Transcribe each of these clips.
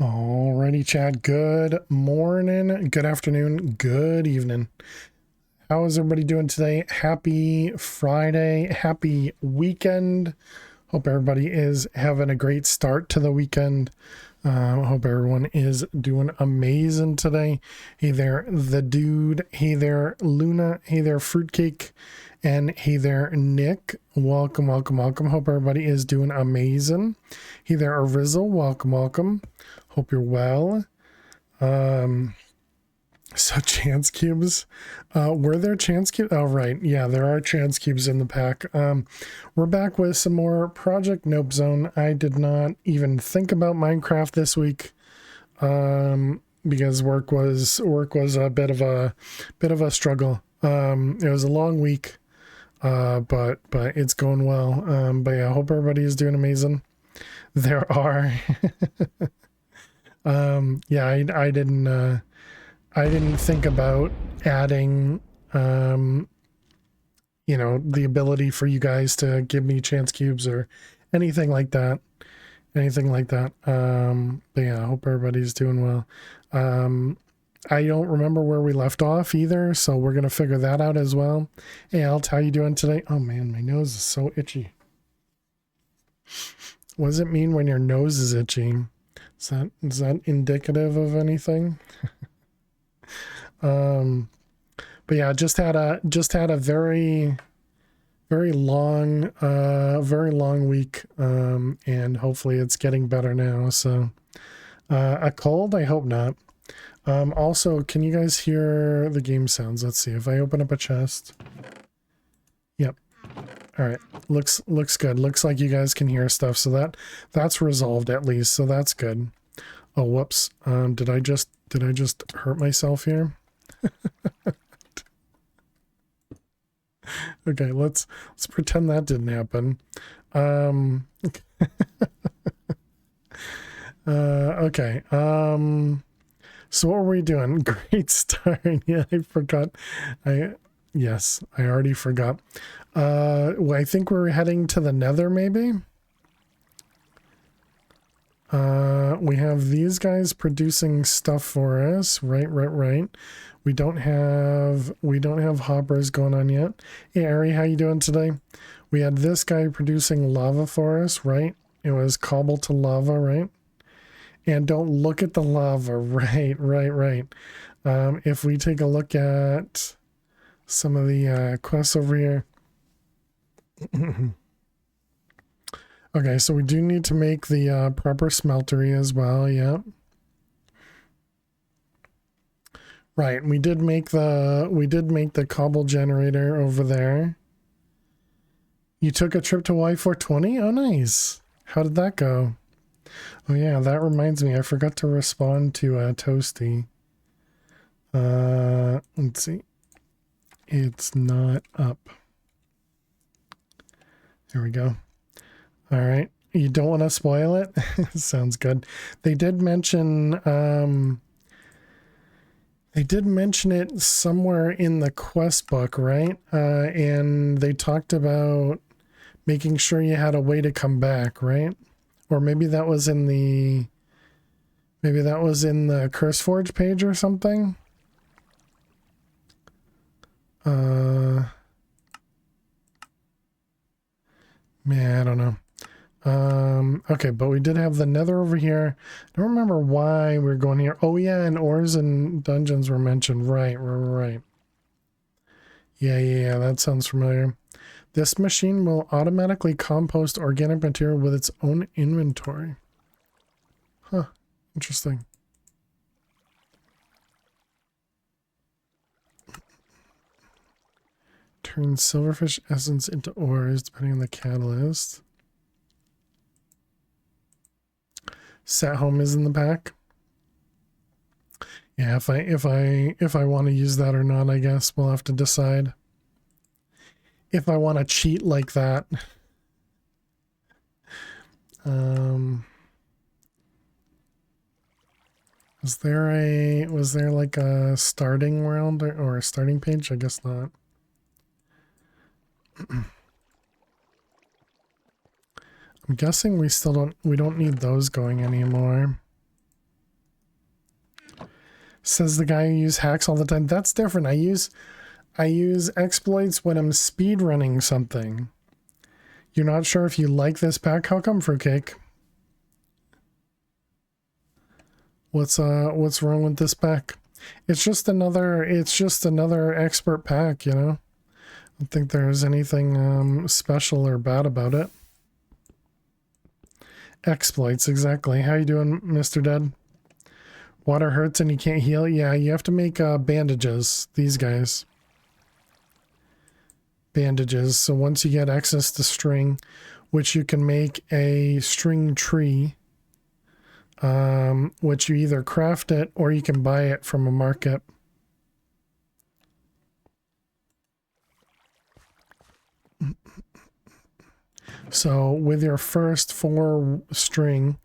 Alrighty, Chad. Good morning, good afternoon, good evening. How is everybody doing today? Happy Friday, happy weekend. Hope everybody is having a great start to the weekend. Hope everyone is doing amazing today. Hey there, the dude. Hey there, Luna. Hey there, Fruitcake. And hey there, Nick. Welcome, welcome, welcome. Hope everybody is doing amazing. Hey there, Arizzle. Welcome, welcome. Hope you're well. So chance cubes. Were there chance cubes? Oh, right. Yeah, there are chance cubes in the pack. We're back with some more Project Nope Zone. I did not even think about Minecraft this week. Because work was a bit of a struggle. It was a long week. But it's going well. But yeah, I hope everybody is doing amazing. There are yeah, I didn't think about adding the ability for you guys to give me chance cubes or anything like that. But yeah, I hope everybody's doing well. I don't remember where we left off either, so we're gonna figure that out as well. Hey, Alt, how you doing today? Oh man, my nose is so itchy. What does it mean when your nose is itchy? Is that indicative of anything? Um, but yeah, just had a very long week. And hopefully it's getting better now. So a cold, I hope not. Also, can you guys hear the game sounds? Let's see if I open up a chest. Yep. All right. Looks good. Looks like you guys can hear stuff. So that's resolved at least. So that's good. Oh, whoops. Did I just hurt myself here? Okay, let's pretend that didn't happen. Okay. So what were we doing? Great start. Yeah, I forgot. Yes, I already forgot. Well, I think we're heading to the Nether, maybe. We have these guys producing stuff for us. Right. We don't have hoppers going on yet. Hey, Ari, how you doing today? We had this guy producing lava for us, right? It was cobble to lava, right? And don't look at the lava. Right. If we take a look at some of the quests over here. Okay, so we do need to make the proper smeltery as well. Yeah. Right, we did make the cobble generator over there. You took a trip to Y420? Oh, nice. How did that go? Oh yeah, that reminds me. I forgot to respond to Toasty. Let's see. It's not up. There we go. All right. You don't want to spoil it? Sounds good. They did mention it somewhere in the quest book, right? And they talked about making sure you had a way to come back, right? Or maybe that was in the CurseForge page or something. Man, I don't know. Okay, but we did have the Nether over here. I don't remember why we are going here. Oh yeah, and ores and dungeons were mentioned. Right. Yeah, that sounds familiar. This machine will automatically compost organic material with its own inventory. Huh, interesting. Turn silverfish essence into ores depending on the catalyst. Sat home is in the pack. Yeah, if I want to use that or not, I guess we'll have to decide. If I want to cheat like that. Was there like a starting world or a starting page? I guess not. I'm guessing we don't need those going anymore. Says the guy who uses hacks all the time. That's different. I use exploits when I'm speedrunning something. You're not sure if you like this pack? How come, Fruitcake? What's wrong with this pack? It's just another expert pack, you know? I don't think there's anything special or bad about it. Exploits, exactly. How you doing, Mr. Dead? Water hurts and you can't heal? Yeah, you have to make bandages, these guys. Bandages. So once you get access to string, which you can make a string tree, which you either craft it or you can buy it from a market. So with your first 4 string,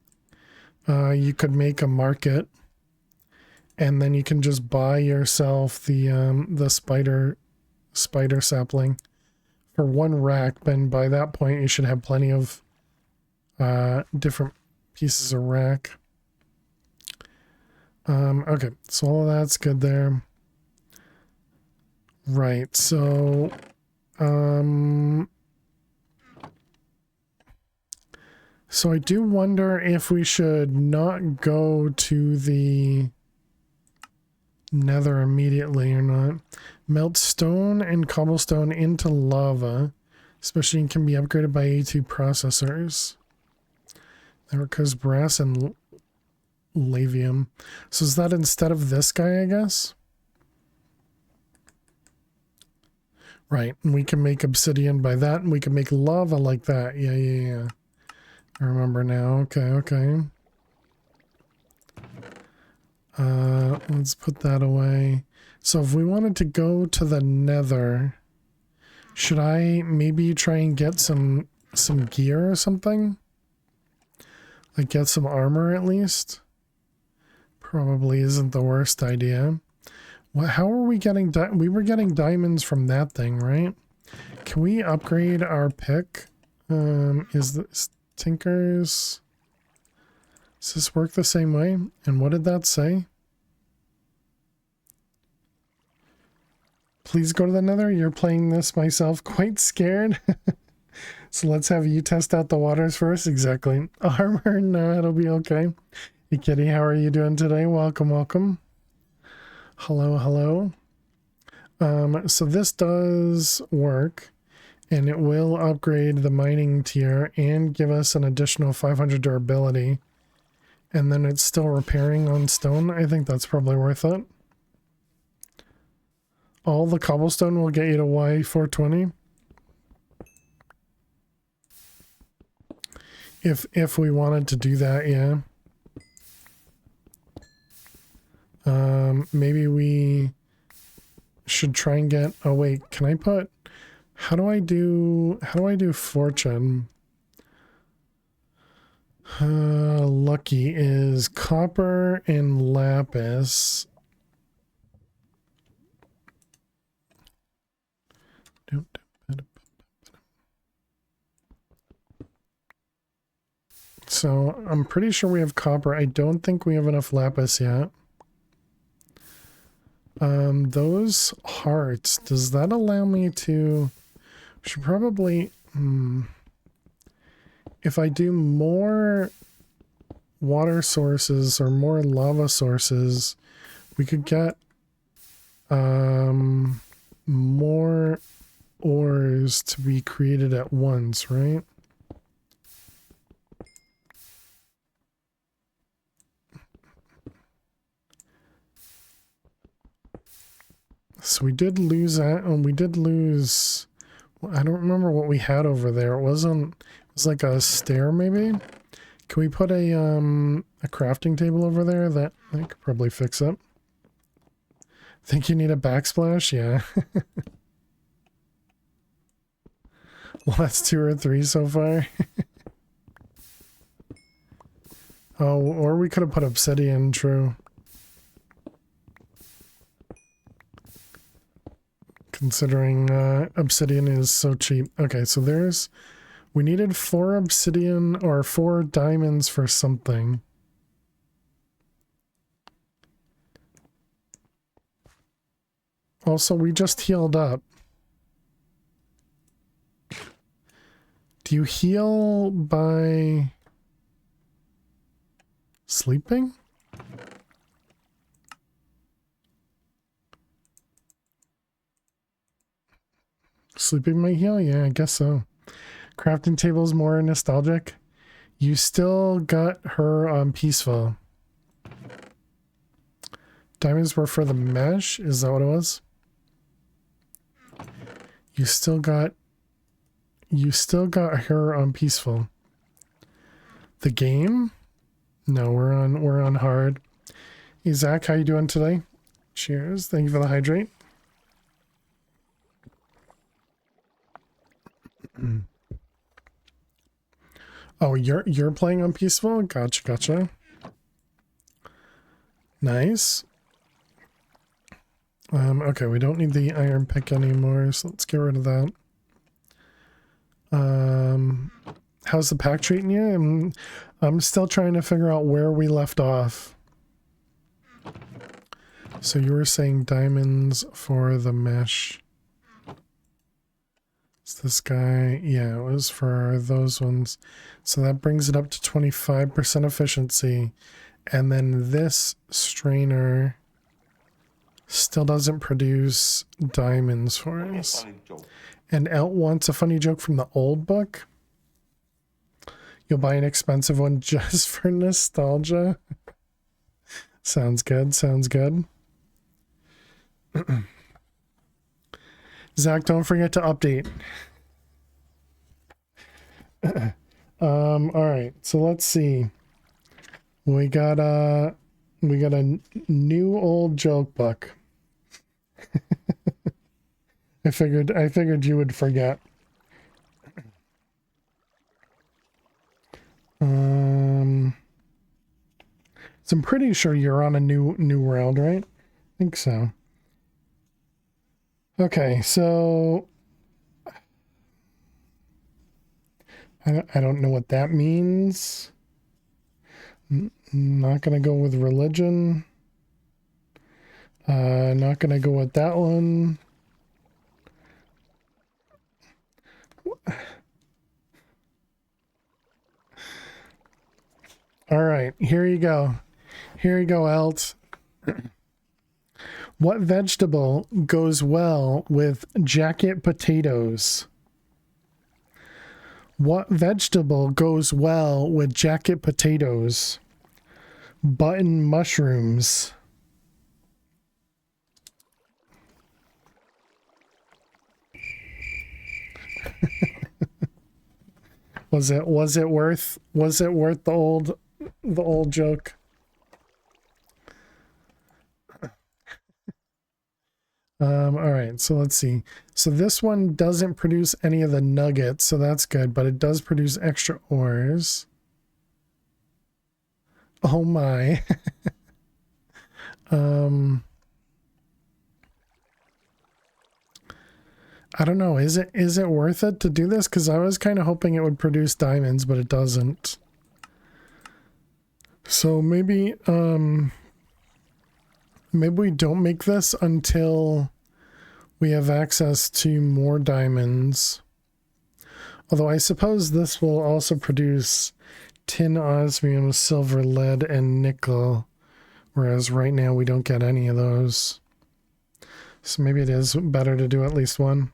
you could make a market, and then you can just buy yourself the spider sapling for 1 rack. And by that point, you should have plenty of different pieces of rack. Okay, so all of that's good there. Right, so so I do wonder if we should not go to the Nether immediately or not. Melt stone and cobblestone into lava, especially can be upgraded by A2 processors. There goes brass and lavium. So is that instead of this guy, I guess? Right, and we can make obsidian by that, and we can make lava like that. Yeah. I remember now. Okay. Let's put that away. So if we wanted to go to the Nether, should I maybe try and get some gear or something? Like get some armor at least? Probably isn't the worst idea. How are we getting... we were getting diamonds from that thing, right? Can we upgrade our pick? Is this Tinkers? Does this work the same way? And what did that say? Please go to the Nether. You're playing this myself. Quite scared. So let's have you test out the waters first. Exactly. Armor? No, it'll be okay. Hey, Kitty, how are you doing today? Welcome. Hello. So this does work, and it will upgrade the mining tier and give us an additional 500 durability. And then it's still repairing on stone. I think that's probably worth it. All the cobblestone will get you to Y420. If we wanted to do that, yeah. Maybe we should try and get... oh wait, can I put... how do I do fortune? Lucky is copper and lapis. So I'm pretty sure we have copper. I don't think we have enough lapis yet. Those hearts, does that allow me to... should probably... if I do more water sources or more lava sources, we could get more ores to be created at once, right? So we did lose that, and we did lose... I don't remember what we had over there. It was like a stair, maybe? Can we put a crafting table over there? That could probably fix it. Think you need a backsplash? Yeah. Well, that's 2 or 3 so far. Oh, or we could have put obsidian, true. Considering obsidian is so cheap. Okay, so there's... we needed 4 obsidian or 4 diamonds for something. Also, we just healed up. Do you heal by sleeping? Sleeping might heal? Yeah, I guess so. Crafting table is more nostalgic. You still got her on peaceful. Diamonds were for the mesh? Is that what it was? You still got her on peaceful. The game? No, we're on hard. Hey Zach, how you doing today? Cheers. Thank you for the hydrate. Oh, you're playing on peaceful? Gotcha. Nice. Okay, we don't need the iron pick anymore, so let's get rid of that. How's the pack treating you? I'm still trying to figure out where we left off. So you were saying diamonds for the mesh. It's this guy. Yeah, it was for those ones. So that brings it up to 25% efficiency. And then this strainer still doesn't produce diamonds for us. And Elt wants a funny joke from the old book. You'll buy an expensive one just for nostalgia. Sounds good. Zach, don't forget to update. All right, so let's see. We got a new old joke book. I figured you would forget. So I'm pretty sure you're on a new world, right? I think so. Okay, so I don't know what that means. Not gonna go with religion. Not gonna go with that one. All right, here you go. Here you go, Elt. What vegetable goes well with jacket potatoes? What vegetable goes well with jacket potatoes? Button mushrooms. Was it worth the old joke? All right, so let's see. So this one doesn't produce any of the nuggets, so that's good, but it does produce extra ores. Oh my. I don't know. Is it worth it to do this? Because I was kind of hoping it would produce diamonds, but it doesn't. So maybe we don't make this until we have access to more diamonds. Although I suppose this will also produce tin, osmium, silver, lead, and nickel. Whereas right now we don't get any of those. So maybe it is better to do at least one.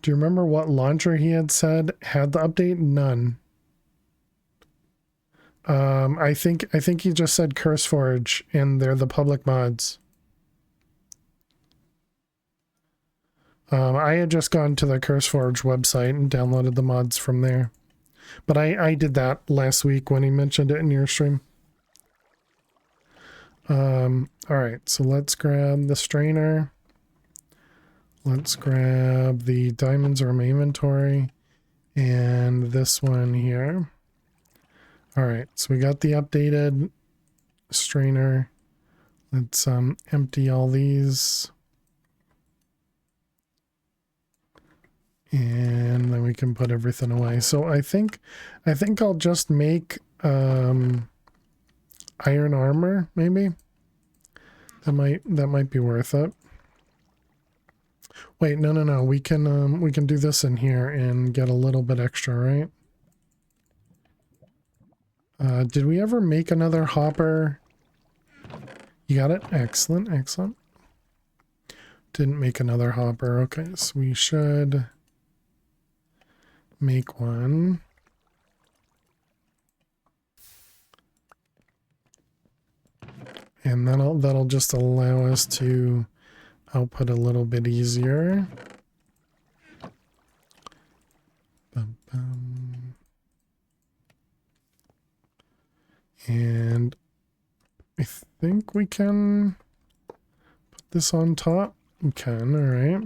Do you remember what launcher he had said had the update? None. I think he just said CurseForge, and they're the public mods. I had just gone to the CurseForge website and downloaded the mods from there. But I did that last week when he mentioned it in your stream. Alright, so let's grab the strainer. Let's grab the diamonds from my inventory. And this one here. Alright, so we got the updated strainer. Let's empty all these. And then we can put everything away. So I think I'll just make iron armor, maybe. That might be worth it. Wait, no. We can do this in here and get a little bit extra, right? Did we ever make another hopper? You got it? Excellent, excellent. Didn't make another hopper. Okay, so we should make one. And that'll just allow us to output a little bit easier. Bum, bum. And I think we can put this on top. We can, all right.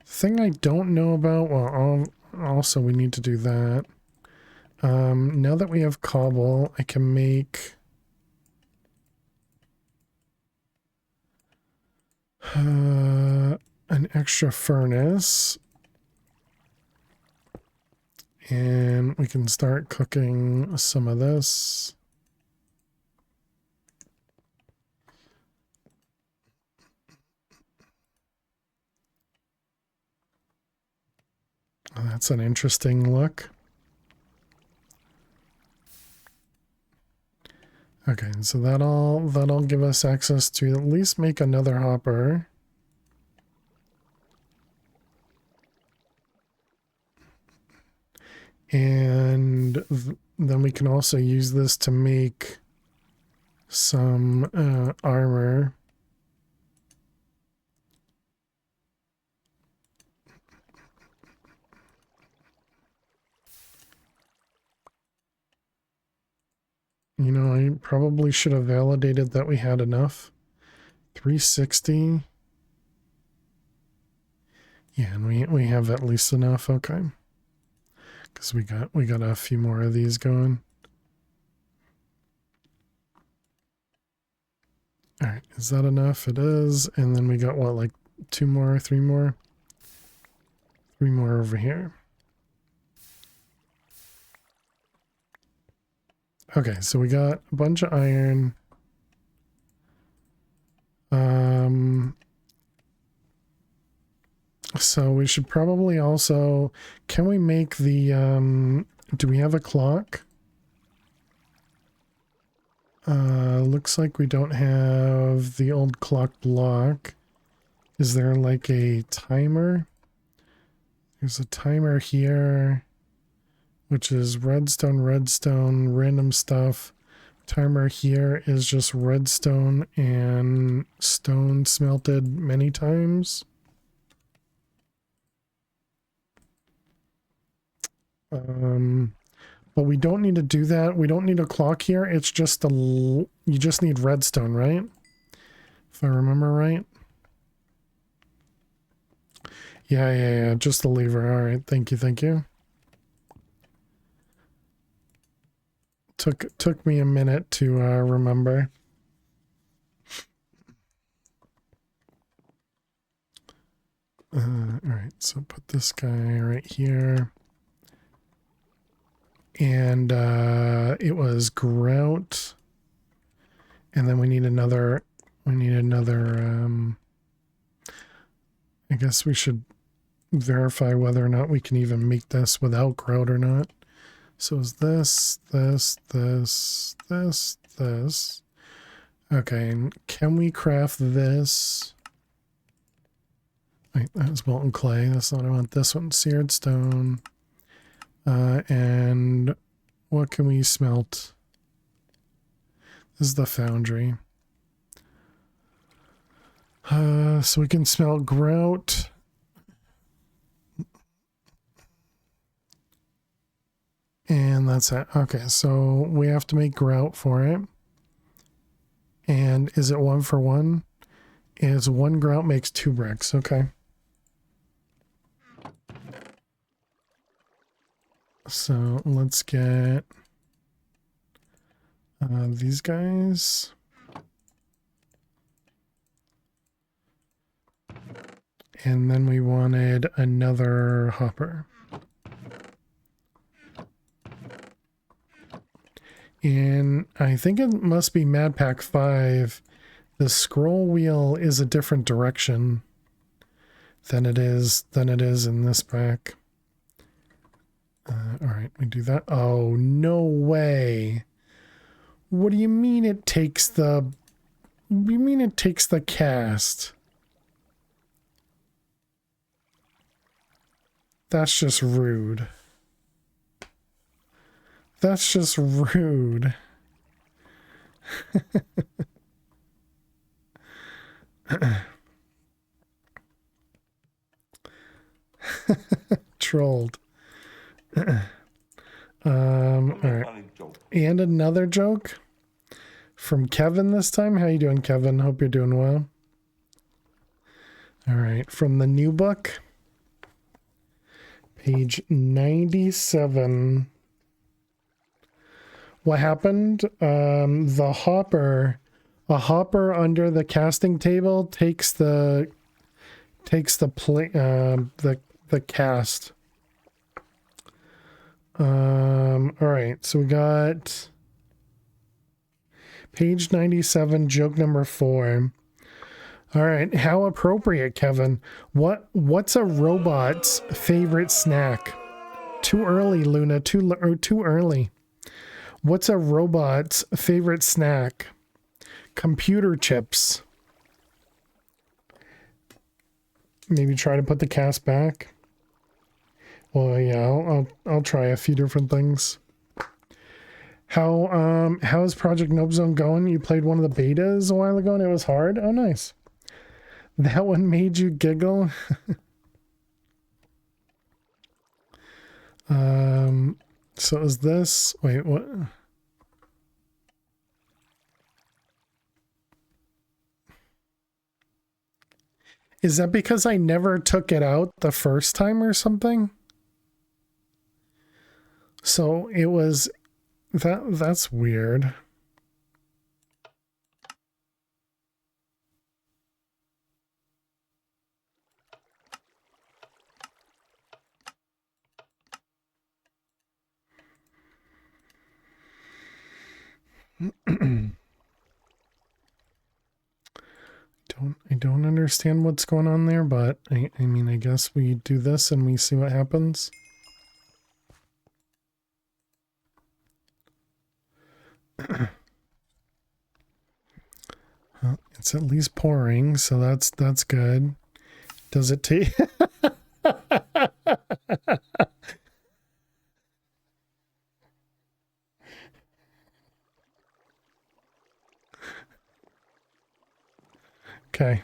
The thing I don't know about, well, also we need to do that. Now that we have cobble, I can make an extra furnace. And we can start cooking some of this. Oh, that's an interesting look. Okay, so that'll give us access to at least make another hopper. And then we can also use this to make some armor. You know, I probably should have validated that we had enough. 360. Yeah, and we have at least enough. Okay. Because we got a few more of these going. All right, is that enough? It is. And then we got what, like 2 more, 3 more? 3 more over here. Okay, so we got a bunch of iron. So we should probably also, can we make the, do we have a clock? Looks like we don't have the old clock block. Is there like a timer? There's a timer here, which is redstone, random stuff. Timer here is just redstone and stone smelted many times. But we don't need to do that. We don't need a clock here. It's just you just need redstone, right? If I remember right. Yeah. Just the lever. All right. Thank you. Took me a minute to remember. All right. So put this guy right here. And it was grout. And then we need another, I guess we should verify whether or not we can even make this without grout or not. So is this. Okay, and can we craft this? Wait, that was molten clay. That's not what I want. This one, seared stone. And what can we smelt? This is the foundry. So we can smelt grout. And that's it. Okay, so we have to make grout for it. And is it 1 for 1? Is 1 grout makes 2 bricks. Okay. So let's get these guys. And then we wanted another hopper. In, I think it must be Mad Pack 5, the scroll wheel is a different direction than it is in this pack. All right, we do that. Oh, no way. What do you mean it takes the... What do you mean it takes the cast? That's just rude. That's just rude. Trolled. All right. And another joke from Kevin this time. How you doing, Kevin? Hope you're doing well. All right, from the new book, page 97. What happened? A hopper under the casting table takes the cast. All right, so we got page 97, joke number 4. All right, how appropriate, Kevin. What's a robot's favorite snack? Too early, Luna. Too early. What's a robot's favorite snack? Computer chips. Maybe try to put the cast back. Well, yeah, I'll try a few different things. How's Project Nope Zone going? You played one of the betas a while ago and it was hard. Oh, nice. That one made you giggle. So is this, wait, what? Is that because I never took it out the first time or something? So it was, that's weird. I don't understand what's going on there, but I mean, I guess we do this and we see what happens. Well, it's at least pouring, so that's good. Does it take? Okay.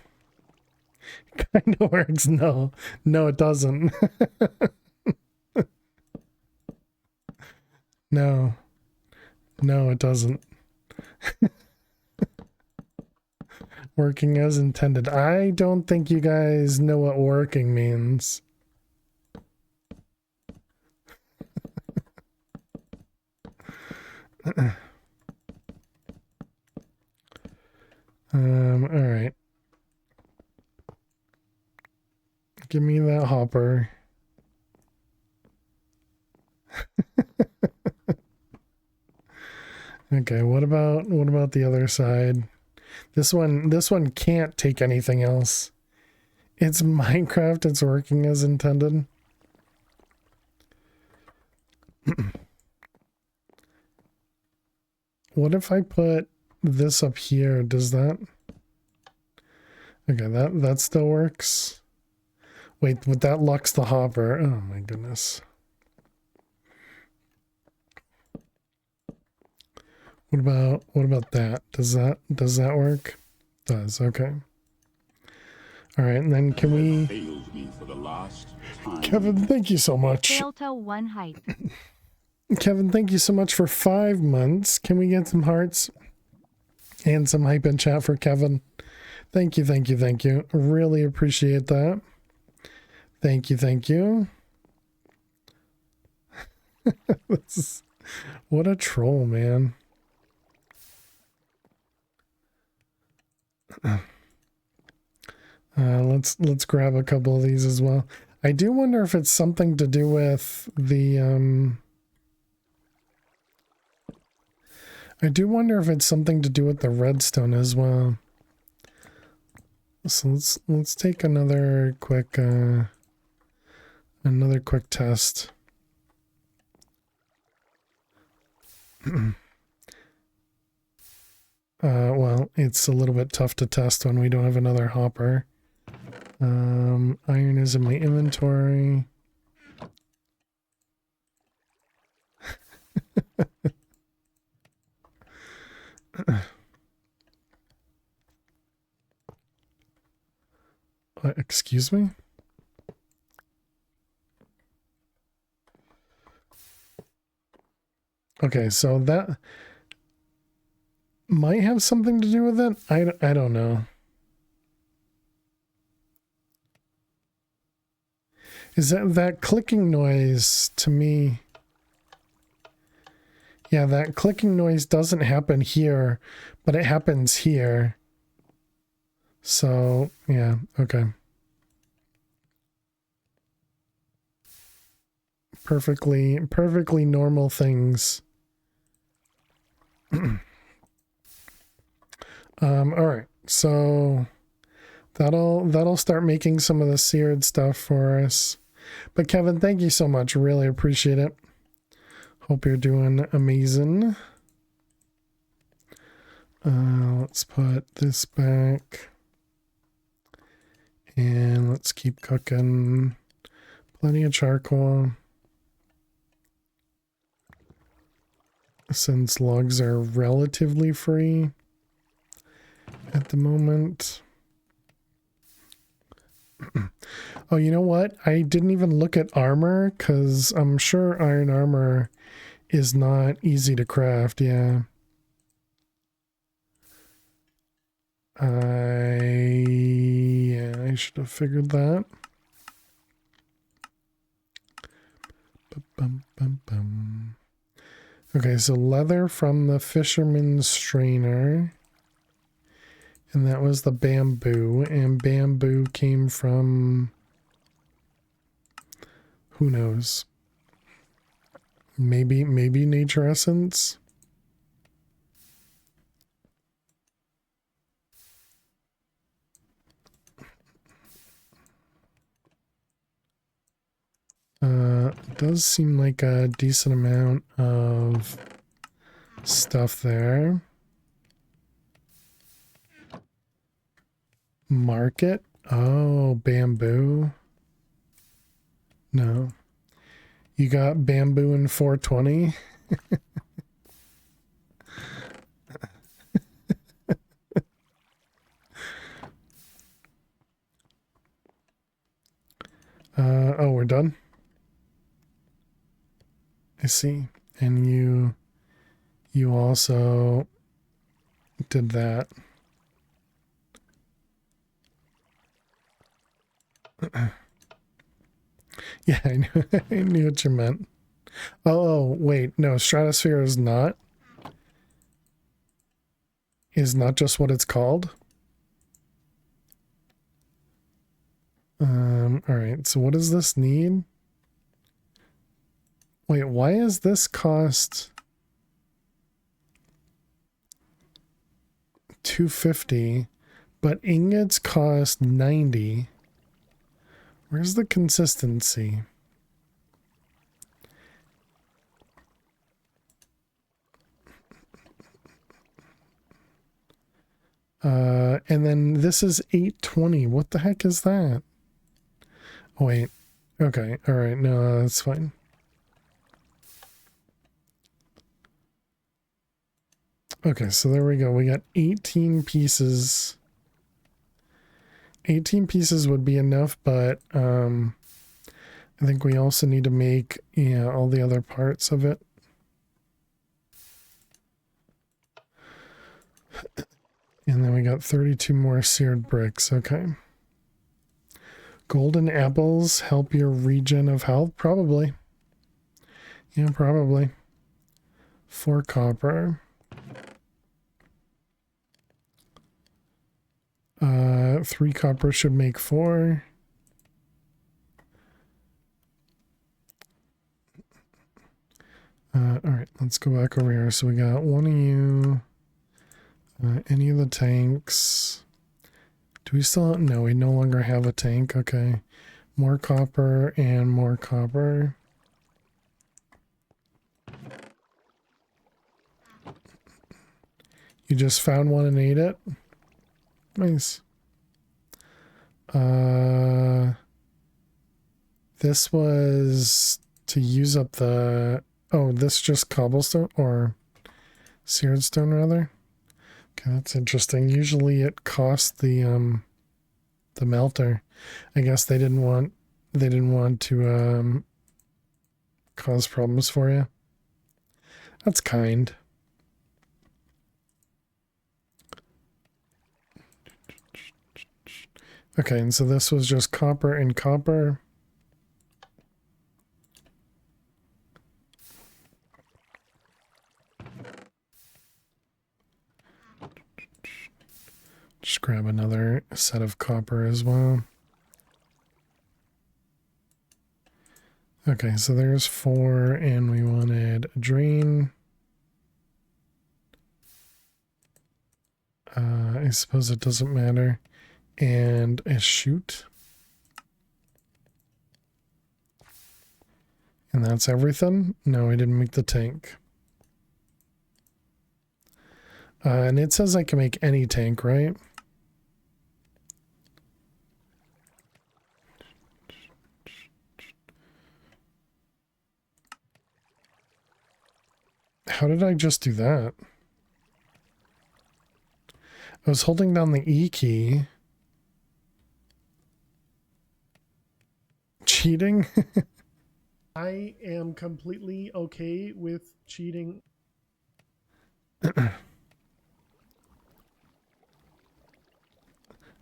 Kind of works. No, it doesn't. No, it doesn't. Working as intended. I don't think you guys know what working means. All right. Give me that hopper. Okay, what about the other side? This one can't take anything else. It's Minecraft, it's working as intended. What if I put this up here? Does that? Okay, that still works. Wait, but that locks the hopper. Oh my goodness. What about that? Does that work? It does. Okay. All right, and then can we? Kevin, thank you so much. Kevin, thank you so much for 5 months. Can we get some hearts and some hype in chat for Kevin? Thank you. Really appreciate that. Thank you. What a troll, man. Let's grab a couple of these as well. I do wonder if it's something to do with the I do wonder if it's something to do with the redstone as well. So let's take another quick test. Well, it's a little bit tough to test when we don't have another hopper. Iron is in my inventory. Excuse me? Okay, so that might have something to do with it. I don't know. Is that clicking noise to me? Yeah, that clicking noise doesn't happen here, but it happens here. So, yeah, okay. Perfectly normal things. All right. So that'll start making some of the seared stuff for us. But Kevin, thank you so much. Really appreciate it. Hope you're doing amazing. Let's put this back. And let's keep cooking. Plenty of charcoal. Since logs are relatively free at the moment. Oh, you know what? I didn't even look at armor because I'm sure iron armor is not easy to craft. Yeah. I should have figured that. Okay, so leather from the fisherman's strainer. And that was the bamboo. And bamboo came from... who knows? Maybe nature essence? It does seem like a decent amount of stuff there. Market? Oh, bamboo. No. You got bamboo in 420? Oh, we're done? I see. And you also did that. Yeah, I knew, I knew what you meant. Oh, wait, no, stratosphere is not just what it's called. All right, so what does this need? Wait, why is this cost 250, but ingots cost 90? Where's the consistency? And then this is 820. What the heck is that? Oh, wait. Okay. All right. No, that's fine. Okay, so there we go. We got 18 pieces. 18 pieces would be enough, but I think we also need to make, yeah, all the other parts of it. And then we got 32 more seared bricks. Okay. Golden apples help your regen of health? Probably. Yeah, probably. 4 copper. 3 copper should make 4. All right, let's go back over here. So we got one of you. Any of the tanks. Do we still? No, we no longer have a tank. Okay. More copper and more copper. You just found one and ate it? Nice. This was to use up the... Oh, this just cobblestone? Or seared stone, rather? Okay, that's interesting. Usually it costs the melter. I guess they didn't want to cause problems for you. That's kind. Okay, and so this was just copper and copper. Just grab another set of copper as well. Okay, so there's 4, and we wanted a drain. I suppose it doesn't matter. And a chute. And that's everything? No, I didn't make the tank. And it says I can make any tank, right? How did I just do that? I was holding down the E key. Cheating? I am completely okay with cheating.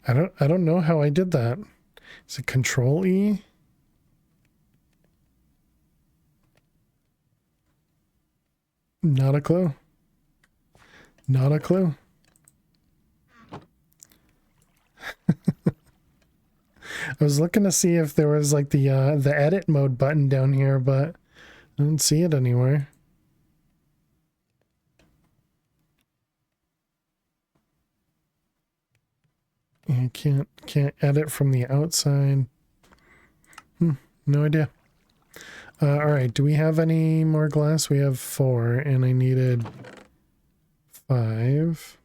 I don't know how I did that. Is it Control E? Not a clue. Not a clue. I was looking to see if there was like the edit mode button down here, but I don't see it anywhere. You can't edit from the outside. No idea. All right, do we have any more glass? We have 4, and I needed 5.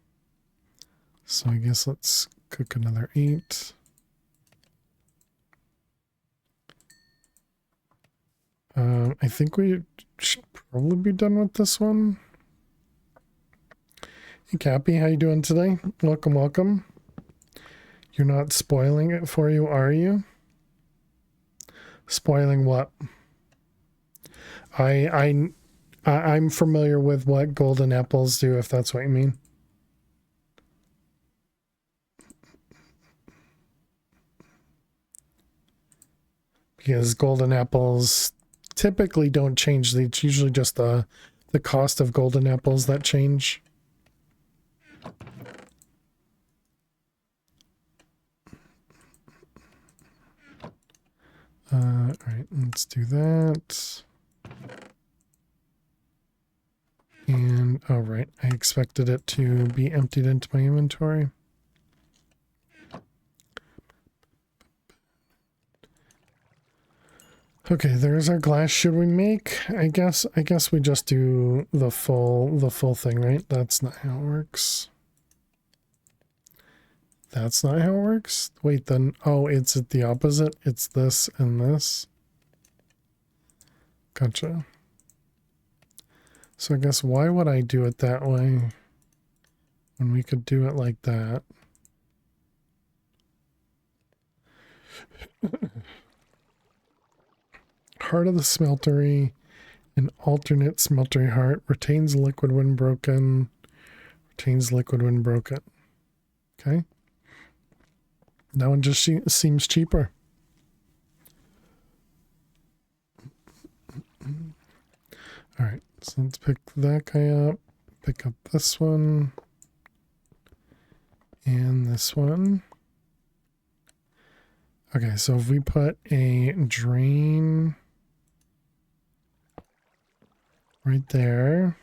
So I guess let's cook another 8. I think we should probably be done with this one. Hey, Cappy, how you doing today? Welcome, welcome. You're not spoiling it for you, are you? Spoiling what? I'm familiar with what golden apples do, if that's what you mean. Because golden apples typically don't change. It's usually just the cost of golden apples that change. All right, let's do that. And, oh right, I expected it to be emptied into my inventory. Okay, there's our glass. Should we make, I guess we just do the full thing, right? That's not how it works. That's not how it works? Wait, then, oh, it's at the opposite. It's this and this. Gotcha. So I guess why would I do it that way when we could do it like that? Heart of the smeltery, an alternate smeltery heart, retains liquid when broken, retains liquid when broken. Okay. That one just seems cheaper. All right, so let's pick that guy up, pick up this one, and this one. Okay, so if we put a drain right there.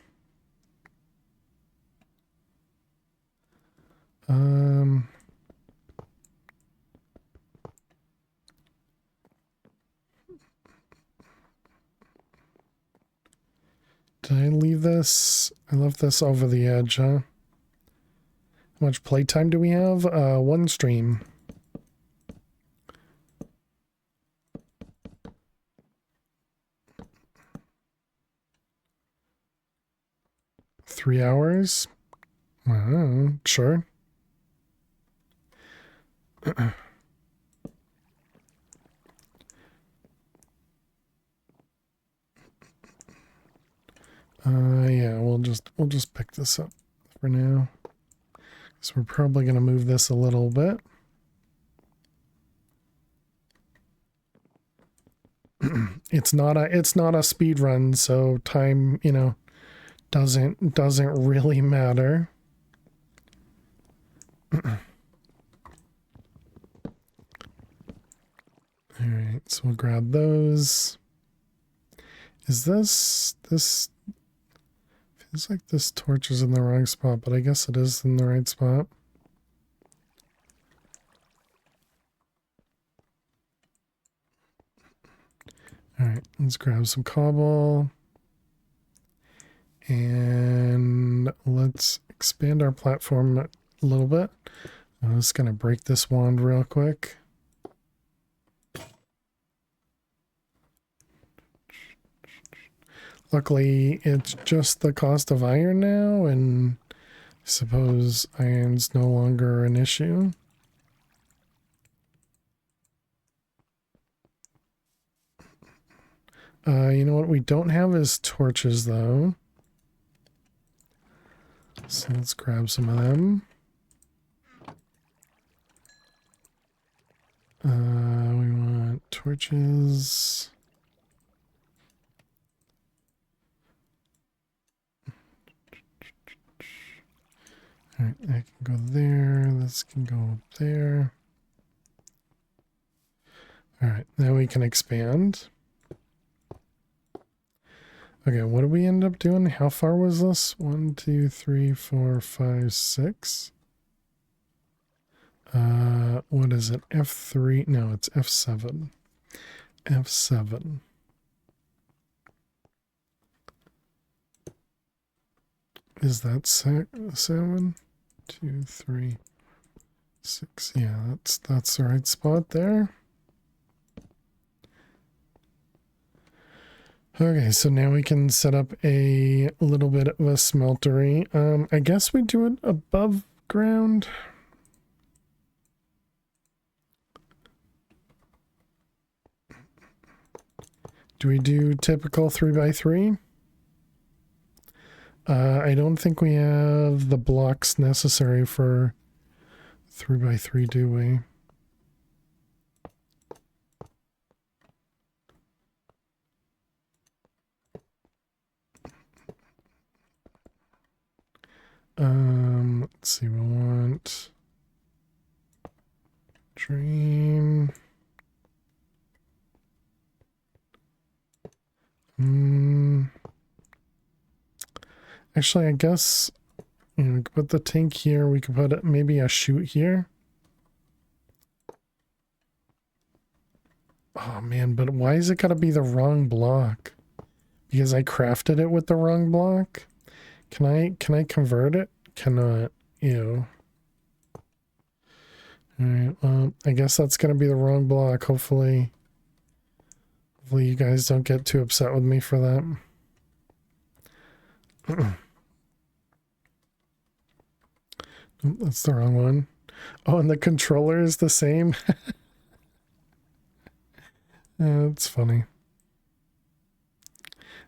Did I leave this? I left this over the edge, huh? How much playtime do we have? One stream. $3? Sure. Yeah, we'll just pick this up for now. So we're probably gonna move this a little bit. It's not a speed run, so time, you know, doesn't really matter. All right, so we'll grab those. Is this feels like this torch is in the wrong spot, but I guess it is in the right spot. All right, let's grab some cobble. And let's expand our platform a little bit. I'm just going to break this wand real quick. Luckily, it's just the cost of iron now, and I suppose iron's no longer an issue. You know what we don't have is torches, though. So let's grab some of them. We want torches. Alright, that can go there. This can go up there. Alright, now we can expand. Okay, what did we end up doing? How far was this? 1, 2, 3, 4, 5, 6. What is it? F3? No, it's F7. F7. Is that 7? 2, 3, 6. Yeah, that's the right spot there. Okay, so now we can set up a little bit of a smeltery. I guess we do it above ground. Do we do typical 3x3? I don't think we have the blocks necessary for 3x3, do we? Let's see, we want drain. Actually, I guess, you know, we could put the tank here. We could put maybe a chute here. Oh man, but why is it gotta be the wrong block? Because I crafted it with the wrong block? Can I convert it? Cannot. Ew. Alright, well, I guess that's gonna be the wrong block. Hopefully you guys don't get too upset with me for that. That's the wrong one. Oh, and the controller is the same. That's funny.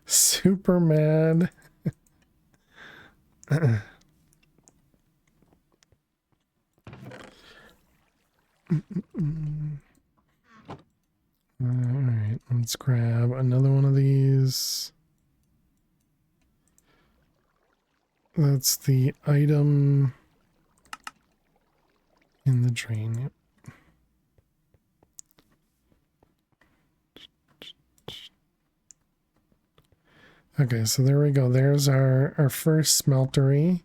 Super mad. Alright, let's grab another one of these. That's the item in the drain. Yep. Okay, so there we go. There's our first smeltery.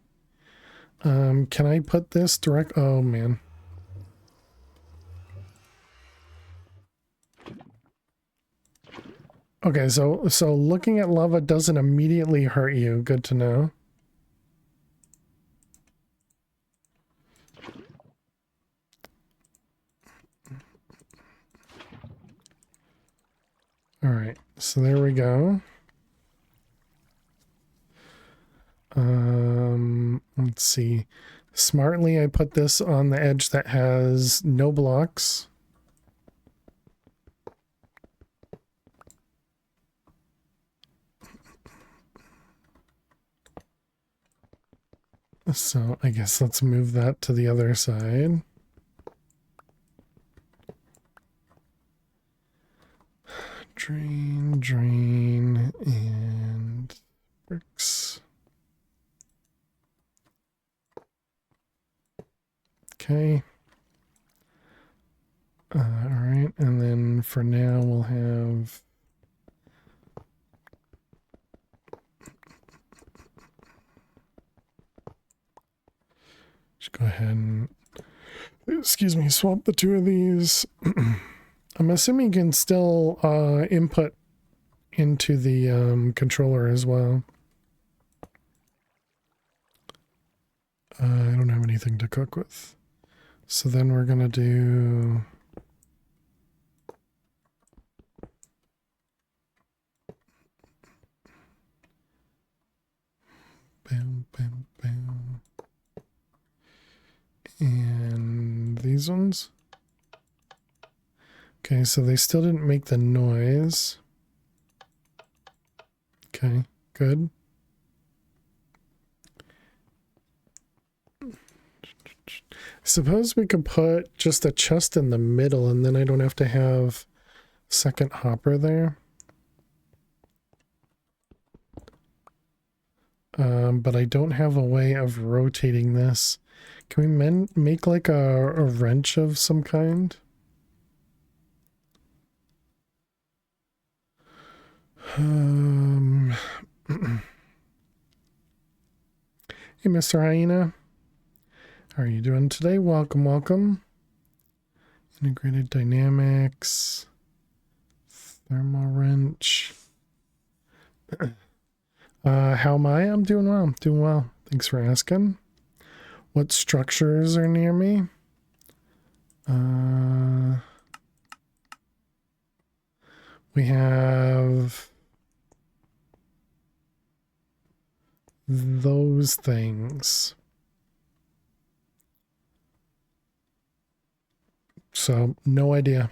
Can I put this direct? Oh man. Okay, so looking at lava doesn't immediately hurt you. Good to know. All right, so there we go. Let's see. Smartly, I put this on the edge that has no blocks. So I guess let's move that to the other side. Drain, drain, and bricks. Okay. All right, and then for now we'll have just go ahead and, excuse me, swap the two of these. I'm assuming you can still input into the controller as well. I don't have anything to cook with. So then we're going to do... Bam, bam, bam. And these ones. Okay, so they still didn't make the noise. Okay, good. Suppose we could put just a chest in the middle and then I don't have to have second hopper there. But I don't have a way of rotating this. Can we make like a wrench of some kind? Hey, Mr. Hyena. How are you doing today? Welcome, welcome. Integrated dynamics. Thermal wrench. How am I? I'm doing well. Doing well. Thanks for asking. What structures are near me? We have those things. So, no idea.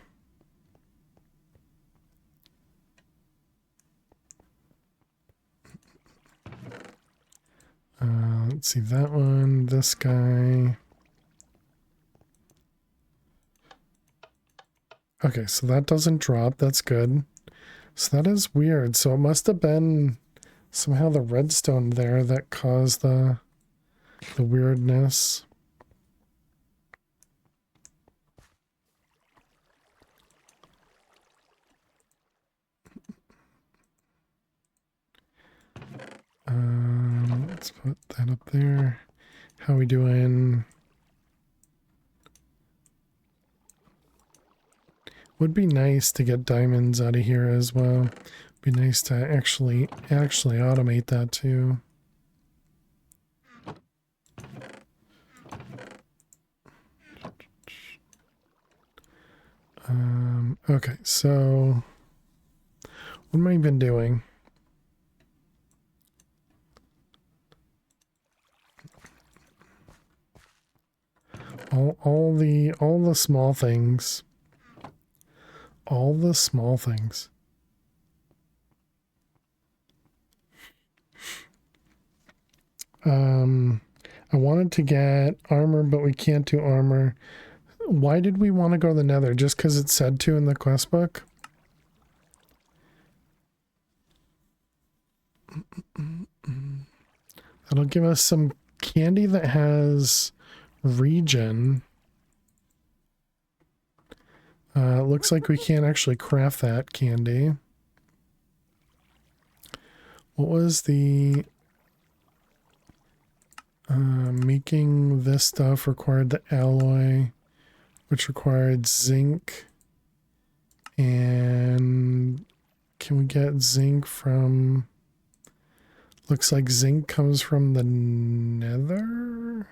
Let's see that one, this guy. Okay, so that doesn't drop. That's good. So that is weird. So it must have been somehow the redstone there that caused the weirdness. Let's put that up there. How we doing? Would be nice to get diamonds out of here as well. Be nice to actually automate that too. Okay, so what am I even doing? All the small things. All the small things. I wanted to get armor, but we can't do armor. Why did we want to go to the Nether? Just because it said to in the quest book? That'll give us some candy that has regen. Looks like we can't actually craft that candy. What was the making this stuff required the alloy, which required zinc. And can we get zinc from... Looks like zinc comes from the nether?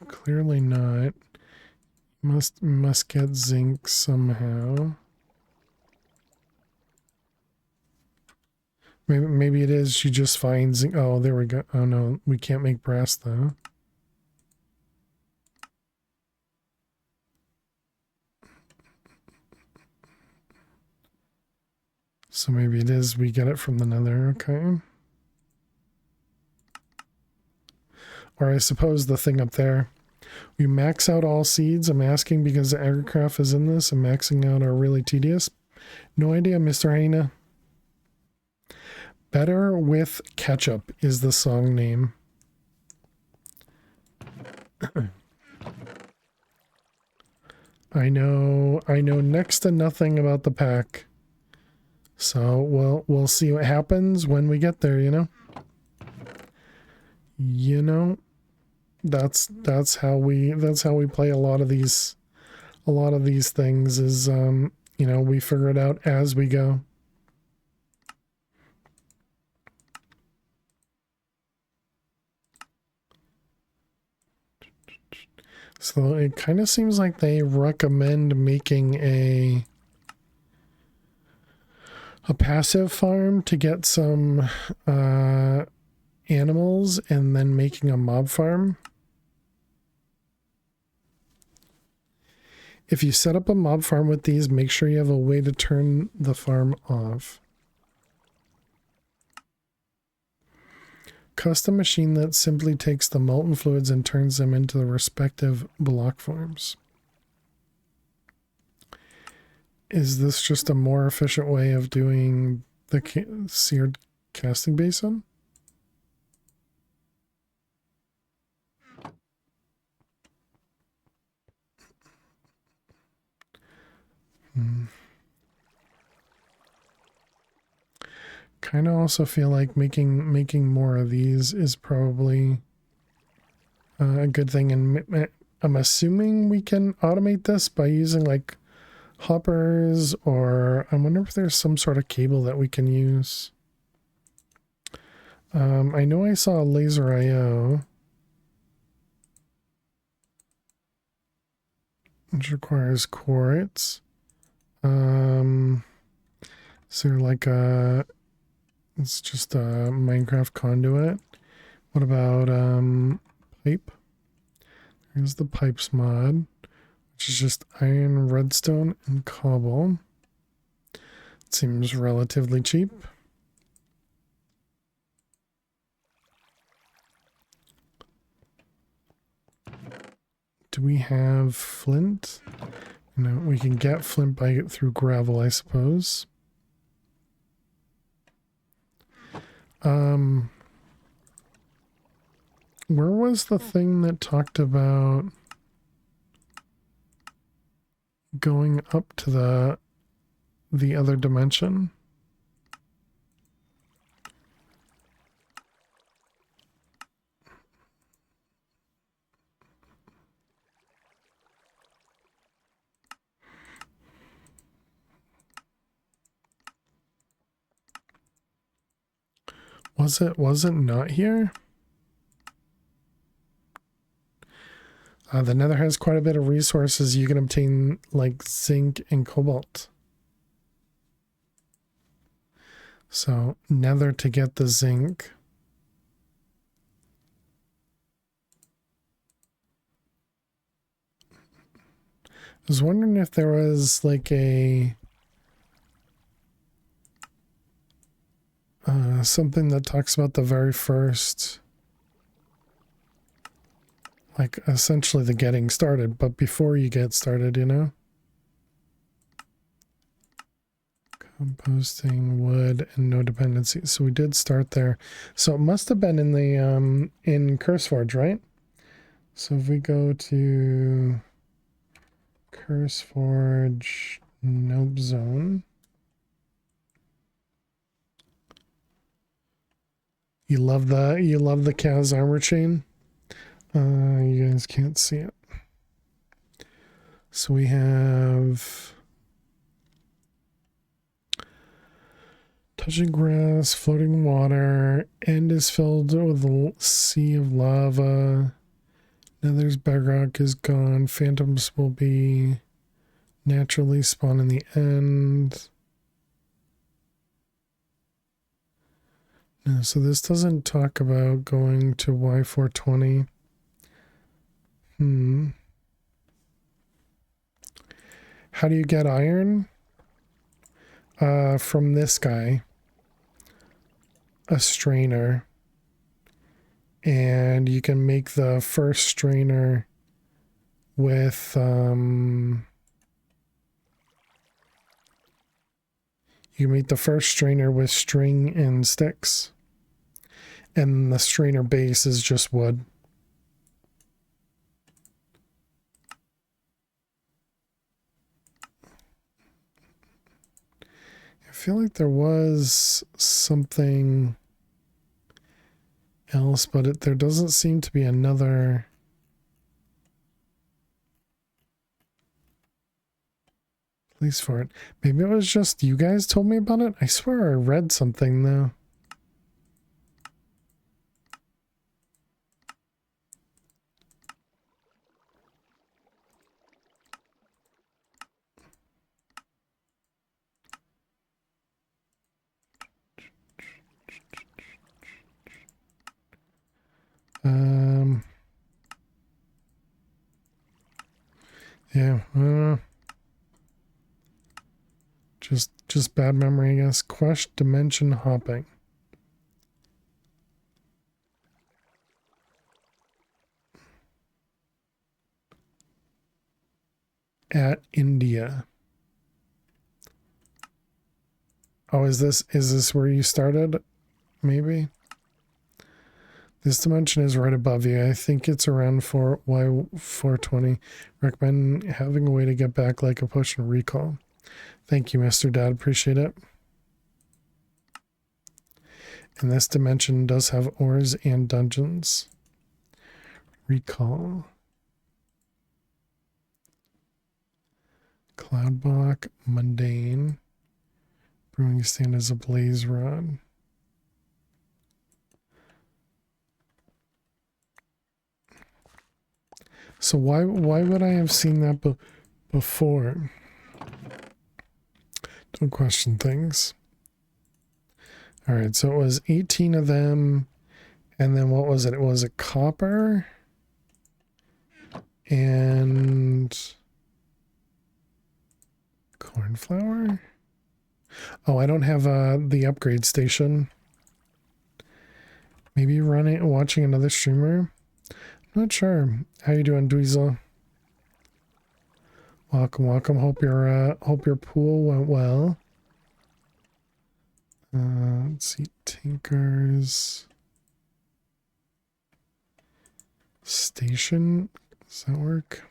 Clearly not. Must get zinc somehow. Maybe it is she just finds zinc. Oh, there we go. Oh no, we can't make brass though. So maybe it is we get it from the nether, okay. Or I suppose the thing up there. We max out all seeds. I'm asking because the agricraft is in this and maxing out are really tedious. No idea, Mr. Haina. Better with Ketchup is the song name. I know next to nothing about the pack. So we'll see what happens when we get there, you know? You know, that's how we play a lot of these things is you know, we figure it out as we go. So it kind of seems like they recommend making a passive farm to get some animals and then making a mob farm. If you set up a mob farm with these, make sure you have a way to turn the farm off. Custom machine that simply takes the molten fluids and turns them into the respective block forms. Is this just a more efficient way of doing the seared casting basin? Kind of also feel like making more of these is probably a good thing, and I'm assuming we can automate this by using like hoppers, or I wonder if there's some sort of cable that we can use. I know I saw a laser IO, which requires quartz. Is there like a... It's just a Minecraft conduit. What about pipe? Here's the pipes mod, which is just iron, redstone, and cobble. It seems relatively cheap. Do we have flint? No, we can get flint through gravel, I suppose. Where was the thing that talked about going up to the other dimension? Was it not here? The nether has quite a bit of resources. You can obtain like zinc and cobalt. So nether to get the zinc. I was wondering if there was like a something that talks about the very first, like essentially the getting started, but before you get started, you know? Composting, wood, and no dependency. So we did start there. So it must have been in the in CurseForge, right? So if we go to CurseForge Nope zone. You love the Kaz armor chain? You guys can't see it. So we have touching grass, floating water, end is filled with a sea of lava. Nether's bedrock is gone. Phantoms will be naturally spawn in the end. No, so this doesn't talk about going to Y420. How do you get iron? From this guy. A strainer. And you can make the first strainer with you make the first strainer with string and sticks. And the strainer base is just wood. I feel like there was something else, but there doesn't seem to be another place for it. Maybe it was just you guys told me about it? I swear I read something though. Yeah, just bad memory, I guess. Quest dimension hopping. At India. Oh, is this where you started? Maybe? This dimension is right above you. I think it's around Y420. Recommend having a way to get back like a push and recall. Thank you, Mr. Dad. Appreciate it. And this dimension does have ores and dungeons. Recall. Cloudblock, mundane. Brewing stand is a blaze rod. So why would I have seen that before? Don't question things. All right, so it was 18 of them, and then what was it? It was a copper and cornflower. Oh, I don't have the upgrade station. Maybe watching another streamer. I'm not sure. How you doing, Dweezil? Welcome, welcome. Hope your pool went well. Let's see, Tinkers Station. Does that work?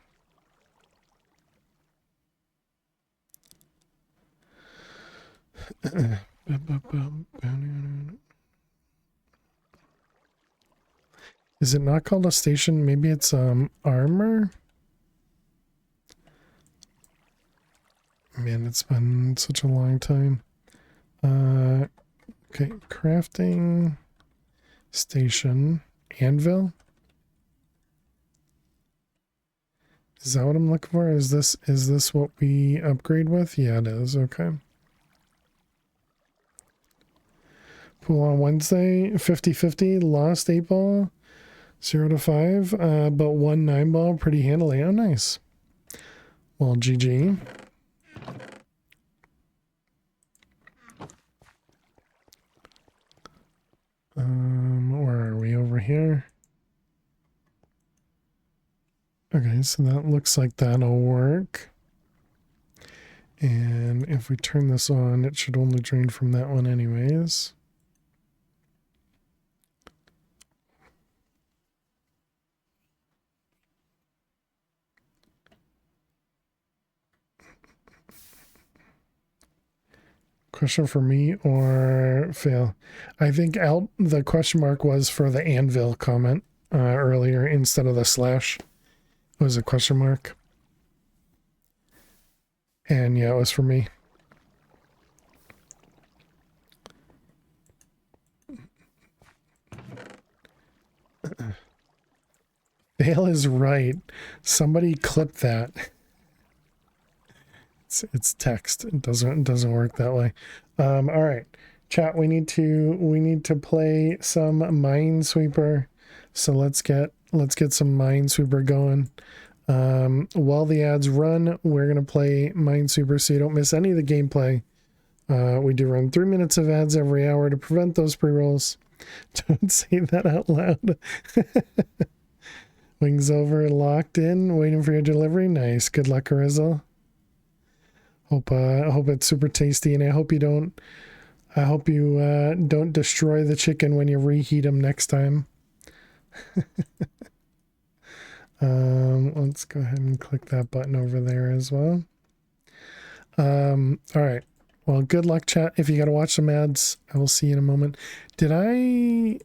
Is it not called a station? Maybe it's armor? Man, it's been such a long time. Okay, crafting station. Anvil? Is that what I'm looking for? Is this what we upgrade with? Yeah, it is. Okay. Pool on Wednesday, 50-50, lost 8 ball, 0 to 5, but won 9 ball pretty handily. Oh, nice. Well, GG. Where are we over here? Okay, so that looks like that'll work. And if we turn this on, it should only drain from that one anyways. Question for me or fail? I think the question mark was for the anvil comment earlier instead of the slash. It was a question mark. And yeah, it was for me. Fail is right. Somebody clip that. It's text. It doesn't work that way. All right, chat. We need to play some Minesweeper. So let's get some Minesweeper going. While the ads run, we're gonna play Minesweeper so you don't miss any of the gameplay. We do run 3 minutes of ads every hour to prevent those pre-rolls. Don't say that out loud. Wings over, locked in, waiting for your delivery. Nice. Good luck, Arizel. Hope it's super tasty, and I hope you don't destroy the chicken when you reheat them next time. Let's go ahead and click that button over there as well. All right. Well, good luck, chat. If you got to watch some ads, I will see you in a moment. Did I?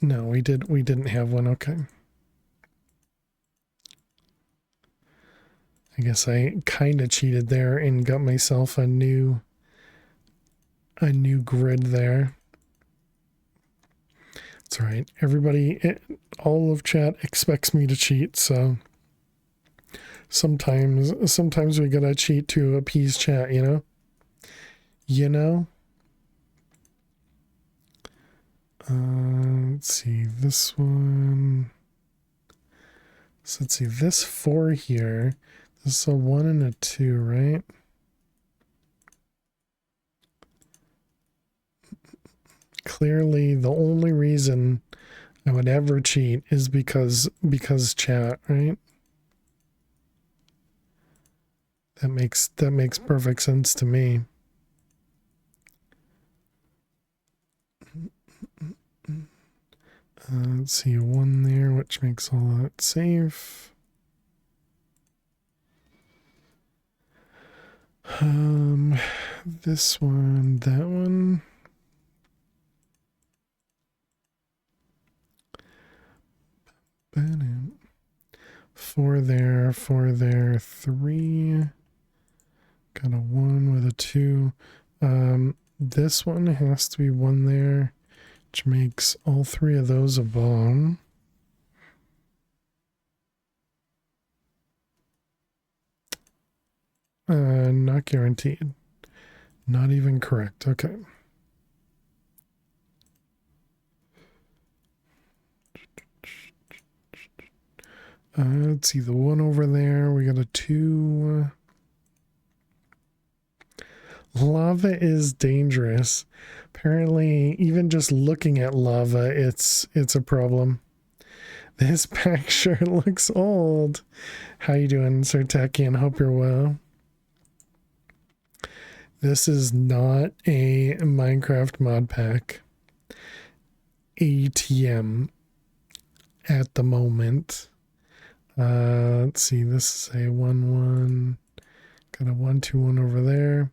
No, we didn't have one. Okay. I guess I kind of cheated there and got myself a new grid there. It's all right. Everybody, all of chat expects me to cheat, so sometimes we gotta cheat to appease chat, you know? Let's see, this one. So let's see, this 4 here. This is a 1 and a 2, right? Clearly, the only reason I would ever cheat is because chat, right? That makes perfect sense to me. Let's see, 1 there, which makes all that safe. This one, that one. Four there, 3. Got a 1 with a 2. This one has to be 1 there, which makes all 3 of those a bomb. Not guaranteed. Not even correct. Okay. Let's see, the 1 over there. We got a 2. Lava is dangerous. Apparently, even just looking at lava, it's a problem. This pack sure looks old. How you doing, Sir Techian? Hope you're well. This is not a Minecraft mod pack. ATM at the moment. Let's see, this is a 1-1. Got a 1-2-1 over there.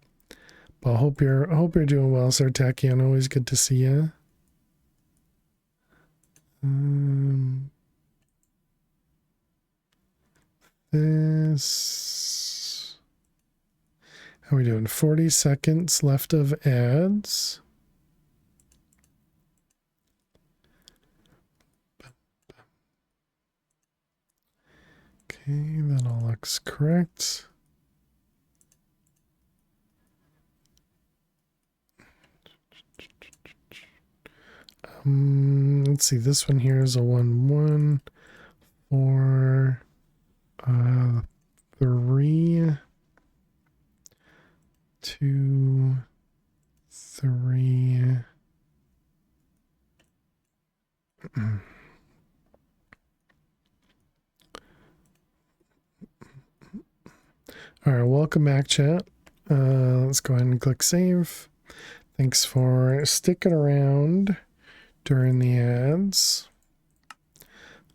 But I hope you're doing well, Sir Techian. Always good to see you. This. How are we doing? 40 seconds left of ads. Okay, that all looks correct. Let's see, this one here is a 1-1, 4, 3, 2, 3. All right, welcome back, chat. Let's go ahead and click save. Thanks for sticking around during the ads.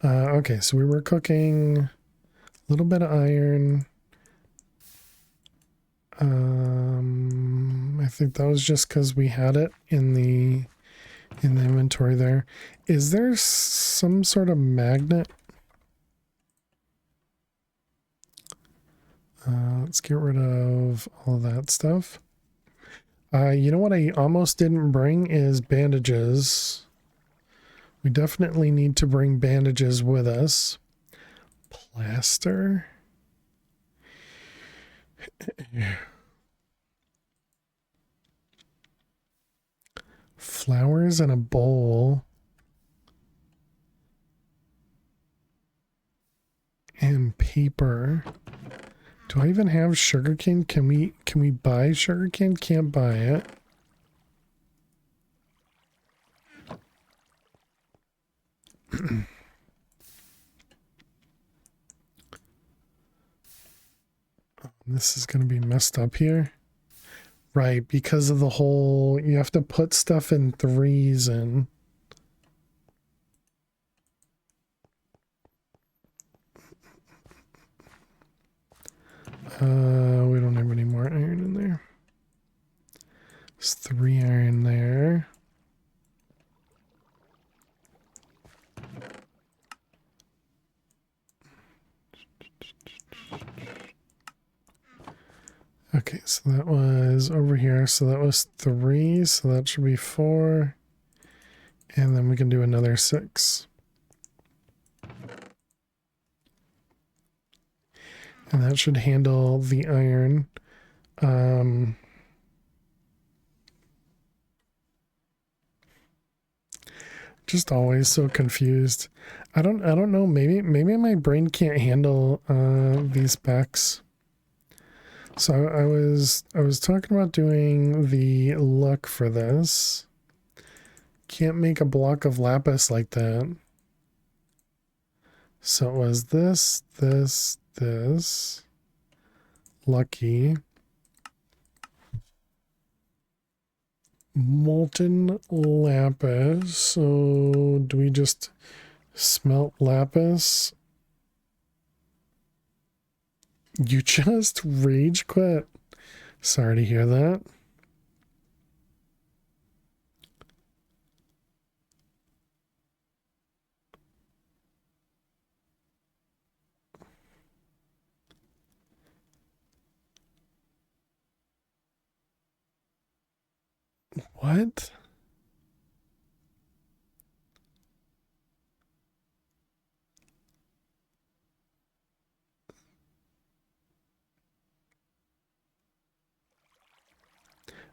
Okay, so we were cooking a little bit of iron. I think that was just because we had it in the inventory there. Is there some sort of magnet? Let's get rid of all that stuff. You know what I almost didn't bring is bandages. We definitely need to bring bandages with us. Plaster. Flowers in a bowl. And paper. Do I even have sugarcane? Can we buy sugarcane? Can't buy it. This is going to be messed up here. Right, because of the whole, you have to put stuff in threes and... we don't have any more iron in there. There's 3 iron there. Okay, so that was over here. So that was 3. So that should be 4. And then we can do another 6. And that should handle the iron. Just always so confused. I don't know. Maybe my brain can't handle these specs. So I was talking about doing the luck for this. Can't make a block of lapis like that. So it was this, lucky. Molten lapis. So do we just smelt lapis? You just rage quit. Sorry to hear that. What?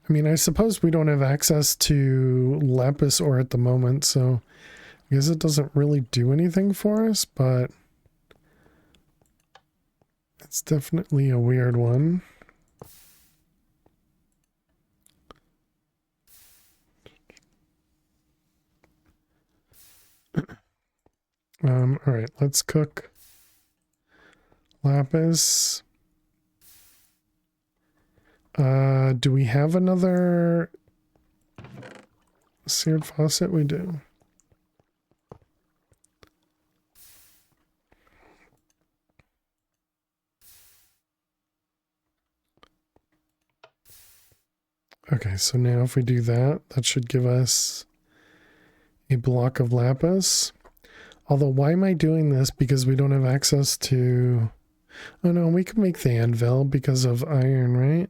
I mean, I suppose we don't have access to lapis ore at the moment, so I guess it doesn't really do anything for us, but it's definitely a weird one. All right, let's cook lapis. Do we have another seared faucet? We do. Okay, so now if we do that, that should give us a block of lapis. Although, why am I doing this? Because we don't have access to... Oh no, we can make the anvil because of iron, right?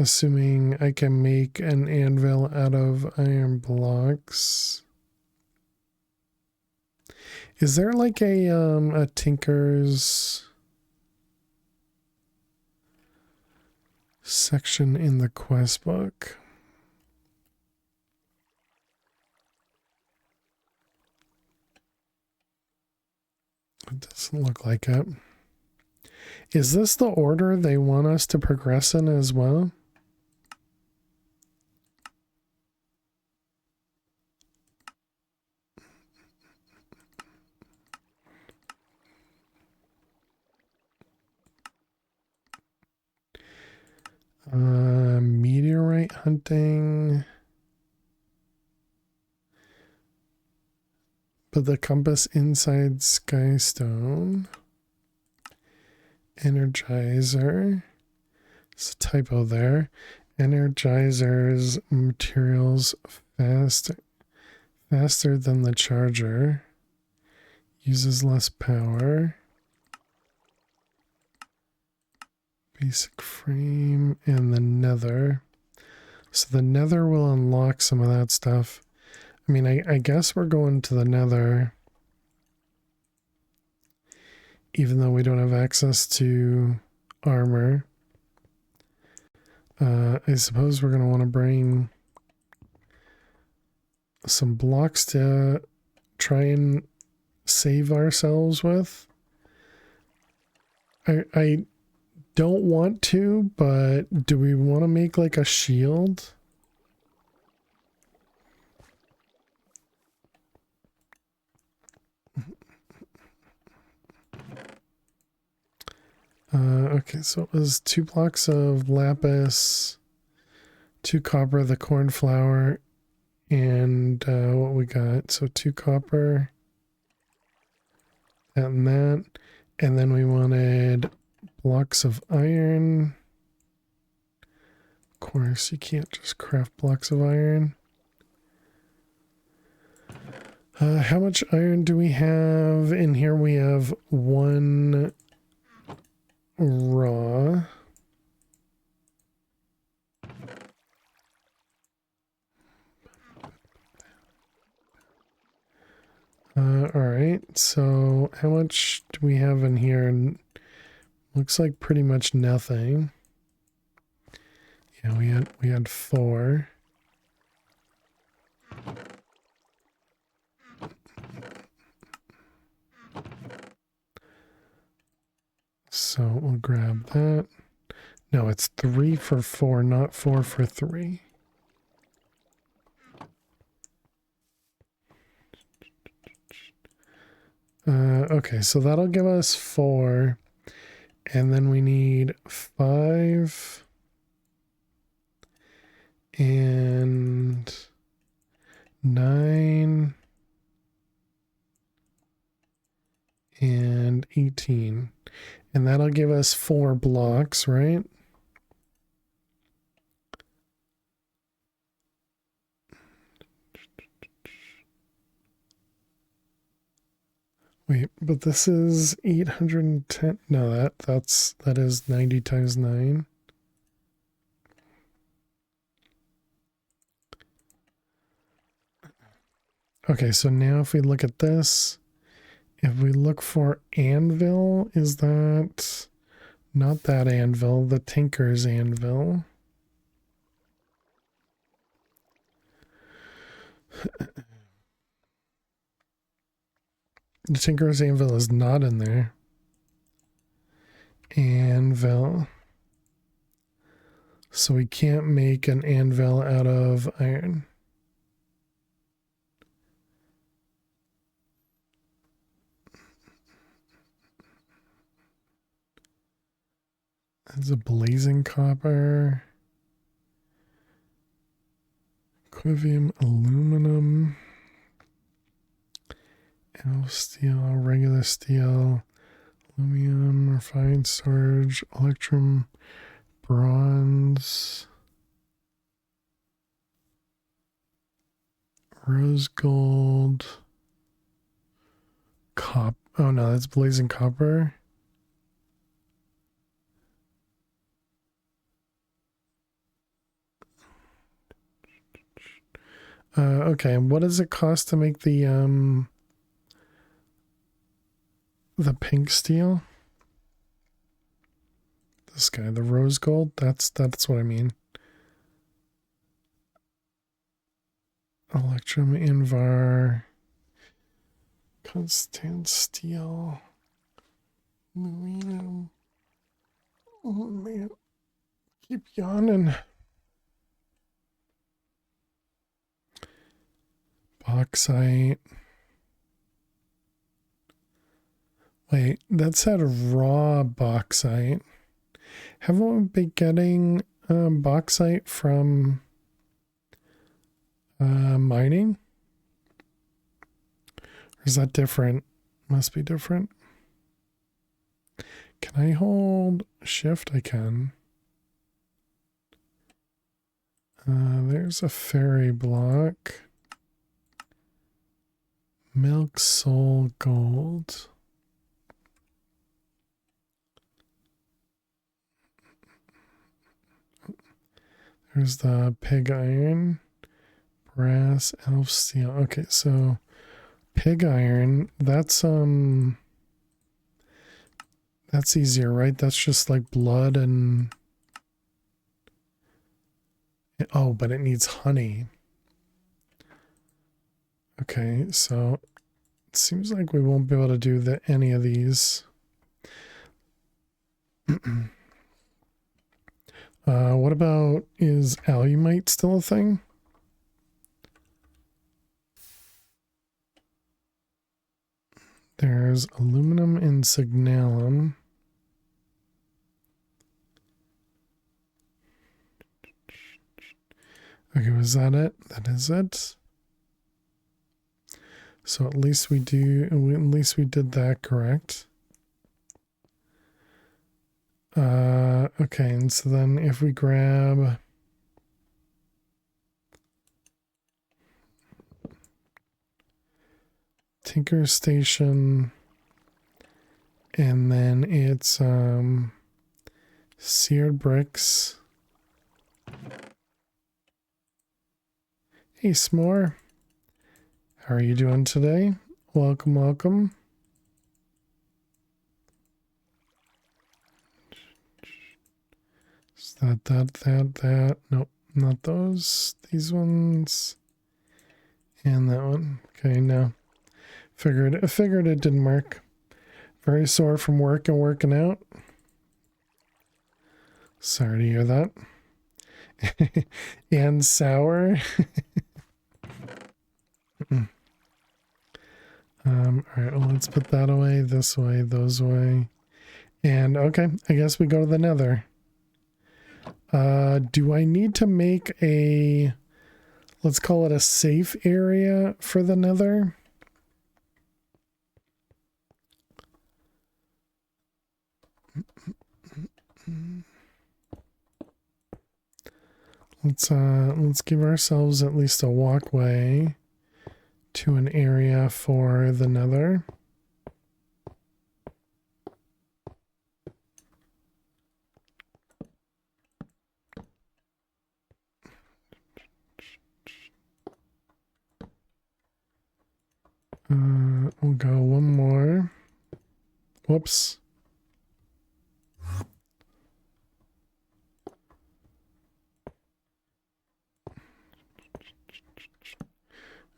Assuming I can make an anvil out of iron blocks. Is there like a tinker's section in the quest book? It doesn't look like it. Is this the order they want us to progress in as well? Meteorite hunting. But the compass inside Skystone Energizer. It's a typo there. Energizer's materials faster than the charger. Uses less power. Basic frame and the nether. So the nether will unlock some of that stuff. I mean, I guess we're going to the nether. Even though we don't have access to armor. I suppose we're going to want to bring some blocks to try and save ourselves with. I don't want to, but do we want to make like a shield? Okay, so it was 2 blocks of lapis, 2 copper, the cornflower, and what we got. So 2 copper, that and that. And then we wanted blocks of iron. Of course, you can't just craft blocks of iron. How much iron do we have? In here we have 1 raw. Alright, so how much do we have in here? Looks like pretty much nothing. Yeah, we had 4. So we'll grab that. No, it's 3 for 4, not 4 for 3. Okay, so that'll give us 4. And then we need 5. And 9. And 18. And that'll give us 4 blocks, right? Wait, but this is 810. No, that is 90 times 9. Okay, so now if we look at this, if we look for anvil, is that not that anvil, the tinker's anvil? The tinker's anvil is not in there. Anvil. So we can't make an anvil out of iron. There's a blazing copper. Quivium aluminum. Elf steel, regular steel, aluminum, refined storage, electrum, bronze, rose gold, oh no, that's blazing copper. Okay, and what does it cost to make the pink steel? This guy, the rose gold, that's what I mean. Electrum, Invar, constant steel, aluminum. Oh man, keep yawning. Bauxite. Wait, that said raw bauxite. Haven't we been getting bauxite from mining? Or is that different? Must be different. Can I hold shift? I can. There's a fairy block. Milk soul gold. There's the pig iron. Brass, elf steel. Okay, so pig iron, that's easier, right? That's just like blood and oh, but it needs honey. Okay, so it seems like we won't be able to do any of these. What about, is alumite still a thing? There's aluminum and signalum. Okay, was that it? That is it. So at least we did that correct. Okay, and so then if we grab Tinker Station, and then it's seared bricks. Hey S'more, how are you doing today? Welcome, welcome. Is that. Nope, not those. These ones. And that one. Okay, no. I figured it didn't work. Very sore from work and working out. Sorry to hear that. And sour. Alright, well, let's put that away, this way, those way. And okay, I guess we go to the nether. Do I need to make a, let's call it a safe area for the nether? Let's give ourselves at least a walkway to an area for the nether. We'll go one more. Whoops.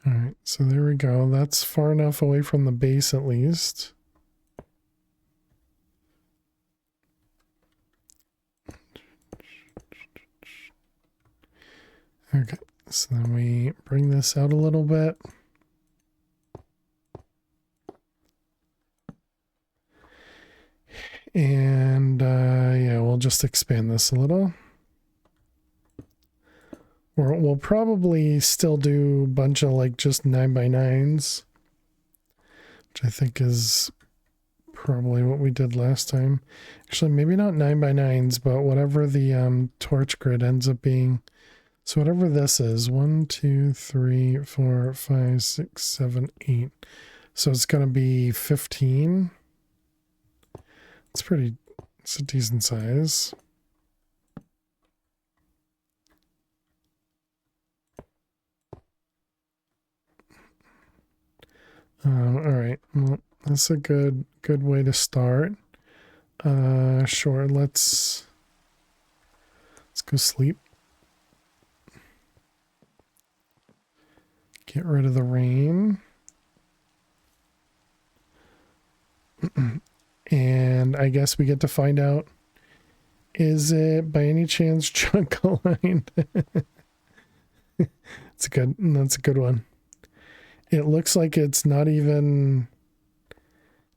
Alright, so there we go. That's far enough away from the base at least. Okay, so then we bring this out a little bit. And yeah, we'll just expand this a little. We'll probably still do a bunch of like just 9x9s, which I think is probably what we did last time. Actually, maybe not 9x9s, but whatever the torch grid ends up being. So whatever this is, 1, 2, 3, 4, 5, 6, 7, 8. So it's going to be 15. It's a decent size. All right. Well, that's a good way to start. Sure. Let's go sleep. Get rid of the rain. And I guess we get to find out, is it by any chance chunk aligned? That's a good one. It looks like it's not even,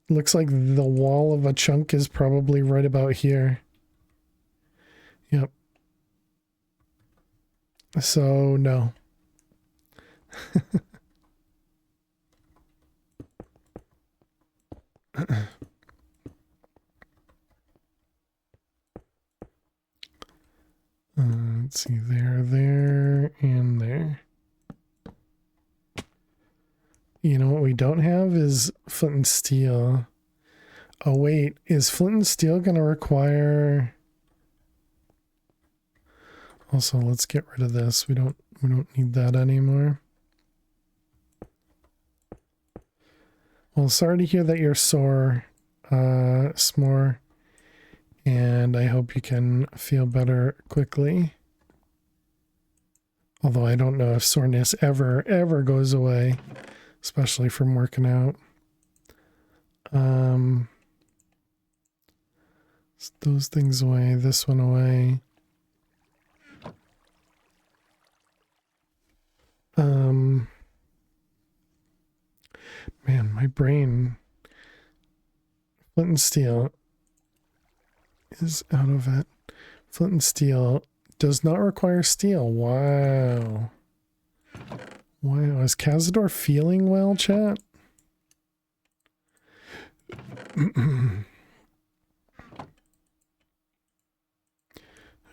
looks like the wall of a chunk is probably right about here. Yep. So no. let's see, there, and there. You know what we don't have is flint and steel. Oh wait, is flint and steel going to require... Also, let's get rid of this. We don't need that anymore. Well, sorry to hear that you're sore, S'more, and I hope you can feel better quickly. Although I don't know if soreness ever goes away, especially from working out. Those things away, this one away. Man, my brain, flint and steel is out of it. Flint and steel does not require steel. Wow. Wow, is Cazador feeling well, chat?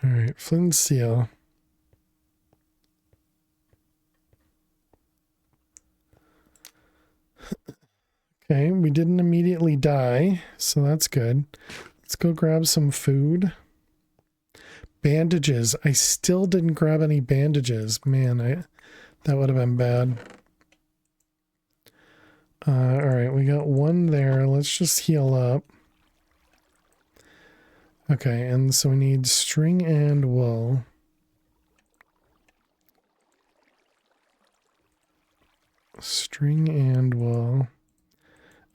Alright, flint and steel. Okay, we didn't immediately die, so that's good. Let's go grab some food. Bandages. I still didn't grab any bandages. Man, that would have been bad. Alright, we got one there. Let's just heal up. Okay, and so we need string and wool. String and wool.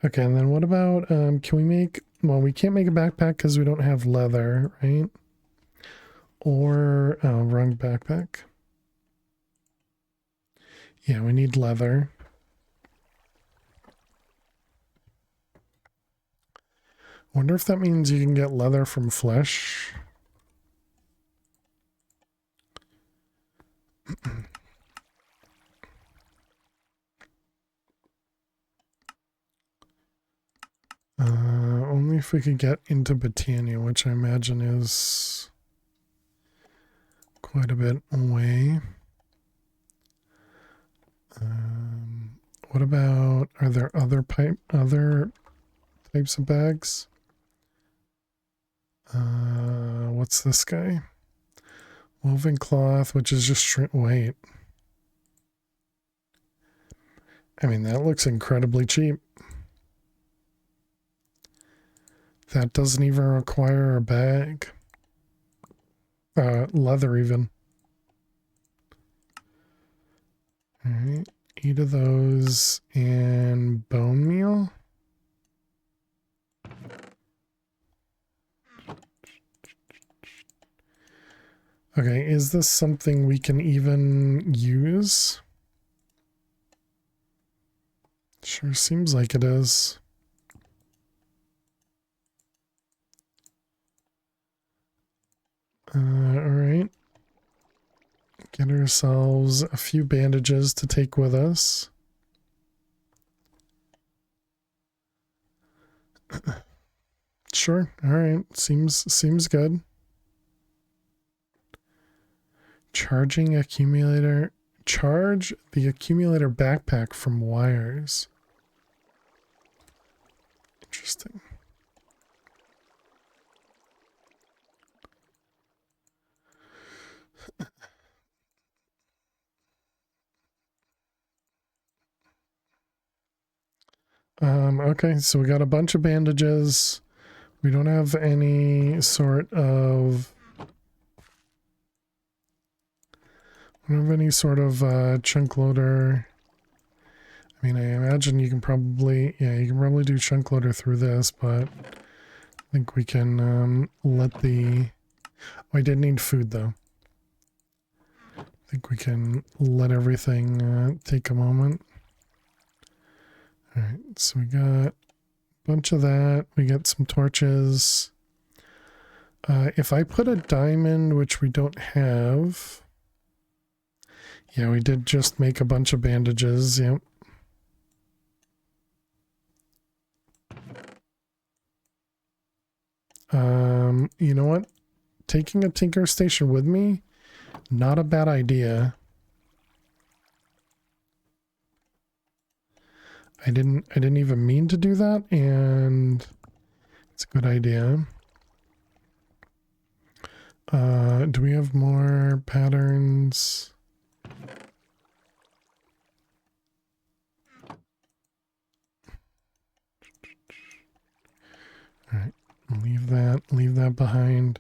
Okay, and then what about, can we make, well, we can't make a backpack because we don't have leather, right? Or, oh, wrong backpack. Yeah, we need leather. Wonder if that means you can get leather from flesh. Only if we could get into Botania, which I imagine is quite a bit away. What about, are there other types of bags? What's this guy? Woven cloth, which is just wait. I mean, that looks incredibly cheap. That doesn't even require a bag. Leather even. Alright, 8 of those and bone meal. Okay, is this something we can even use? Sure seems like it is. Alright. Get ourselves a few bandages to take with us. Sure, alright. Seems good. Charging accumulator. Charge the accumulator backpack from wires. Interesting. Okay, so we got a bunch of bandages. We don't have any sort of... We don't have any sort of chunk loader. I mean, I imagine you can probably... Yeah, you can probably do chunk loader through this, but... I think we can let the... Oh, I did need food, though. I think we can let everything take a moment. Alright, so we got a bunch of that. We got some torches. If I put a diamond, which we don't have... Yeah, we did just make a bunch of bandages, yep. You know what? Taking a tinker station with me Not a bad idea. I didn't even mean to do that, and it's a good idea. Do we have more patterns? All right, leave that behind.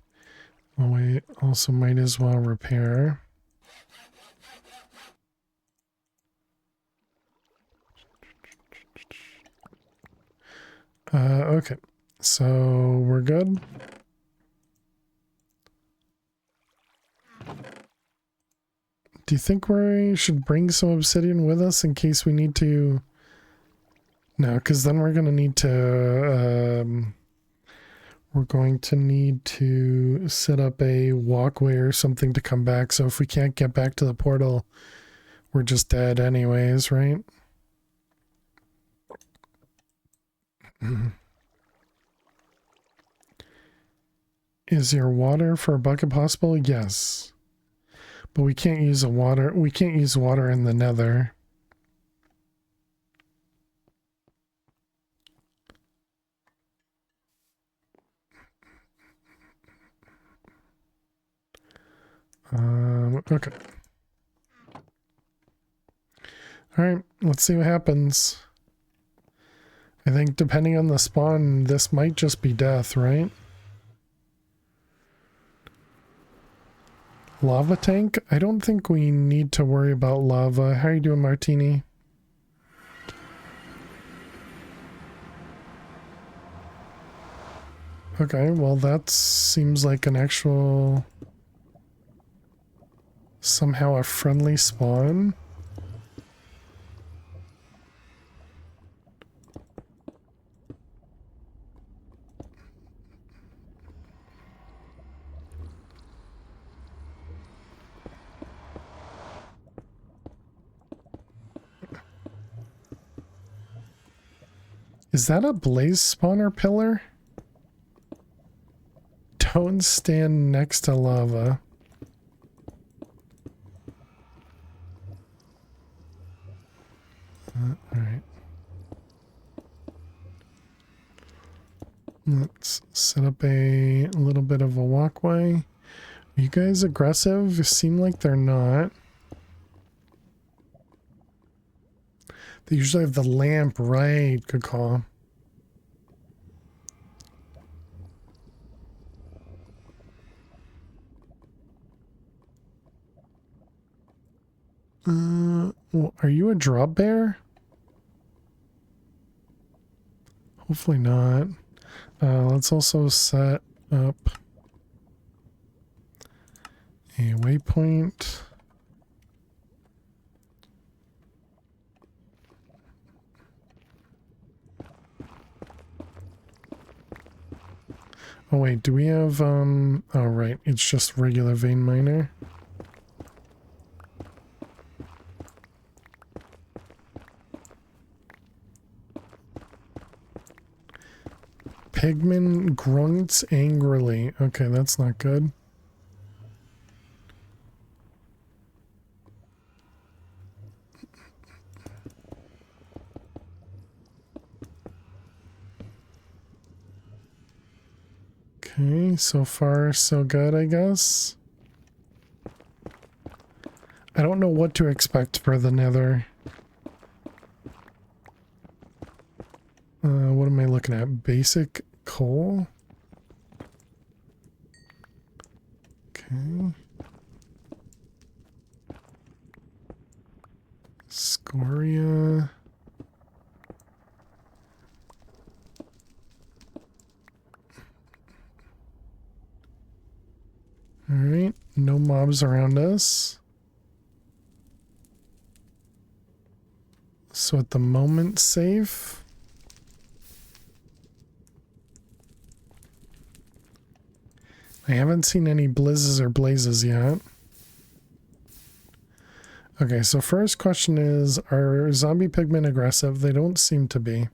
Oh wait, also might as well repair. Okay, so we're good. Do you think we should bring some obsidian with us in case we need to? No, because then we're going to need to, we're going to need to set up a walkway or something to come back. So if we can't get back to the portal, we're just dead anyways, right? Is your water for a bucket possible? Yes. But we can't use water in the nether. Okay. Alright, let's see what happens. I think depending on the spawn, this might just be death, right? Lava tank? I don't think we need to worry about lava. How are you doing, Martini? Okay, well that seems like an actual... somehow a friendly spawn. Is that a blaze spawner pillar? Don't stand next to lava. Alright. Let's set up a little bit of a walkway. Are you guys aggressive? You seem like they're not. They usually have the lamp, right? Good call. Well, are you a drop bear? Hopefully not. Let's also set up a waypoint. Oh wait, do we have, oh right, it's just regular vein miner. Pigman grunts angrily. Okay, that's not good. Okay, so far so good, I guess. I don't know what to expect for the nether. What am I looking at? Basic coal? Okay. Scoria. Alright, no mobs around us. So at the moment, safe. I haven't seen any blizzes or blazes yet. Okay, so first question is, are zombie pigmen aggressive? They don't seem to be.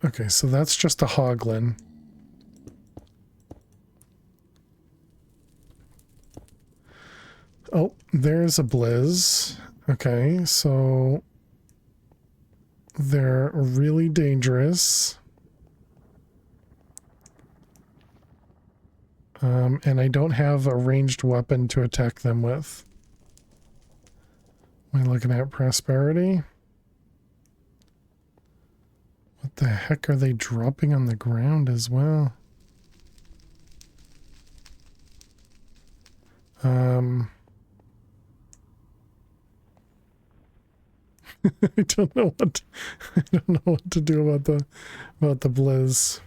Okay, so that's just a hoglin. Oh, there's a blizz. Okay, so they're really dangerous. And I don't have a ranged weapon to attack them with. Am I looking at prosperity? What the heck are they dropping on the ground as well? I don't know what I don't know what to do about the blizz.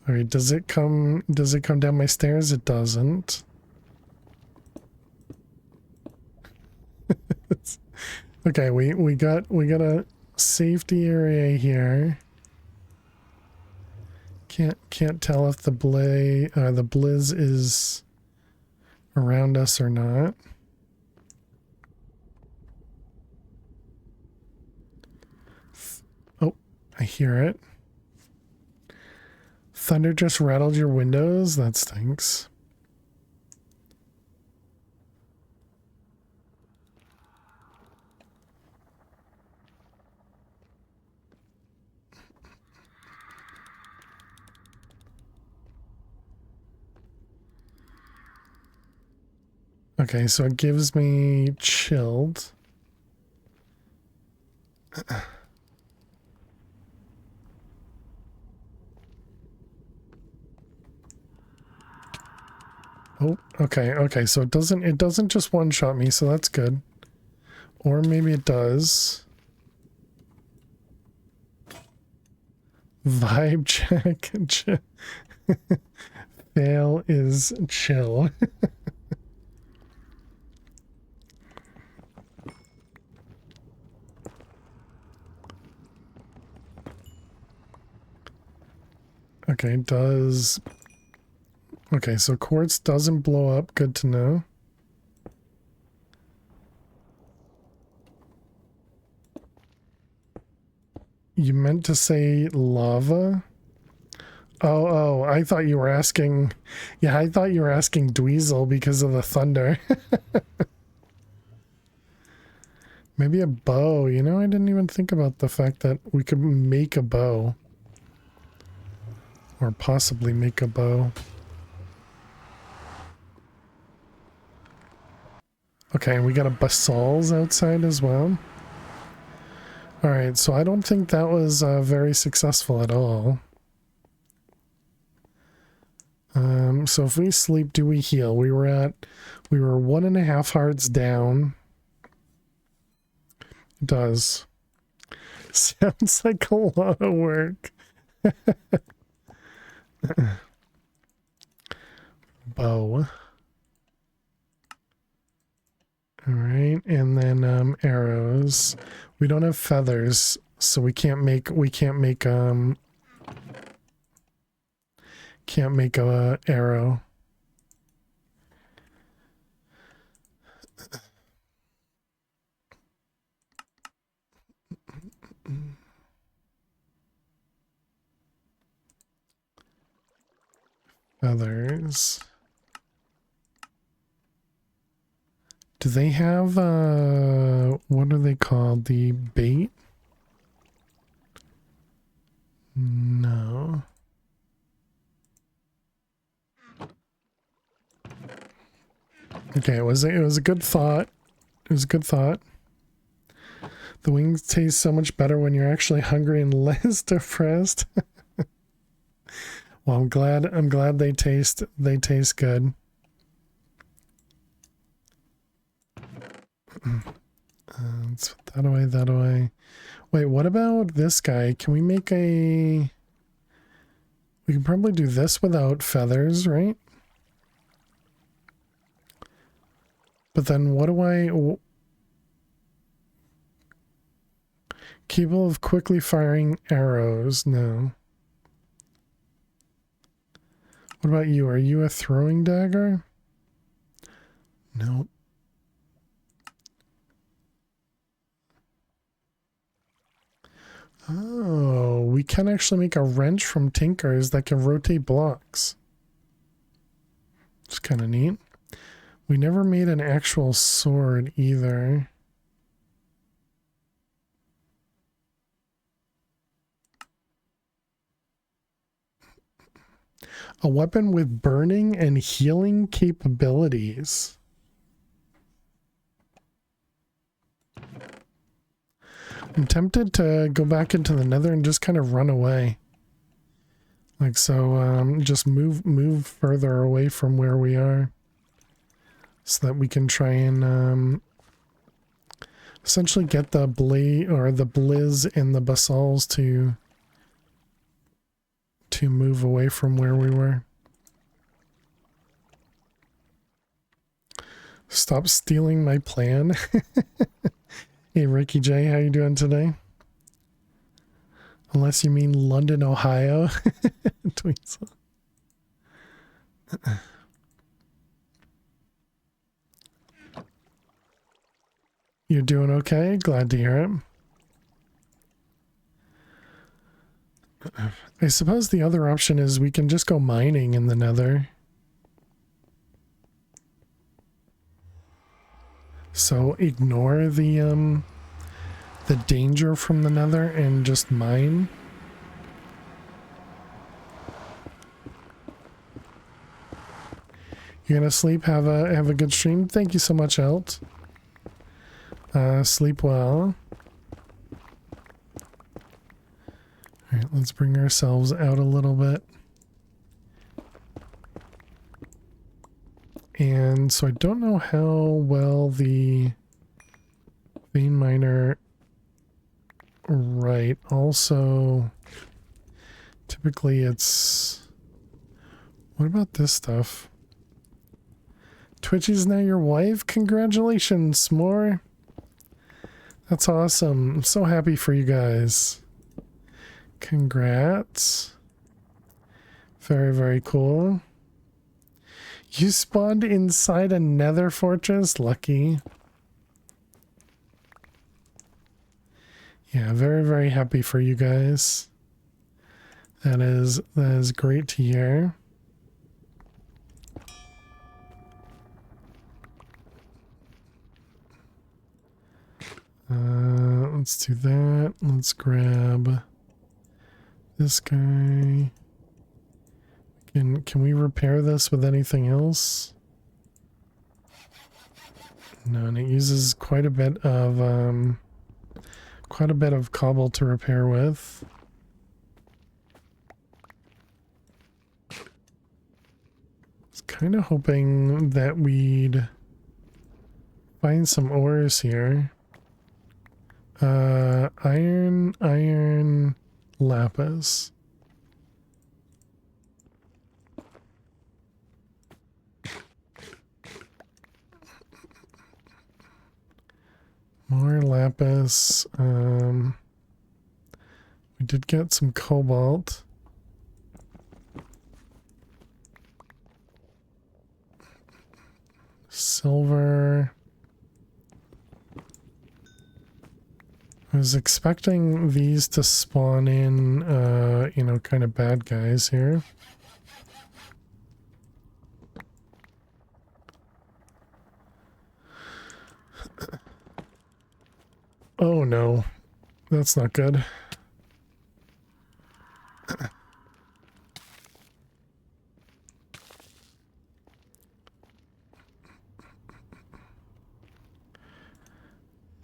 All right, does it come down my stairs? It doesn't. Okay, we got a safety area here. Can't tell if the blizz is around us or not. Oh, I hear it. Thunder just rattled your windows? That stinks. Okay, so it gives me chilled. Oh, okay, so it doesn't just one-shot me, so that's good. Or maybe it does. Vibe check. Fail is chill. Okay, does... Okay, so quartz doesn't blow up. Good to know. You meant to say lava? Oh, I thought you were asking... Yeah, I thought you were asking Dweezil because of the thunder. Maybe a bow. You know, I didn't even think about the fact that we could make a bow. Or possibly make a bow. Okay, we got a basal's outside as well. Alright, so I don't think that was very successful at all. So if we sleep, do we heal? We were 1.5 hearts down. It does. Sounds like a lot of work. Bow. Alright, and then arrows. We don't have feathers, so we can't make a arrow. Feathers. Do they have what are they called? The bait? No. Okay, it was a good thought. It was a good thought. The wings taste so much better when you're actually hungry and less depressed. Well, I'm glad they taste good. Let's put that away. Wait, what about this guy? Can we make a... We can probably do this without feathers, right? But then what do I... Capable of quickly firing arrows. No. What about you? Are you a throwing dagger? Nope. Oh, we can actually make a wrench from tinkers that can rotate blocks. It's kind of neat. We never made an actual sword either. A weapon with burning and healing capabilities. I'm tempted to go back into the nether and just kind of run away. Like so, just move further away from where we are. So that we can try and essentially get the blade or the blizz and the basals to move away from where we were. Stop stealing my plan. Hey Ricky J, how you doing today? Unless you mean London, Ohio. Tweets. You're doing okay? Glad to hear it. I suppose the other option is we can just go mining in the nether. So ignore the danger from the nether and just mine. You're gonna sleep? Have a good stream. Thank you so much, Elt. Sleep well. Alright, let's bring ourselves out a little bit. And so I don't know how well the vein miner... Right, also... Typically it's... What about this stuff? Twitchy's now your wife? Congratulations, S'more! That's awesome. I'm so happy for you guys. Congrats. Very, very cool. You spawned inside a nether fortress? Lucky. Yeah, very, very happy for you guys. That is great to hear. Let's do that. Let's grab this guy. Can we repair this with anything else? No, and it uses quite a bit of cobble to repair with. I was kind of hoping that we'd find some ores here. Iron, lapis. More lapis. We did get some cobalt. Silver. I was expecting these to spawn in, you know, kind of bad guys here. Oh no, that's not good.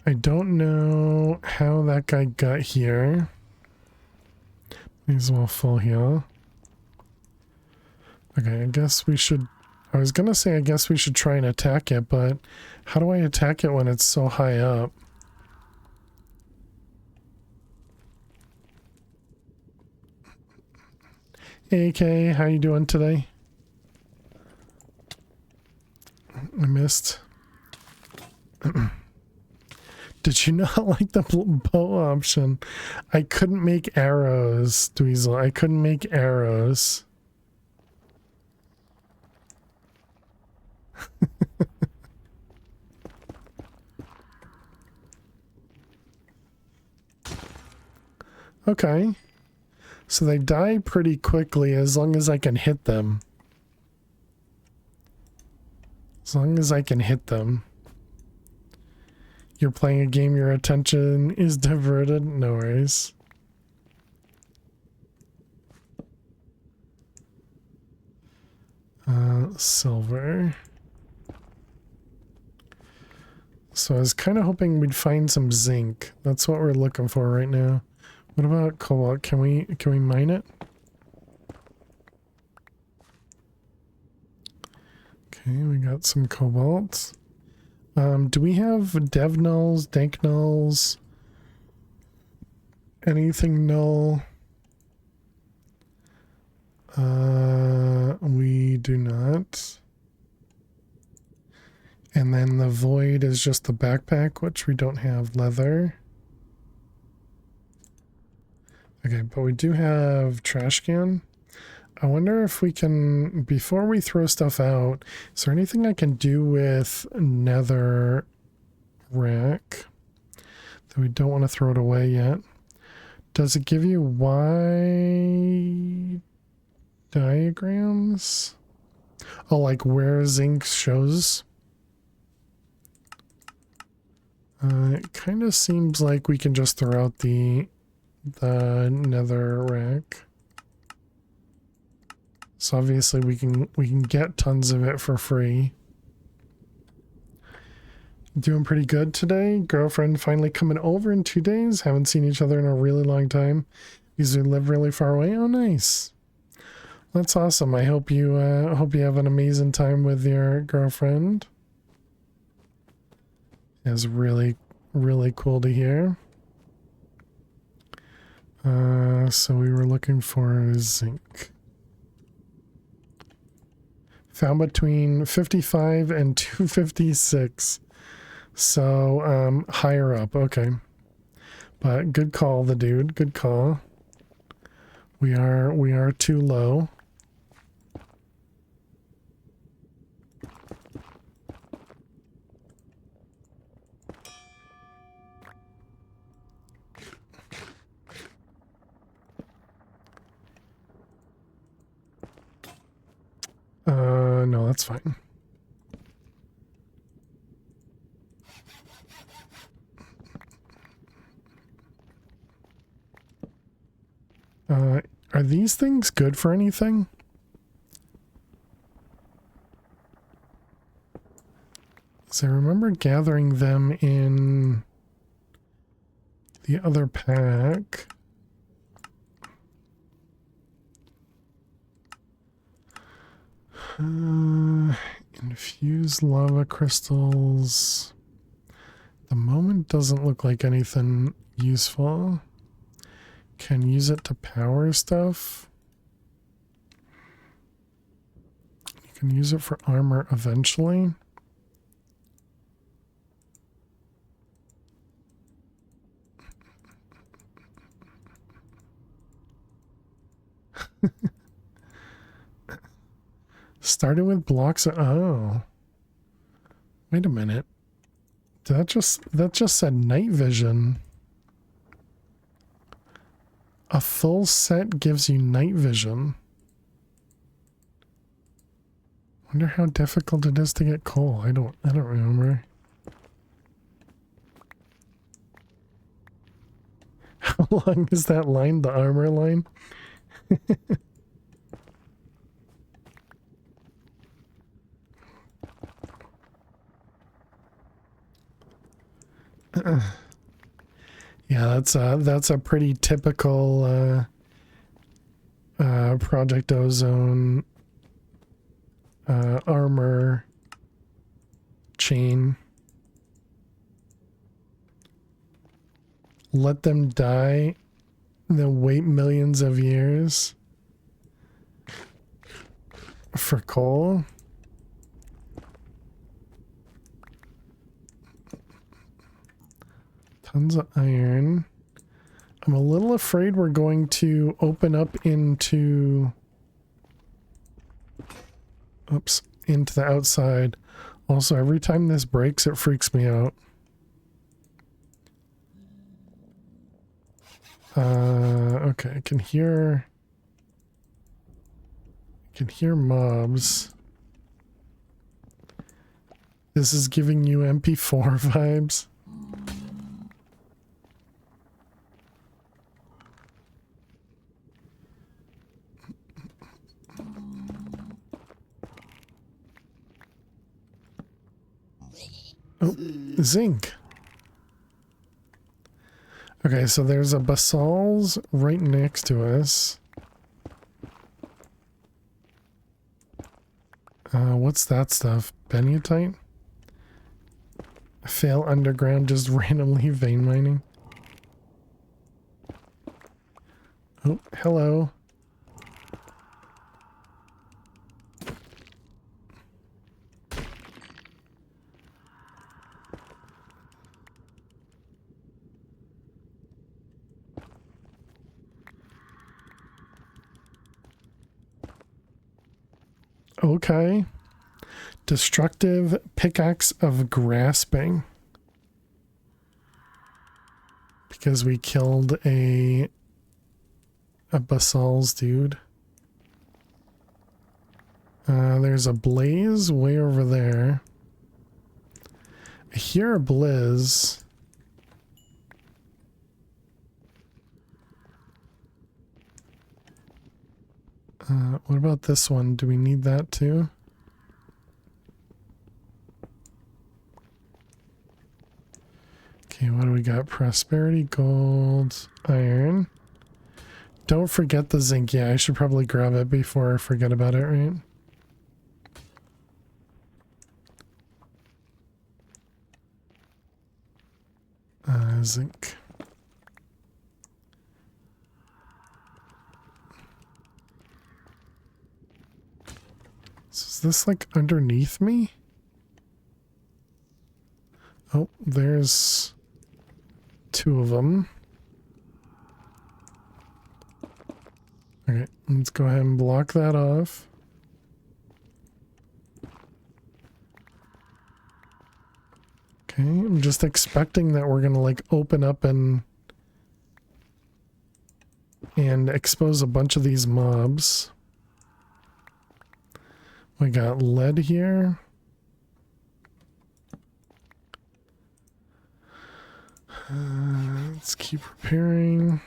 I don't know how that guy got here. He's well full here. Okay, I guess we should... I was gonna say I guess we should try and attack it, but how do I attack it when it's so high up? Hey, AK, how you doing today? I missed. Did you not like the bow option? I couldn't make arrows, Dweezil. I couldn't make arrows. Okay. So they die pretty quickly as long as I can hit them. As long as I can hit them. You're playing a game, your attention is diverted. No worries. Silver. So I was kind of hoping we'd find some zinc. That's what we're looking for right now. What about cobalt? Can we mine it? Okay, we got some cobalt. Do we have dev nulls, dank nulls? Anything null? We do not. And then the void is just the backpack, which we don't have leather. Okay, but we do have trash can. I wonder if we can, before we throw stuff out, is there anything I can do with nether rack that we don't want to throw it away yet? Does it give you Y diagrams? Oh, like where zinc shows? It kind of seems like we can just throw out the nether rack. So obviously we can get tons of it for free. Doing pretty good today. Girlfriend finally coming over in 2 days. Haven't seen each other in a really long time because we live really far away. Oh, nice. That's awesome. I hope you have an amazing time with your girlfriend. It's really, really cool to hear. So we were looking for zinc. Found between 55 and 256. So, higher up. Okay. But good call, the dude. Good call. We are too low. No, that's fine. Are these things good for anything? So I remember gathering them in the other pack. Infused lava crystals. The moment doesn't look like anything useful. Can use it to power stuff. You can use it for armor eventually. Started with blocks of, oh. Wait a minute. That just said night vision. A full set gives you night vision. Wonder how difficult it is to get coal. I don't remember. How long is that line? The armor line? Yeah, that's a pretty typical Project Ozone armor chain. Let them die, then wait millions of years for coal. Tons of iron. I'm a little afraid we're going to open up into... Oops, into the outside. Also, every time this breaks, it freaks me out. Okay, I can hear mobs. This is giving you MP4 vibes. Oh, zinc. Okay, so there's a basal's right next to us. What's that stuff? Benutite? Fail underground, just randomly vein mining. Oh, hello. Okay. Destructive pickaxe of grasping. Because we killed a basal's dude. There's a blaze way over there. I hear a blizz. What about this one? Do we need that too? Okay, what do we got? Prosperity, gold, iron. Don't forget the zinc. Yeah, I should probably grab it before I forget about it, right? Zinc. So is this like underneath me? Oh, there's two of them. Okay, let's go ahead and block that off. Okay, I'm just expecting that we're gonna like open up and expose a bunch of these mobs. We got lead here. Let's keep repairing.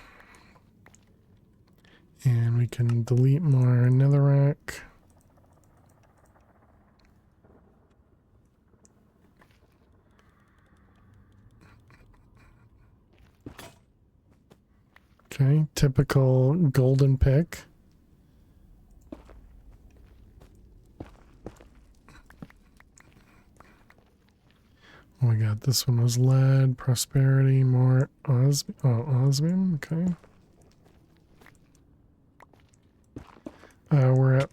And we can delete more netherrack. Okay, typical golden pick. Oh my god, this one was lead, prosperity, more osmium, okay. We're at...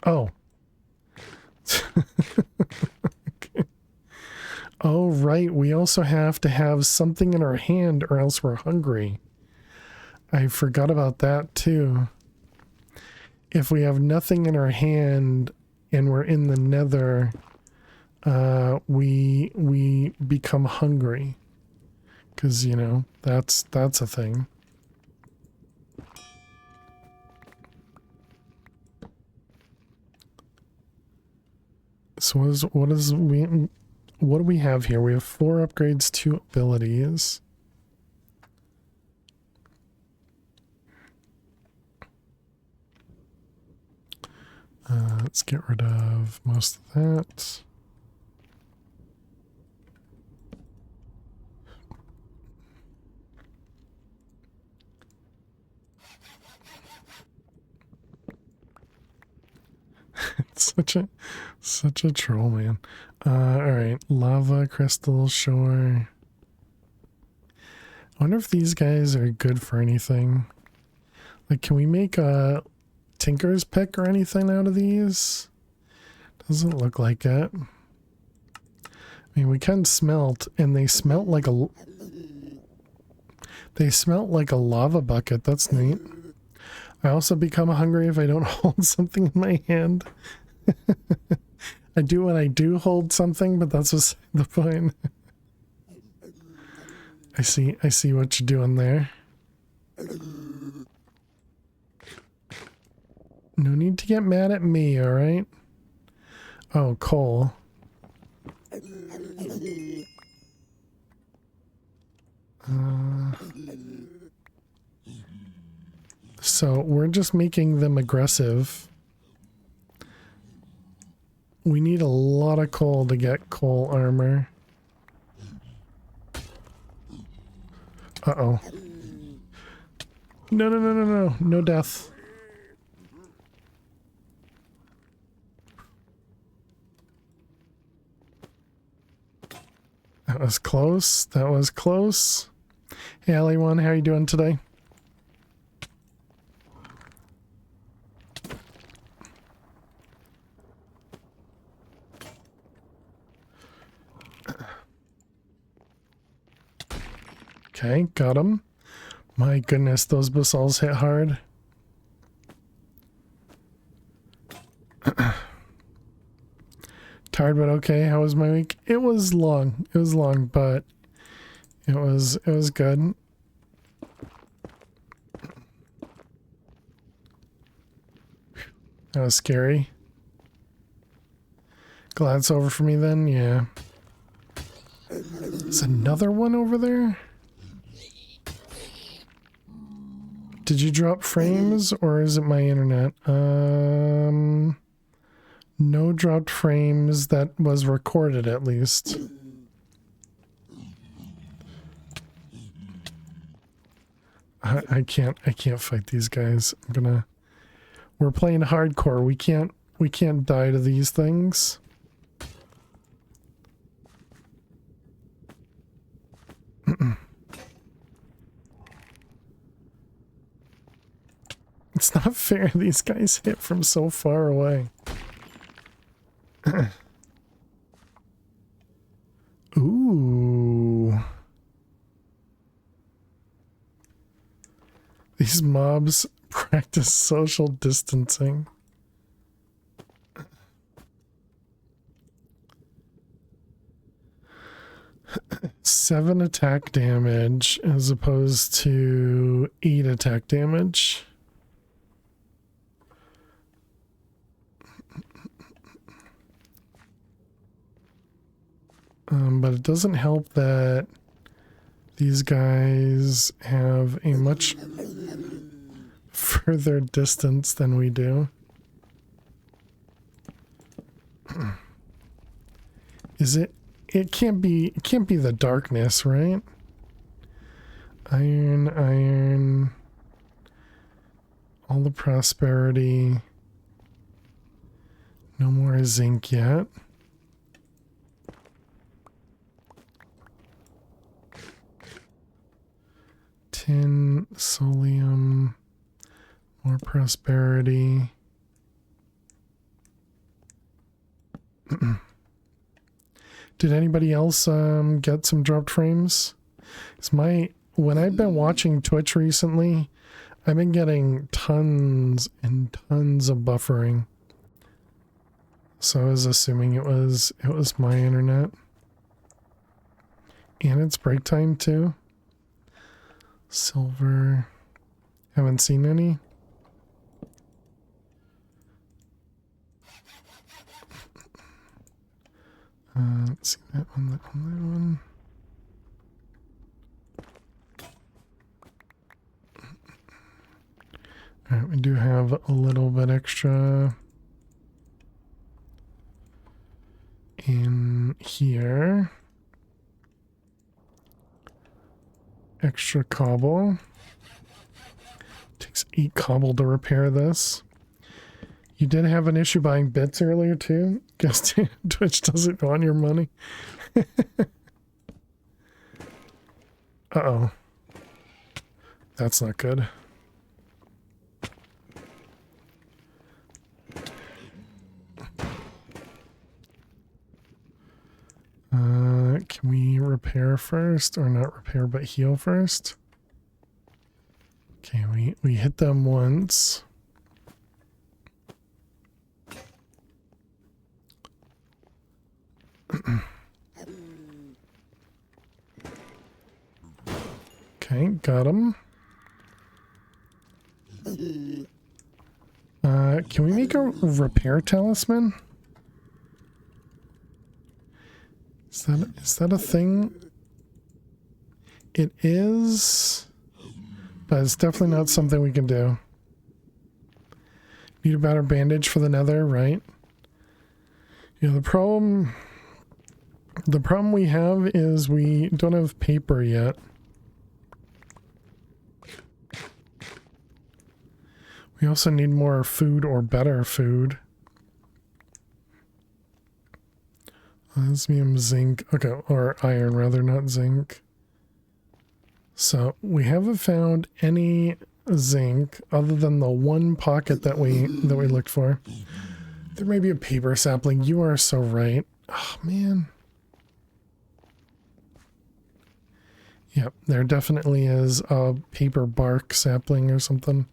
Oh. Okay. Oh, right, we also have to have something in our hand or else we're hungry. I forgot about that too. If we have nothing in our hand and we're in the nether, we become hungry. Because, you know, that's a thing. So what do we have here? We have 4 upgrades, 2 abilities. Let's get rid of most of that. It's such a troll, man. Alright, lava, crystal, shore. I wonder if these guys are good for anything. Like, can we make a tinker's pick or anything out of these? Doesn't look like it. I mean, we can smelt, and they smelt like a lava bucket. That's neat. I also become hungry if I don't hold something in my hand. I do when I do hold something, but that's just the point. I see what you're doing there. No need to get mad at me, alright? Oh, coal. So we're just making them aggressive. We need a lot of coal to get coal armor. Uh-oh. No, no, no, no, no. No death. That was close. That was close. Hey, Alley1, how are you doing today? Okay, got him. My goodness, those basalts hit hard. Tired but okay. How was my week? It was long. It was long, but it was good. That was scary. Glad it's over for me then, yeah. There's another one over there? Did you drop frames or is it my internet? No dropped frames that was recorded at least. I can't fight these guys. We're playing hardcore. We can't die to these things. It's not fair. These guys hit from so far away. Ooh. These mobs practice social distancing. Seven attack damage as opposed to 8 attack damage. But it doesn't help that these guys have a much further distance than we do. Is it? It can't be the darkness, right? Iron. All the prosperity. No more zinc yet. Tin, solium, more prosperity. Did anybody else get some dropped frames? When I've been watching Twitch recently, I've been getting tons and tons of buffering. So I was assuming it was my internet. And it's break time too. Silver. Haven't seen any. Let's see that one, Alright, we do have a little bit extra in here. Extra cobble. Takes 8 cobble to repair this. You did have an issue buying bits earlier too? Guess Twitch doesn't want your money. Uh-oh. That's not good. Can we repair first? Or not repair, but heal first? Okay, we hit them once. got him. Can we make a repair talisman? Is that a thing? It is, but it's definitely not something we can do. Need a better bandage for the nether, right? Yeah, the problem we have is we don't have paper yet. We also need more food or better food. Osmium, zinc, okay, or iron rather, not zinc. So we haven't found any zinc other than the one pocket that we looked for. There may be a paper sapling. You are so right. Oh man. Yep, there definitely is a paper bark sapling or something.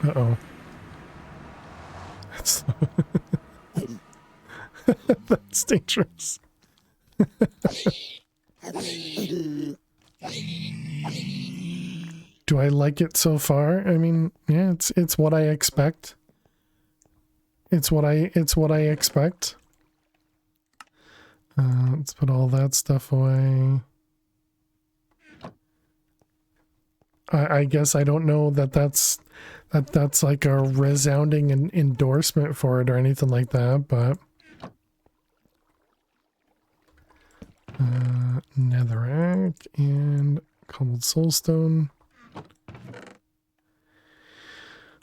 Uh-oh. That's dangerous. Do I like it so far? I mean, yeah, it's what I expect. It's what I expect. Let's put all that stuff away. I guess I don't know that's like a resounding endorsement for it or anything like that, but netherrack and cobbled soulstone.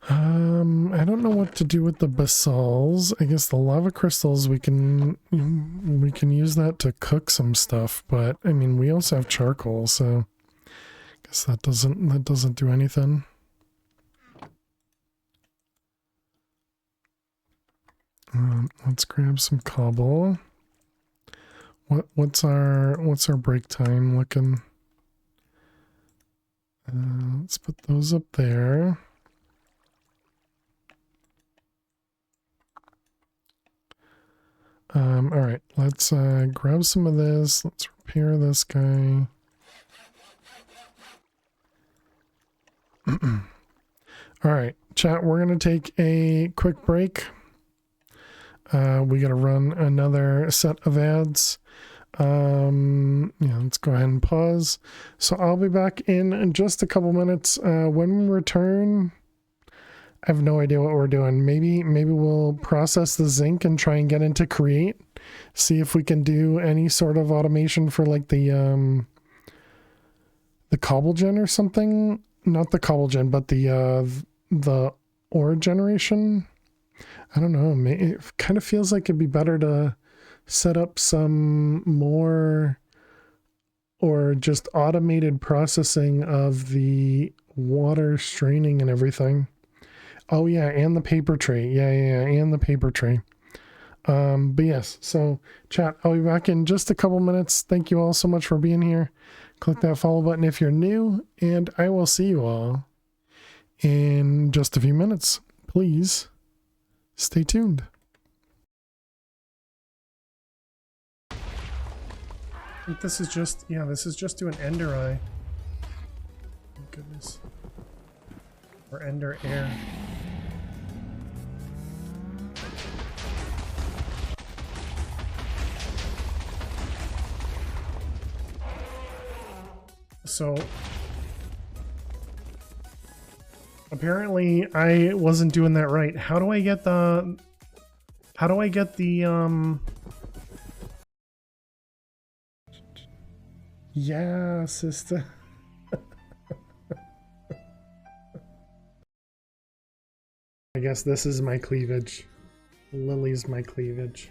I don't know what to do with the basalts. I guess the lava crystals we can use that to cook some stuff, but I mean we also have charcoal, so I guess that doesn't do anything. Let's grab some cobble. What's our break time looking? Let's put those up there. All right, let's grab some of this. Let's repair this guy. All right, chat, we're going to take a quick break. We got to run another set of ads. Yeah, let's go ahead and pause. So I'll be back in just a couple minutes. When we return, I have no idea what we're doing. Maybe we'll process the zinc and try and get into create. See if we can do any sort of automation for like the cobble gen or something. Not the cobble gen, but the ore generation. I don't know. It kind of feels like it'd be better to set up some more or just automated processing of the water straining and everything. Oh yeah, and the paper tray. Yeah, and the paper tray. But yes, so chat, I'll be back in just a couple minutes. Thank you all so much for being here. Click that follow button if you're new, and I will see you all in just a few minutes. Please stay tuned. I think this is just, yeah, this is just doing ender eye. Oh, goodness. Or ender air. So apparently I wasn't doing that right. How do I get the yeah, sister. I guess this is my cleavage. Lily's my cleavage.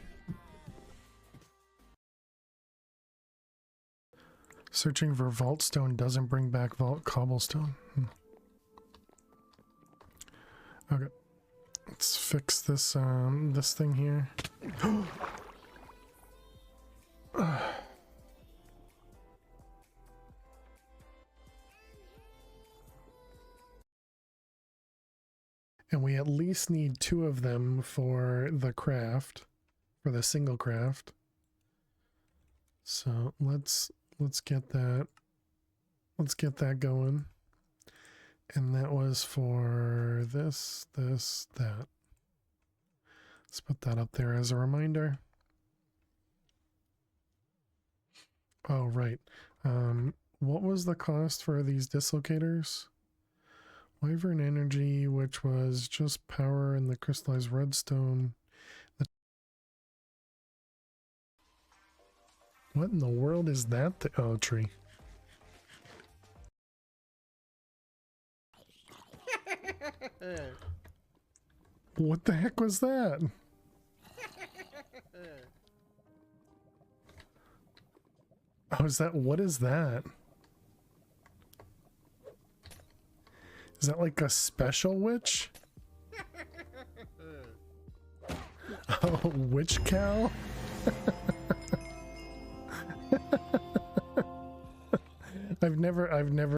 Searching for vault stone doesn't bring back vault cobblestone. Okay. Let's fix this this thing here. And we at least need 2 of them for the craft. for the single craft. So let's get that. Let's get that going. And that was for this, that. Let's put that up there as a reminder. Oh, right. What was the cost for these dislocators? Wyvern energy, which was just power and the crystallized redstone. What in the world is that? Oh, tree. What the heck was that? Oh, is that, what is that? Is that like a special witch? Oh, witch cow? I've never.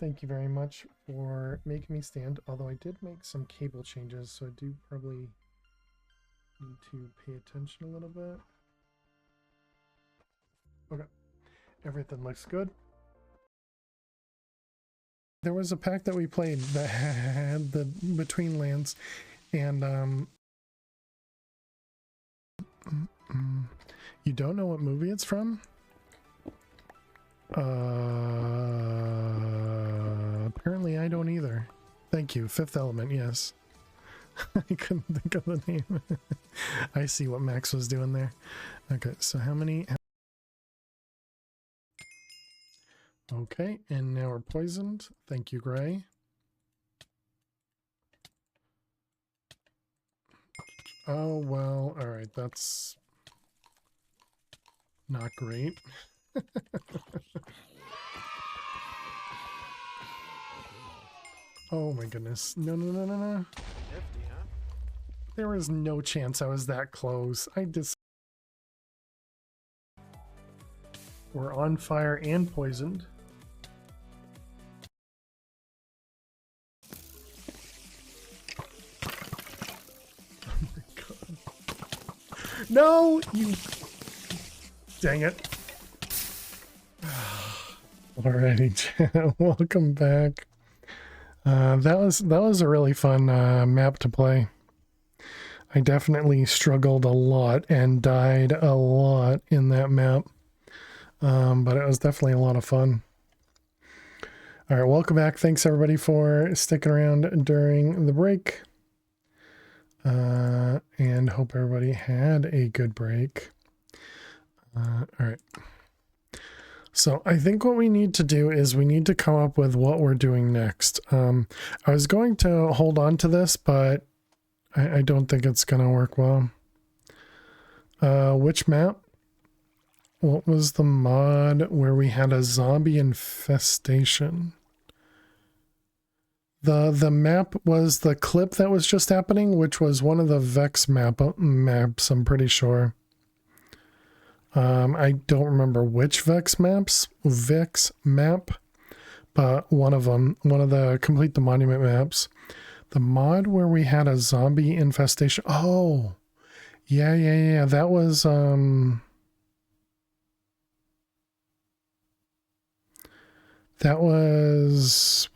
Thank you very much for making me stand, although I did make some cable changes, so I do probably need to pay attention a little bit. Okay, everything looks good. There was a pack that we played that had the Between Lands, and you don't know what movie it's from? Apparently I don't either. Thank you. Fifth Element, yes. I couldn't think of the name. I see what Max was doing there. Okay, so how many? Okay, and now we're poisoned. Thank you, Gray. Oh, well, alright, that's not great. Oh my goodness. No. Nifty, huh? There was no chance I was that close. We're on fire and poisoned. Oh my god. No! You... Dang it. Alrighty, chat. Welcome back. That was a really fun map to play. I definitely struggled a lot and died a lot in that map. But it was definitely a lot of fun. All right, welcome back. Thanks everybody for sticking around during the break. And hope everybody had a good break. All right. So I think what we need to do is we need to come up with what we're doing next. I was going to hold on to this, but I don't think it's going to work well. Which map? What was the mod where we had a zombie infestation? The map was the clip that was just happening, which was one of the Vex maps, I'm pretty sure. I don't remember which Vex map, but one of them, one of the Complete the Monument maps. The mod where we had a zombie infestation. Oh, yeah. That was,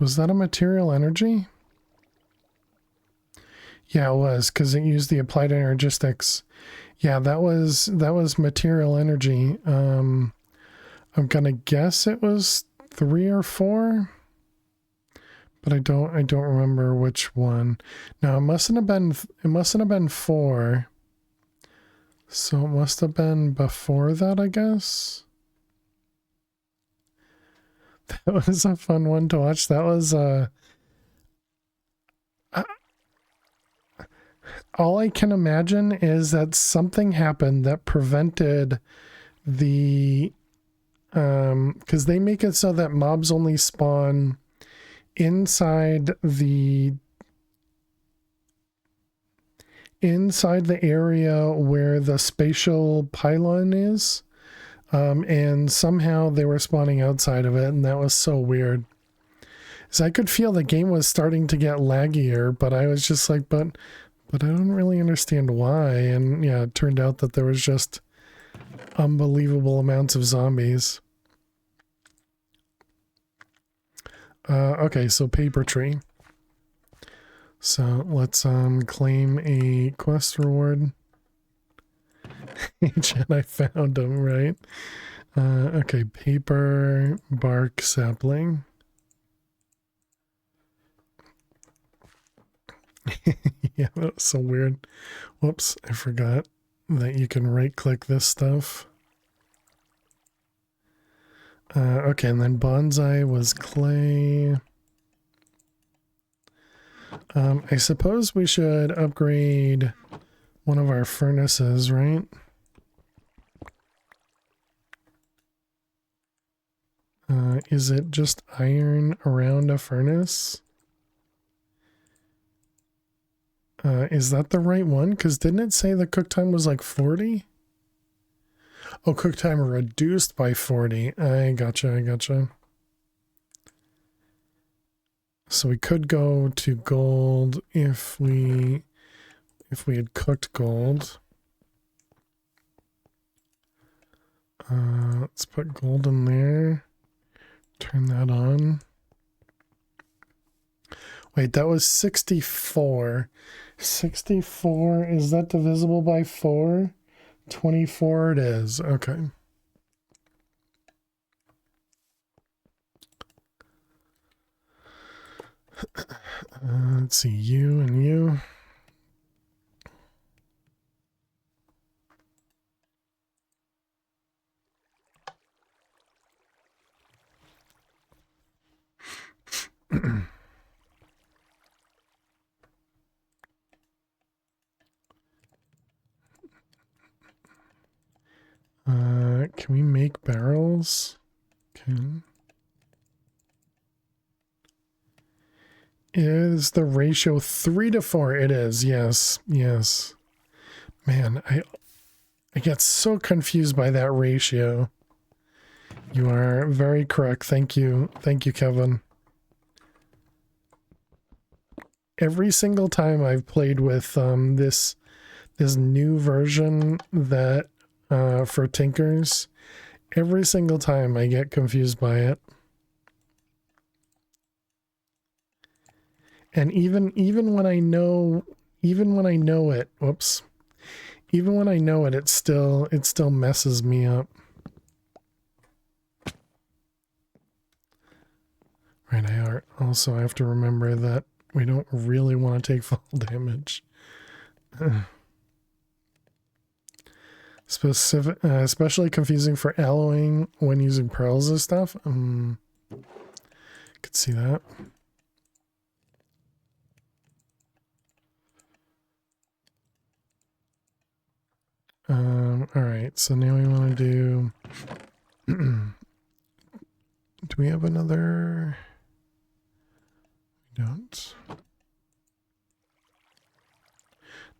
was that a material energy? Yeah, it was, because it used the applied energistics. Yeah, that was material energy. I'm gonna guess it was 3 or 4, but I don't remember which one. Now it mustn't have been 4. So it must have been before that, I guess. That was a fun one to watch. That was all I can imagine is that something happened that prevented the because they make it so that mobs only spawn inside the area where the spatial pylon is. And somehow they were spawning outside of it, and that was so weird. So I could feel the game was starting to get laggier, but I was just like, but But I don't really understand why. And yeah, it turned out that there was just unbelievable amounts of zombies. Okay, so paper tree. So let's claim a quest reward. And I found them, right? Okay, paper, bark, sapling. Yeah, that was so weird. Whoops, I forgot that you can right click this stuff. Okay, and then bonsai was clay. I suppose we should upgrade one of our furnaces, right? Is it just iron around a furnace? Is that the right one? Because didn't it say the cook time was like 40? Oh, cook time reduced by 40. I gotcha. So we could go to gold if we had cooked gold. Let's put gold in there. Turn that on. Wait, that was 64. 64, is that divisible by 4? 24 it is. Okay. Let's see, you and you. Can we make barrels? Can. Is the ratio 3 to 4? It is, yes. Man, I get so confused by that ratio. You are very correct. Thank you, Kevin. Every single time I've played with this new version that for Tinkers, every single time I get confused by it. And even when I know it, whoops. Even when I know it, it still messes me up. Right, I also have to remember that we don't really want to take fall damage. Especially confusing for alloying when using pearls and stuff. Could see that. All right, so now we want to do. Do we have another? We don't.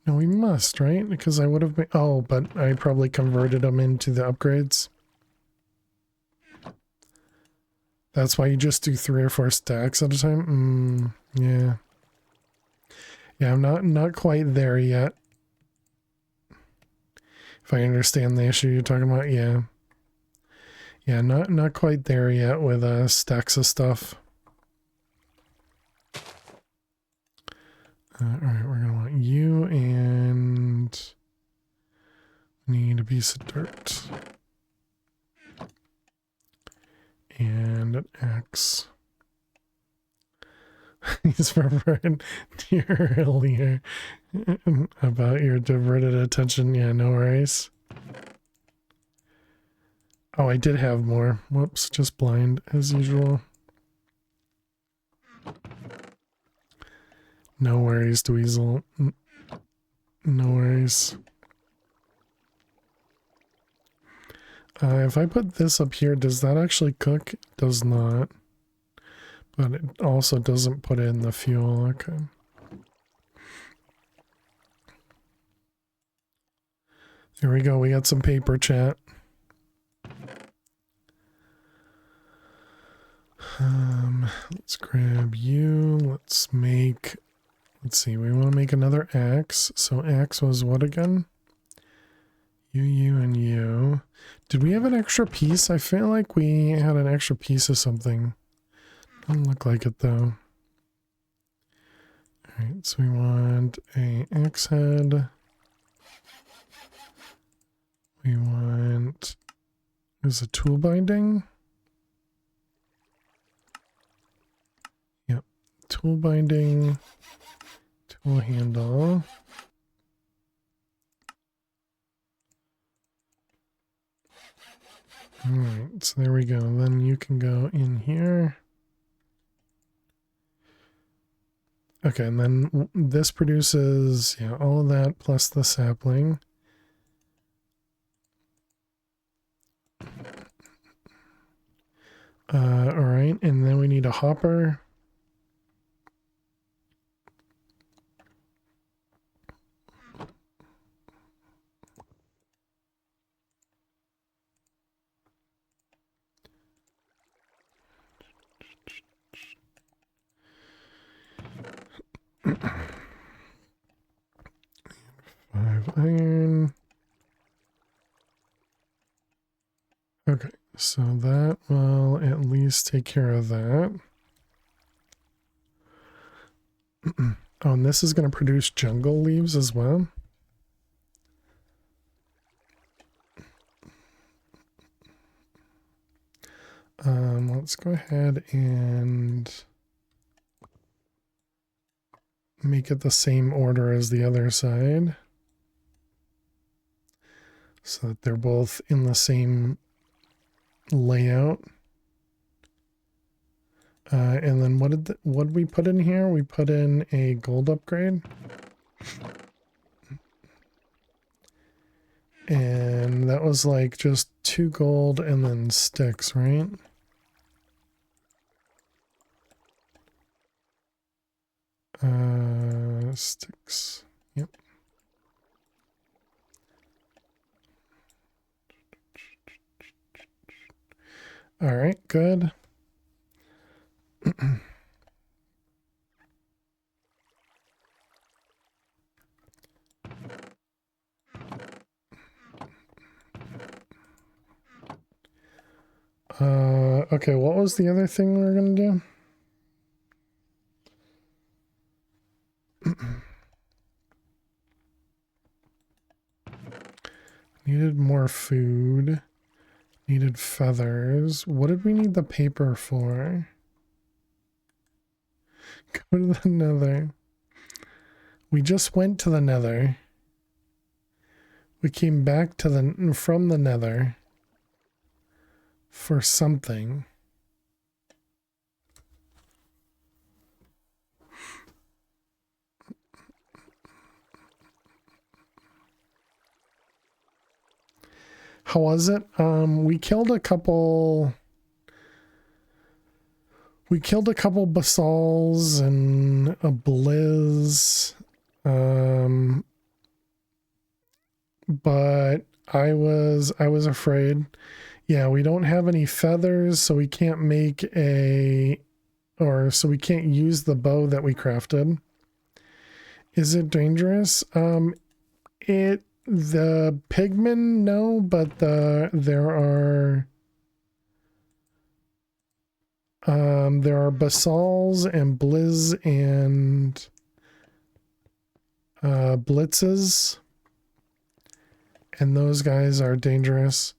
No, we must, right? Because I would have been. Oh, but I probably converted them into the upgrades. That's why you just do 3 or 4 stacks at a time. Yeah. Yeah, I'm not quite there yet. If I understand the issue you're talking about, yeah. Yeah, not quite there yet with stacks of stuff. Alright, we're gonna want you and need a piece of dirt. And an axe. He's referring to you earlier about your diverted attention. Yeah, no worries. Oh, I did have more. Whoops, just blind as usual. No worries, Dweezil. No worries. If I put this up here, does that actually cook? It does not. But it also doesn't put in the fuel. Okay. There we go. We got some paper, chat. Let's grab you. Let's make Let's see, we want to make another axe. So axe was what again? You, and you. Did we have an extra piece? I feel like we had an extra piece of something. Doesn't look like it though. Alright, so we want a axe head. We want... is a tool binding? Yep. Tool binding. Tool handle. Alright, so there we go. Then you can go in here. Okay, and then this produces, yeah, all of that plus the sapling. Alright, and then we need a hopper. Five iron. Okay, so that will at least take care of that. Oh, and this is going to produce jungle leaves as well. Let's go ahead and make it the same order as the other side, so that they're both in the same layout. And then what did we put in here? We put in a gold upgrade. And that was like just 2 gold and then sticks, right? Sticks. Yep. All right, good. Okay, what was the other thing we were gonna do? Needed more food. Needed feathers. What did we need the paper for? Go to the nether. We just went to the nether. We came back to from the nether for something. How was it? We killed a couple basals and a blizz. But I was afraid. Yeah, we don't have any feathers, so we can't make so we can't use the bow that we crafted. Is it dangerous? The pigmen, no, but there are basals and blizz and blitzes, and those guys are dangerous.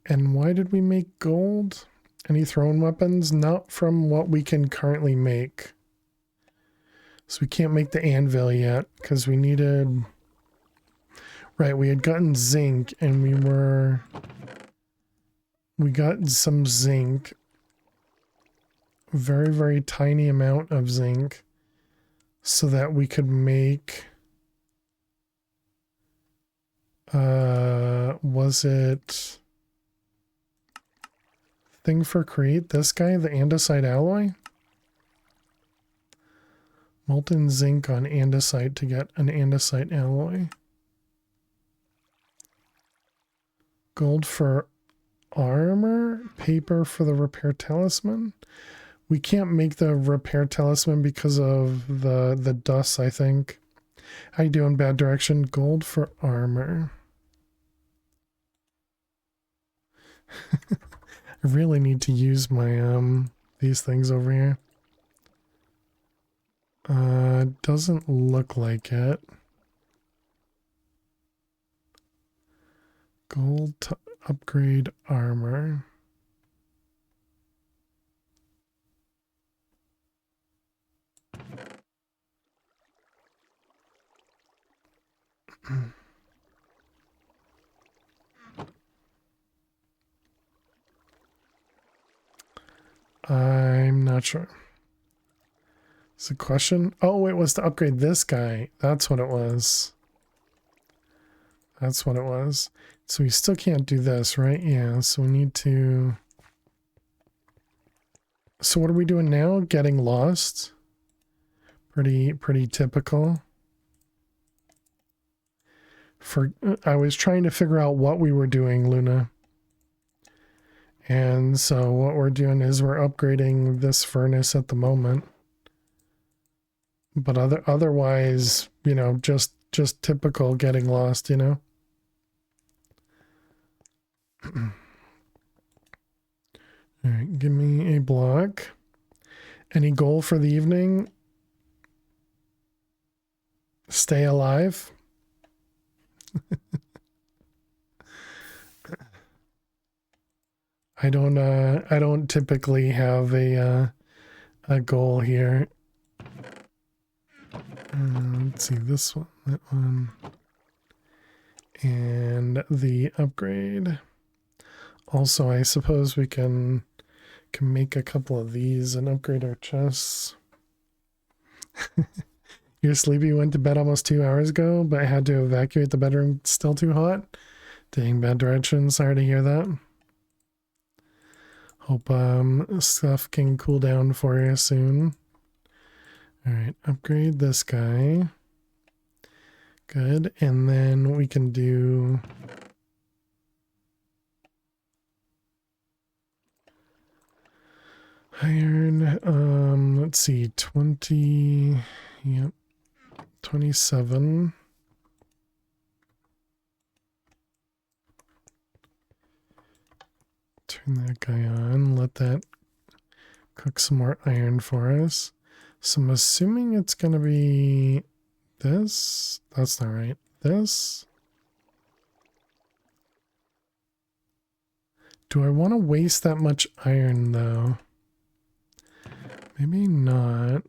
And why did we make gold? Any thrown weapons? Not from what we can currently make. So we can't make the anvil yet because we needed... Right, we had gotten zinc and we got some zinc. Very, very tiny amount of zinc so that we could make... was it... thing for create this guy, the andesite alloy? Molten zinc on andesite to get an andesite alloy. Gold for armor, paper for the repair talisman. We can't make the repair talisman because of the dust, I think. How you doing, bad direction? Gold for armor. I really need to use my these things over here. Doesn't look like it. Gold to upgrade armor. I'm not sure. It's a question. Oh, it was to upgrade this guy. That's what it was. That's what it was. So we still can't do this, right? Yeah, so we need to... So what are we doing now? Getting lost? Pretty typical. I was trying to figure out what we were doing, Luna. And so what we're doing is we're upgrading this furnace at the moment. But otherwise, you know, just typical getting lost, you know. All right, give me a block. Any goal for the evening? Stay alive. I don't typically have a goal here. Let's see, this one, that one, and the upgrade. Also, I suppose we can make a couple of these and upgrade our chests. You're sleepy, went to bed almost 2 hours ago, but I had to evacuate the bedroom. Still too hot? Dang, bad direction. Sorry to hear that. Hope stuff can cool down for you soon. Alright, upgrade this guy. Good. And then we can do... iron, let's see, 20... Yep. 27. Turn that guy on. Let that cook some more iron for us. So I'm assuming it's going to be this. That's not right. This. Do I want to waste that much iron, though? Maybe not.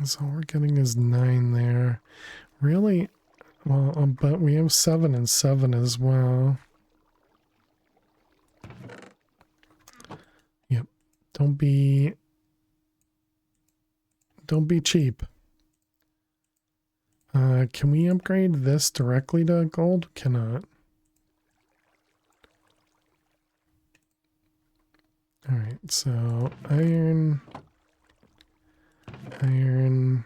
So all we're getting is 9 there. Really? Well, but we have 7 and 7 as well. Yep. Don't be cheap. Can we upgrade this directly to gold? Cannot. Alright, so iron, and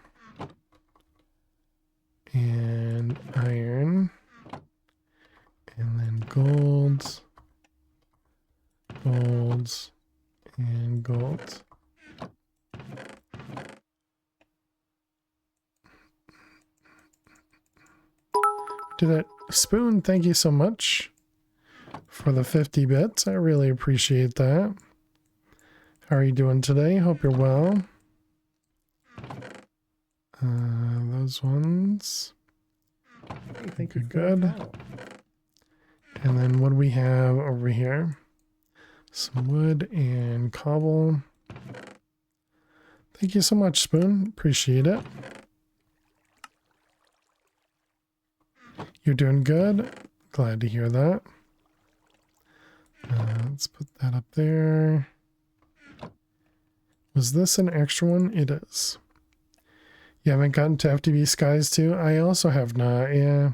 iron, and then gold, and gold. Do that. Spoon, thank you so much for the 50 bits. I really appreciate that. How are you doing today? Hope you're well. Those ones. Thank you. Good. And then what do we have over here? Some wood and cobble. Thank you so much, Spoon. Appreciate it. You're doing good. Glad to hear that. Let's put that up there. Was this an extra one? It is. You haven't gotten to FTB Skies 2? I also have not, yeah.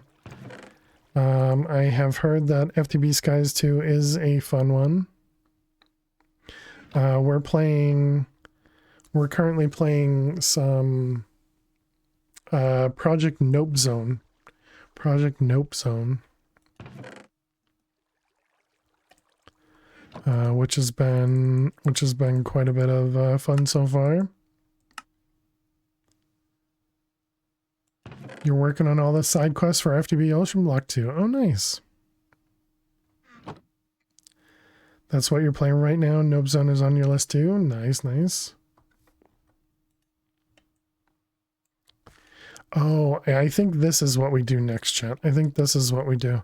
I have heard that FTB Skies 2 is a fun one. We're currently playing some Project Nope Zone, Project Nope Zone. Which has been quite a bit of fun so far. You're working on all the side quests for FTB Ocean Block 2. Oh, nice. That's what you're playing right now. Nope Zone is on your list too. Nice, nice. Oh, I think this is what we do next, chat. I think this is what we do.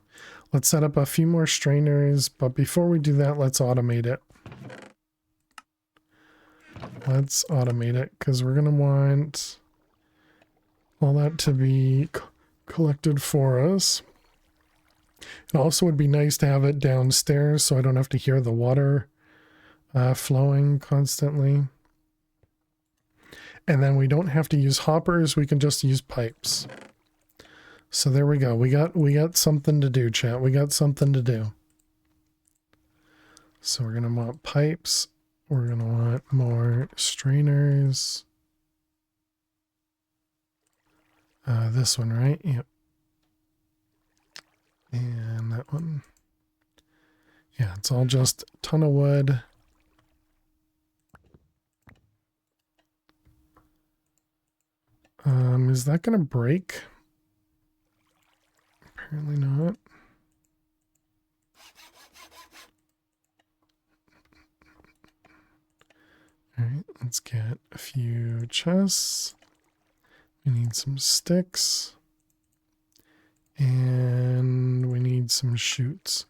Let's set up a few more strainers, but before we do that, let's automate it. Let's automate it, because we're going to want all that to be collected for us. It also would be nice to have it downstairs so I don't have to hear the water flowing constantly. And then we don't have to use hoppers, we can just use pipes. So there we go. We got something to do, chat. We got something to do. So we're gonna want pipes. We're gonna want more strainers. This one, right? Yep. And that one. Yeah, it's all just a ton of wood. Is that gonna break? Apparently not. Alright, let's get a few chests. We need some sticks. And we need some chutes.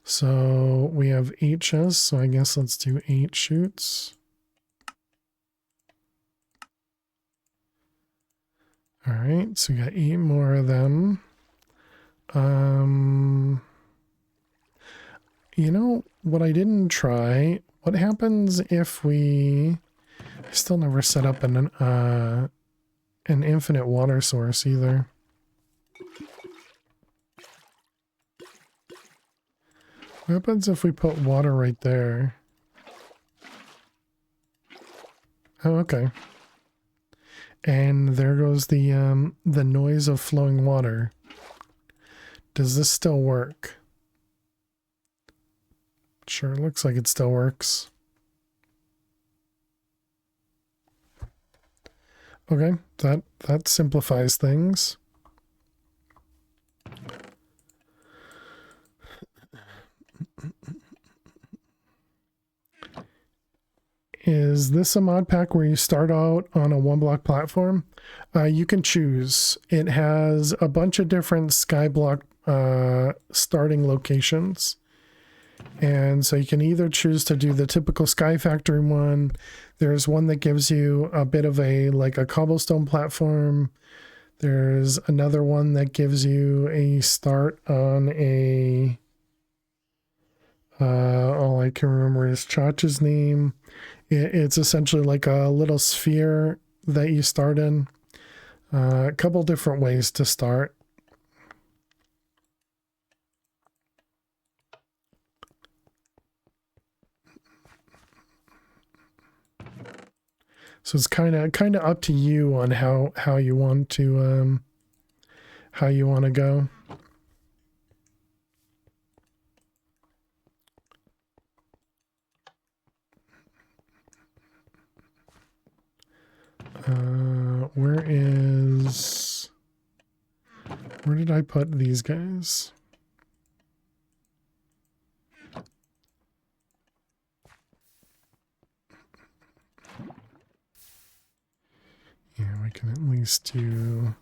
So we have 8 chests, so I guess let's do 8 chutes. Alright, so we got 8 more of them. You know what I didn't try? What happens if I still never set up an infinite water source either. What happens if we put water right there? Oh, okay. And there goes the noise of flowing water. Does this still work? Sure, looks like it still works. Okay, that simplifies things. Is this a mod pack where you start out on a 1-block platform? You can choose. It has a bunch of different skyblock starting locations. And so you can either choose to do the typical Sky Factory one. There's one that gives you a bit of a cobblestone platform. There's another one that gives you a start on a all I can remember is Chach's name. It's essentially like a little sphere that you start in. A couple different ways to start. So it's kind of up to you on how you want to go. Where did I put these guys? Yeah, we can at least do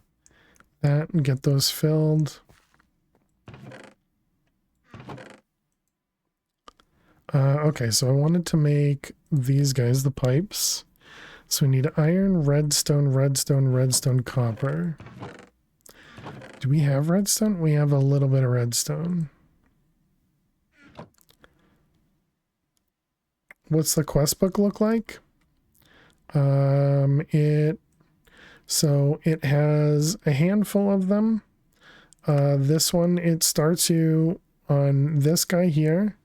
that and get those filled. Okay, so I wanted to make these guys the pipes. So we need iron, redstone, redstone, redstone, copper. Do we have redstone? We have a little bit of redstone. What's the quest book look like? It has a handful of them. This one, it starts you on this guy here.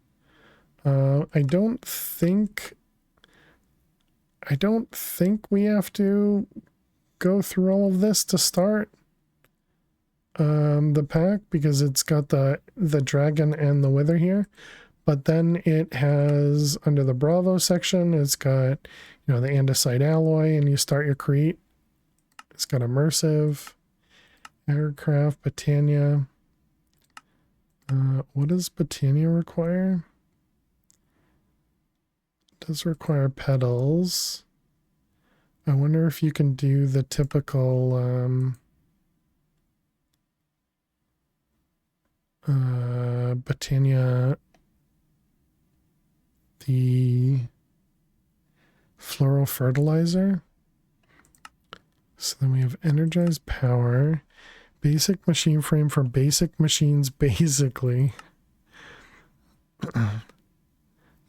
I don't think we have to go through all of this to start. the pack because it's got the dragon and the wither here. But then it has, under the Bravo section, it's got, you know, the andesite alloy, and you start your create. It's got immersive, aircraft, Britannia. What does Britannia require? It does require pedals. I wonder if you can do the typical Britannia, the floral fertilizer. So then we have energized power, basic machine frame for basic machines, basically.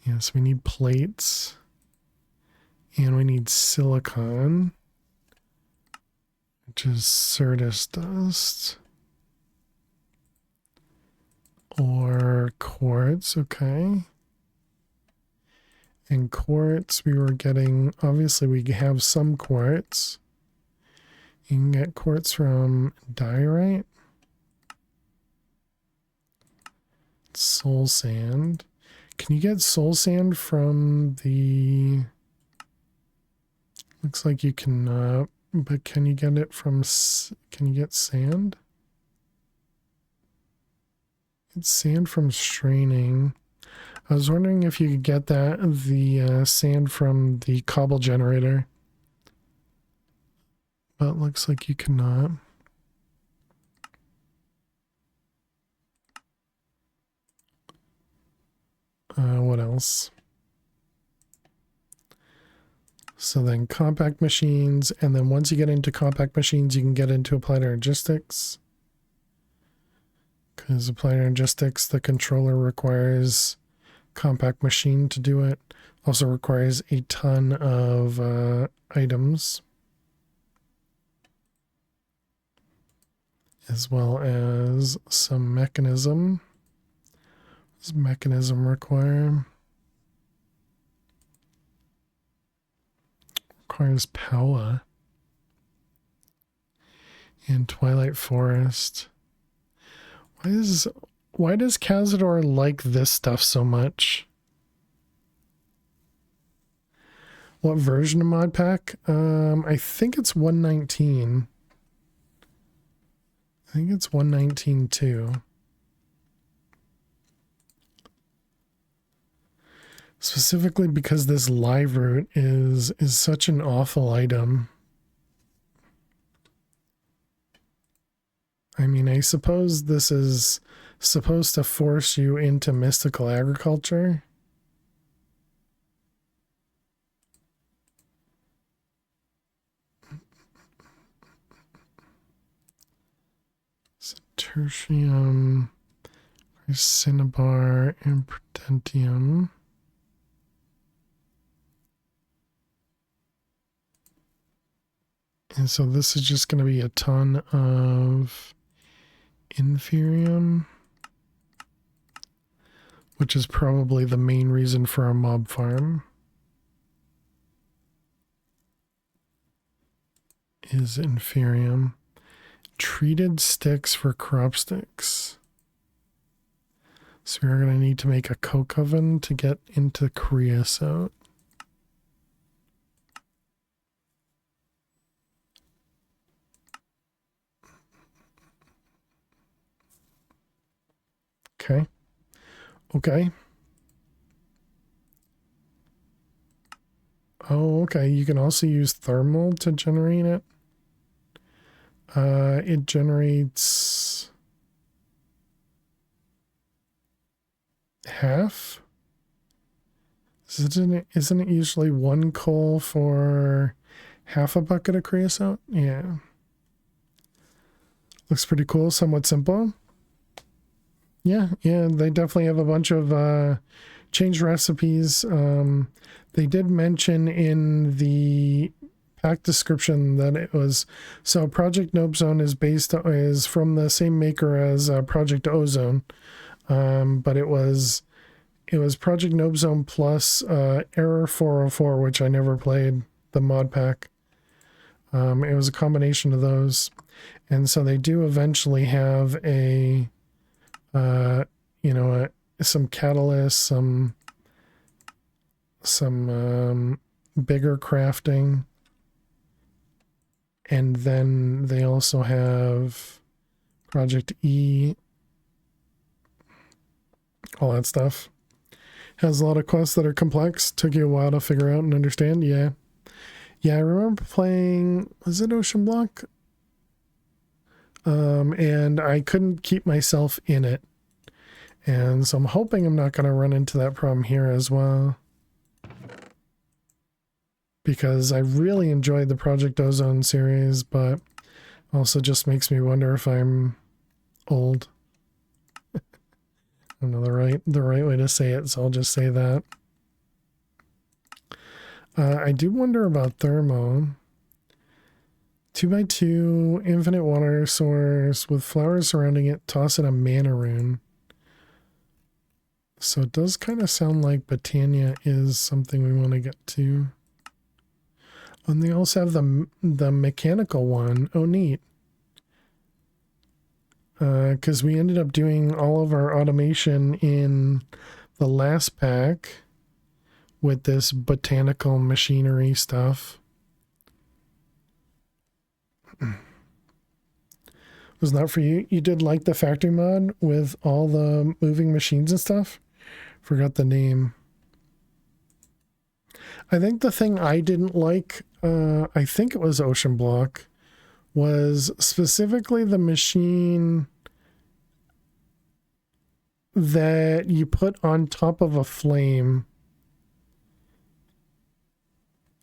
Yes, we need plates. And we need silicon, which is Certus dust. Or quartz, okay. And quartz, we were getting, obviously we have some quartz. You can get quartz from diorite. Soul sand. Can you get soul sand from the... Looks like you can, but can you get it from, can you get sand? It's sand from straining. I was wondering if you could get the sand from the cobble generator. But it looks like you cannot. What else? So then compact machines, and then once you get into compact machines, you can get into applied energistics. Because applied energistics, the controller requires compact machine to do it. Also requires a ton of items. As well as some mechanism. What does mechanism require? Requires power. And Twilight Forest. Why does Cazador like this stuff so much? What version of mod pack? I think it's 119. I think it's 119 too. Specifically because this live root is such an awful item. I mean, I suppose this is supposed to force you into mystical agriculture. So tertium, cinnabar, and prudentium. And so this is just going to be a ton of inferium, which is probably the main reason for our mob farm. Is inferium. Treated sticks for crop sticks. So we're going to need to make a coke oven to get into creosote. Okay. Okay. Oh, okay. You can also use thermal to generate it. It generates half. Isn't it usually one coal for half a bucket of creosote? Yeah. Looks pretty cool. Somewhat simple. Yeah, they definitely have a bunch of changed recipes. They did mention in the pack description that it was, so Project Nope Zone is from the same maker as Project Ozone, but it was Project Nope Zone plus Error 404, which I never played the mod pack. It was a combination of those. And so they do eventually have a, you know, some catalyst, some bigger crafting. And then they also have Project E, all that stuff. Has a lot of quests that are complex. Took you a while to figure out and understand. Yeah. Yeah, I remember playing, was it Ocean Block? And I couldn't keep myself in it. And so I'm hoping I'm not going to run into that problem here as well. Because I really enjoyed the Project Ozone series, but also just makes me wonder if I'm old. I don't know the right way to say it, so I'll just say that. I do wonder about thermo. 2x2 infinite water source with flowers surrounding it. Toss in a mana rune. So it does kind of sound like Botania is something we want to get to. And they also have the mechanical one. Oh, neat. Because we ended up doing all of our automation in the last pack with this botanical machinery stuff. Was not for you. You did like the factory mod with all the moving machines and stuff? Forgot the name. I think the thing I didn't like, I think it was Ocean Block, was specifically the machine that you put on top of a flame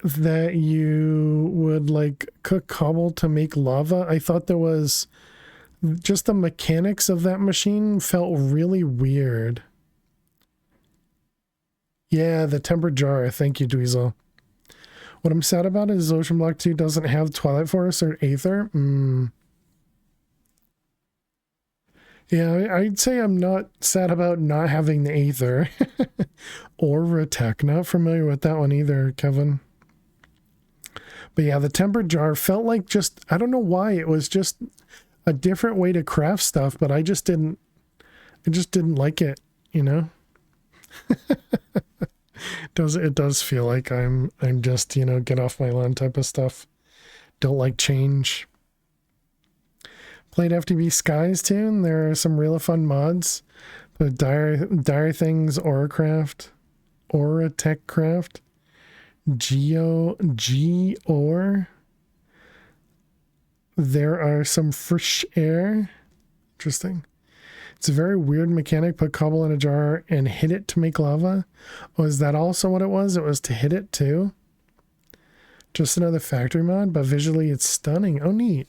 that you would like cook cobble to make lava. I thought there was just the mechanics of that machine felt really weird. Yeah, the tempered jar. Thank you, Dweezil. What I'm sad about is Ocean Block 2 doesn't have Twilight Forest or Aether. Yeah, I'd say I'm not sad about not having the Aether. Or Retech. Not familiar with that one either, Kevin. But yeah, the tempered jar felt like just, I don't know why, it was just a different way to craft stuff, but I just didn't like it, you know? It does feel like I'm just, you know, get off my lawn type of stuff. Don't like change. Played FTB Skies too, and there are some really fun mods. But Dire Things, Auracraft, Aura Tech Craft, Geor. There are some fresh air. Interesting. It's a very weird mechanic. Put cobble in a jar and hit it to make lava. Oh, is that also what it was? It was to hit it too? Just another factory mod, but visually it's stunning. Oh, neat.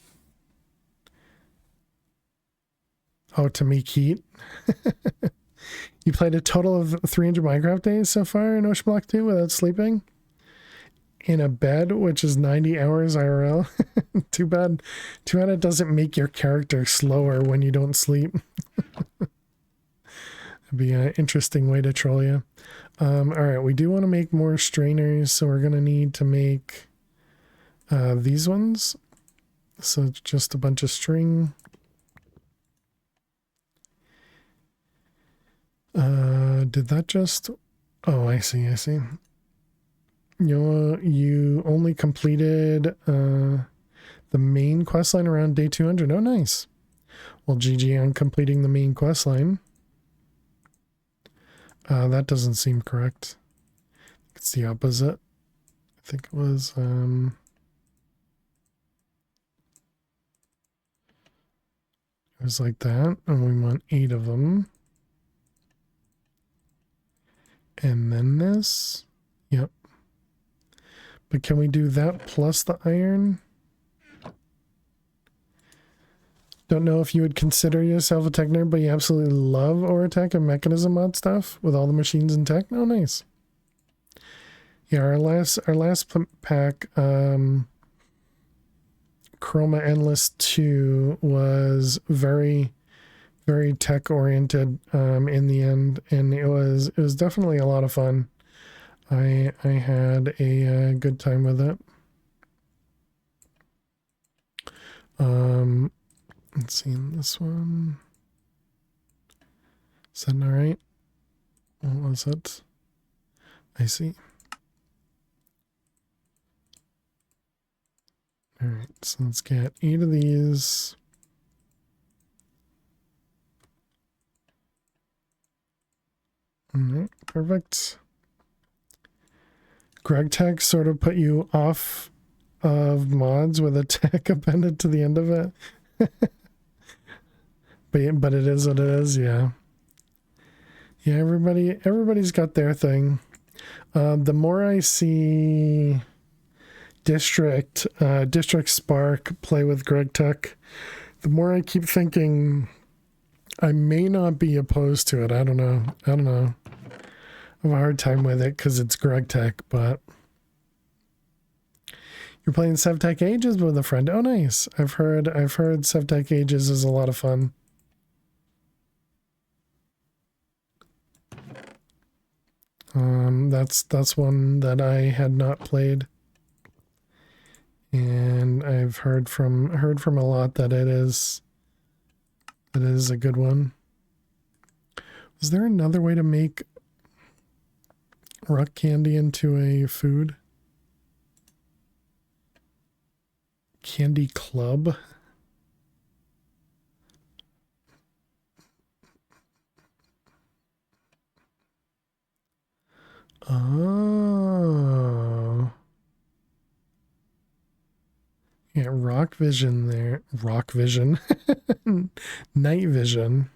Oh, to make heat. You played a total of 300 Minecraft days so far in Ocean Block 2 without sleeping? In a bed, which is 90 hours IRL. Too bad it doesn't make your character slower when you don't sleep. That'd be an interesting way to troll you. All right, we do want to make more strainers, so we're going to need to make these ones. So it's just a bunch of string. Did that just... Oh, I see. You only completed the main questline around day 200. Oh, nice. Well, GG on completing the main questline. That doesn't seem correct. It's the opposite. I think it was... it was like that, and we want 8 of them. And then this. Yep. But can we do that plus the iron? Don't know if you would consider yourself a tech nerd, but you absolutely love Oratech and mechanism mod stuff with all the machines and tech. Oh, nice. Yeah, our last pack, Chroma Endless 2 was very, very tech oriented in the end, and it was definitely a lot of fun. I had a good time with it. haven't seen this one. Is that all right? What was it? I see. All right, so let's get 8 of these. All right, perfect. Greg Tech sort of put you off of mods with a tech appended to the end of it. but it is what it is, yeah. Yeah, everybody's got their thing. The more I see District Spark play with Greg Tech, the more I keep thinking I may not be opposed to it. I don't know. I have a hard time with it because it's Greg Tech, but you're playing SevTech Ages with a friend. Oh, nice. I've heard SevTech Ages is a lot of fun. That's one that I had not played, and I've heard from a lot that it is a good one. Is there another way to make rock candy into a food? Candy Club? Oh. Yeah, Rock Vision there. Rock Vision. Night Vision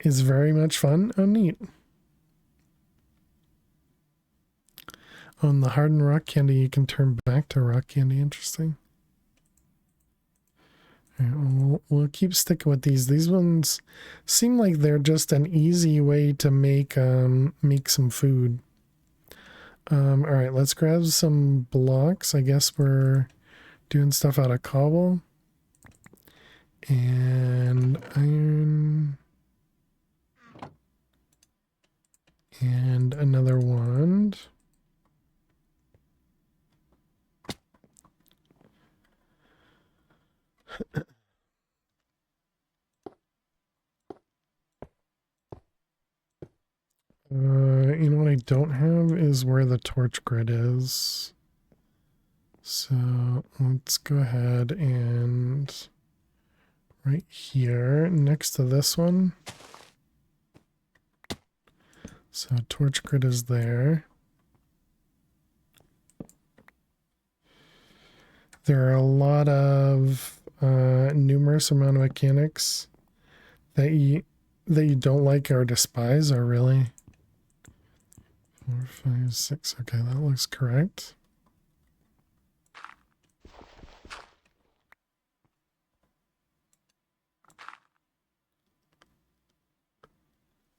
is very much fun. Oh, neat. Oh, and the hardened rock candy you can turn back to rock candy. Interesting. All right, we'll keep sticking with these. These ones seem like they're just an easy way to make some food. All right, let's grab some blocks. I guess we're doing stuff out of cobble and iron and another wand. You know what I don't have is where the torch grid is. So let's go ahead and right here next to this one. So torch grid is there. There are a lot of numerous amount of mechanics that you don't like or despise, or really. 4, 5, 6. Okay, that looks correct.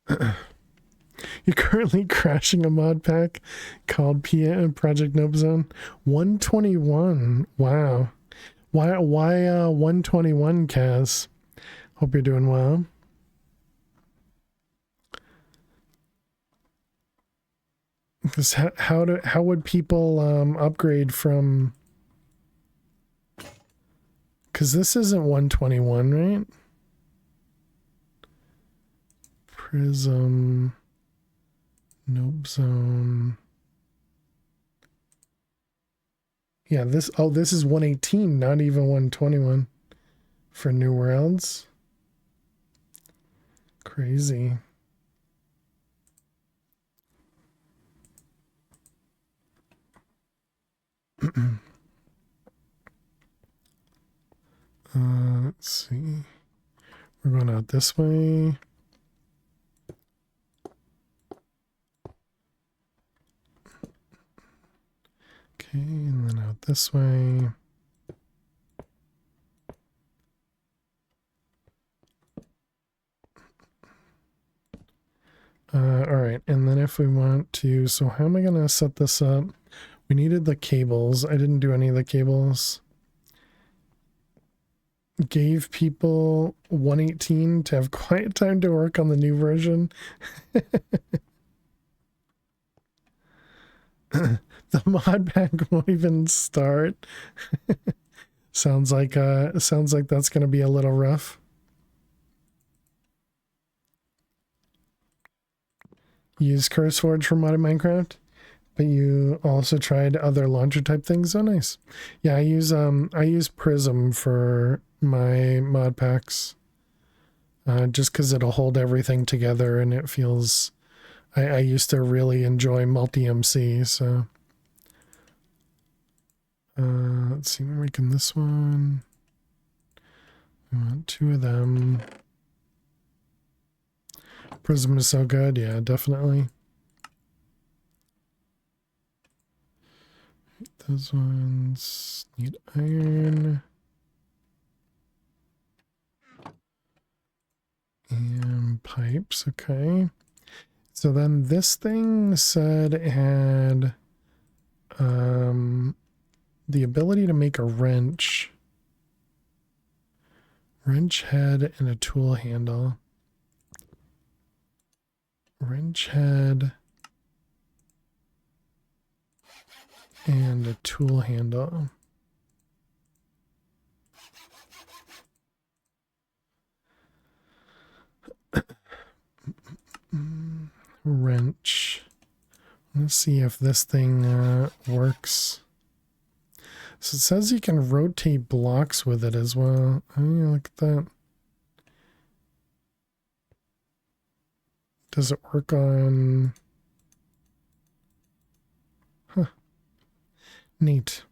You're currently crashing a mod pack called Project Nope Zone 121. Wow. Why 121, Kaz? Hope you're doing well. Because how would people upgrade from? Because this isn't 121, right? Prism, Nope Zone. Yeah, this is 118, not even 121 for New Worlds. Crazy. Let's see. We're going out this way. Okay, and then out this way. All right, and then if we want to, so how am I going to set this up? We needed the cables. I didn't do any of the cables. Gave people 118 to have quiet time to work on the new version. The mod pack won't even start. Sounds like that's gonna be a little rough. Use CurseForge for modded Minecraft, but you also tried other launcher type things. Oh, nice. Yeah, I use Prism for my mod packs, just because it'll hold everything together and it feels. I used to really enjoy multi MC, so. Let's see, we're making this one. We want 2 of them. Prism is so good, yeah, definitely. Those ones need iron. And pipes, okay. So then this thing said it had the ability to make a wrench head and a tool handle. Wrench head and a tool handle. Wrench. Let's see if this thing works. So it says you can rotate blocks with it as well. Oh, yeah, look at that. Does it work on... Huh. Neat.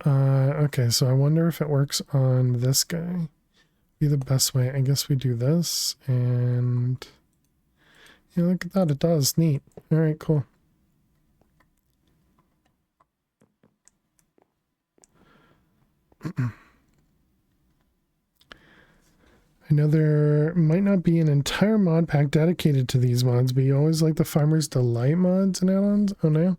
Okay, so I wonder if it works on this guy. Be the best way. I guess we do this, and... Yeah, look at that. It does. Neat. Alright, cool. I know there might not be an entire mod pack dedicated to these mods, but you always like the Farmer's Delight mods and add-ons? Oh no?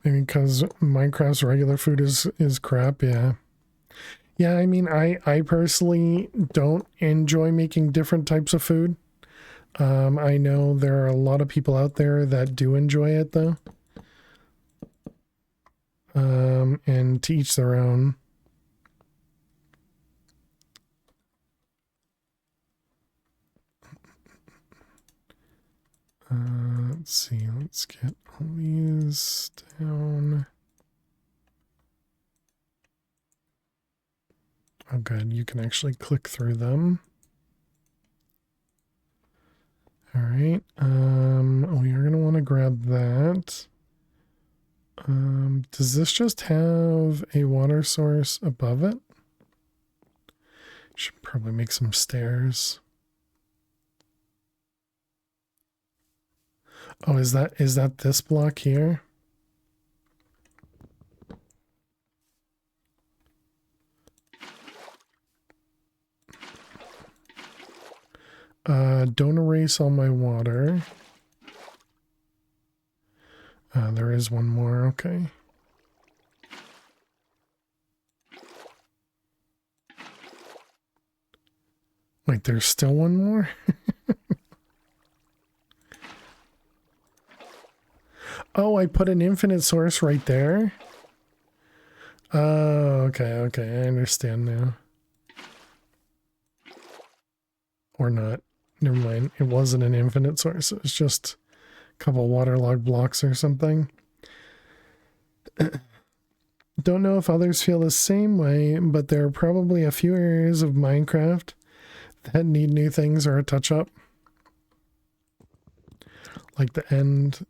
Maybe because Minecraft's regular food is crap, yeah. Yeah, I mean, I personally don't enjoy making different types of food. I know there are a lot of people out there that do enjoy it, though. And to each their own. Let's see, let's get all these down. Oh, good, you can actually click through them. All right, we are gonna want to grab that. Does this just have a water source above it? Should probably make some stairs. Oh, is that this block here? Don't erase all my water. There is one more, okay. Wait, there's still one more? Oh, I put an infinite source right there? Oh, okay, I understand now. Or not. Never mind, it wasn't an infinite source, it was just a couple waterlogged blocks or something. Don't know if others feel the same way, but there are probably a few areas of Minecraft that need new things or a touch-up. Like the end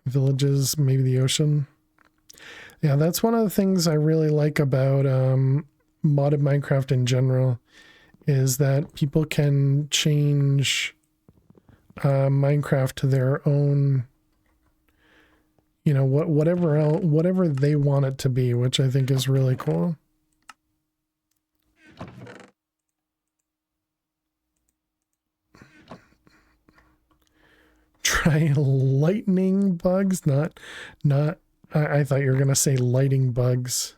villages, maybe the ocean. Yeah, that's one of the things I really like about modded Minecraft in general, is that people can change Minecraft to their own, you know, whatever they want it to be, which I think is really cool. Try lightning bugs, not I thought you were gonna say lighting bugs.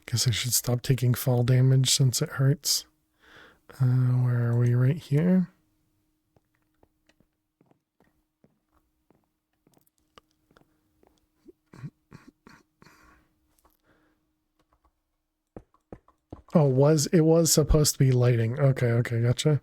Guess I should stop taking fall damage since it hurts. Where are we? Right here. Oh, it was supposed to be lighting. Okay, okay, gotcha.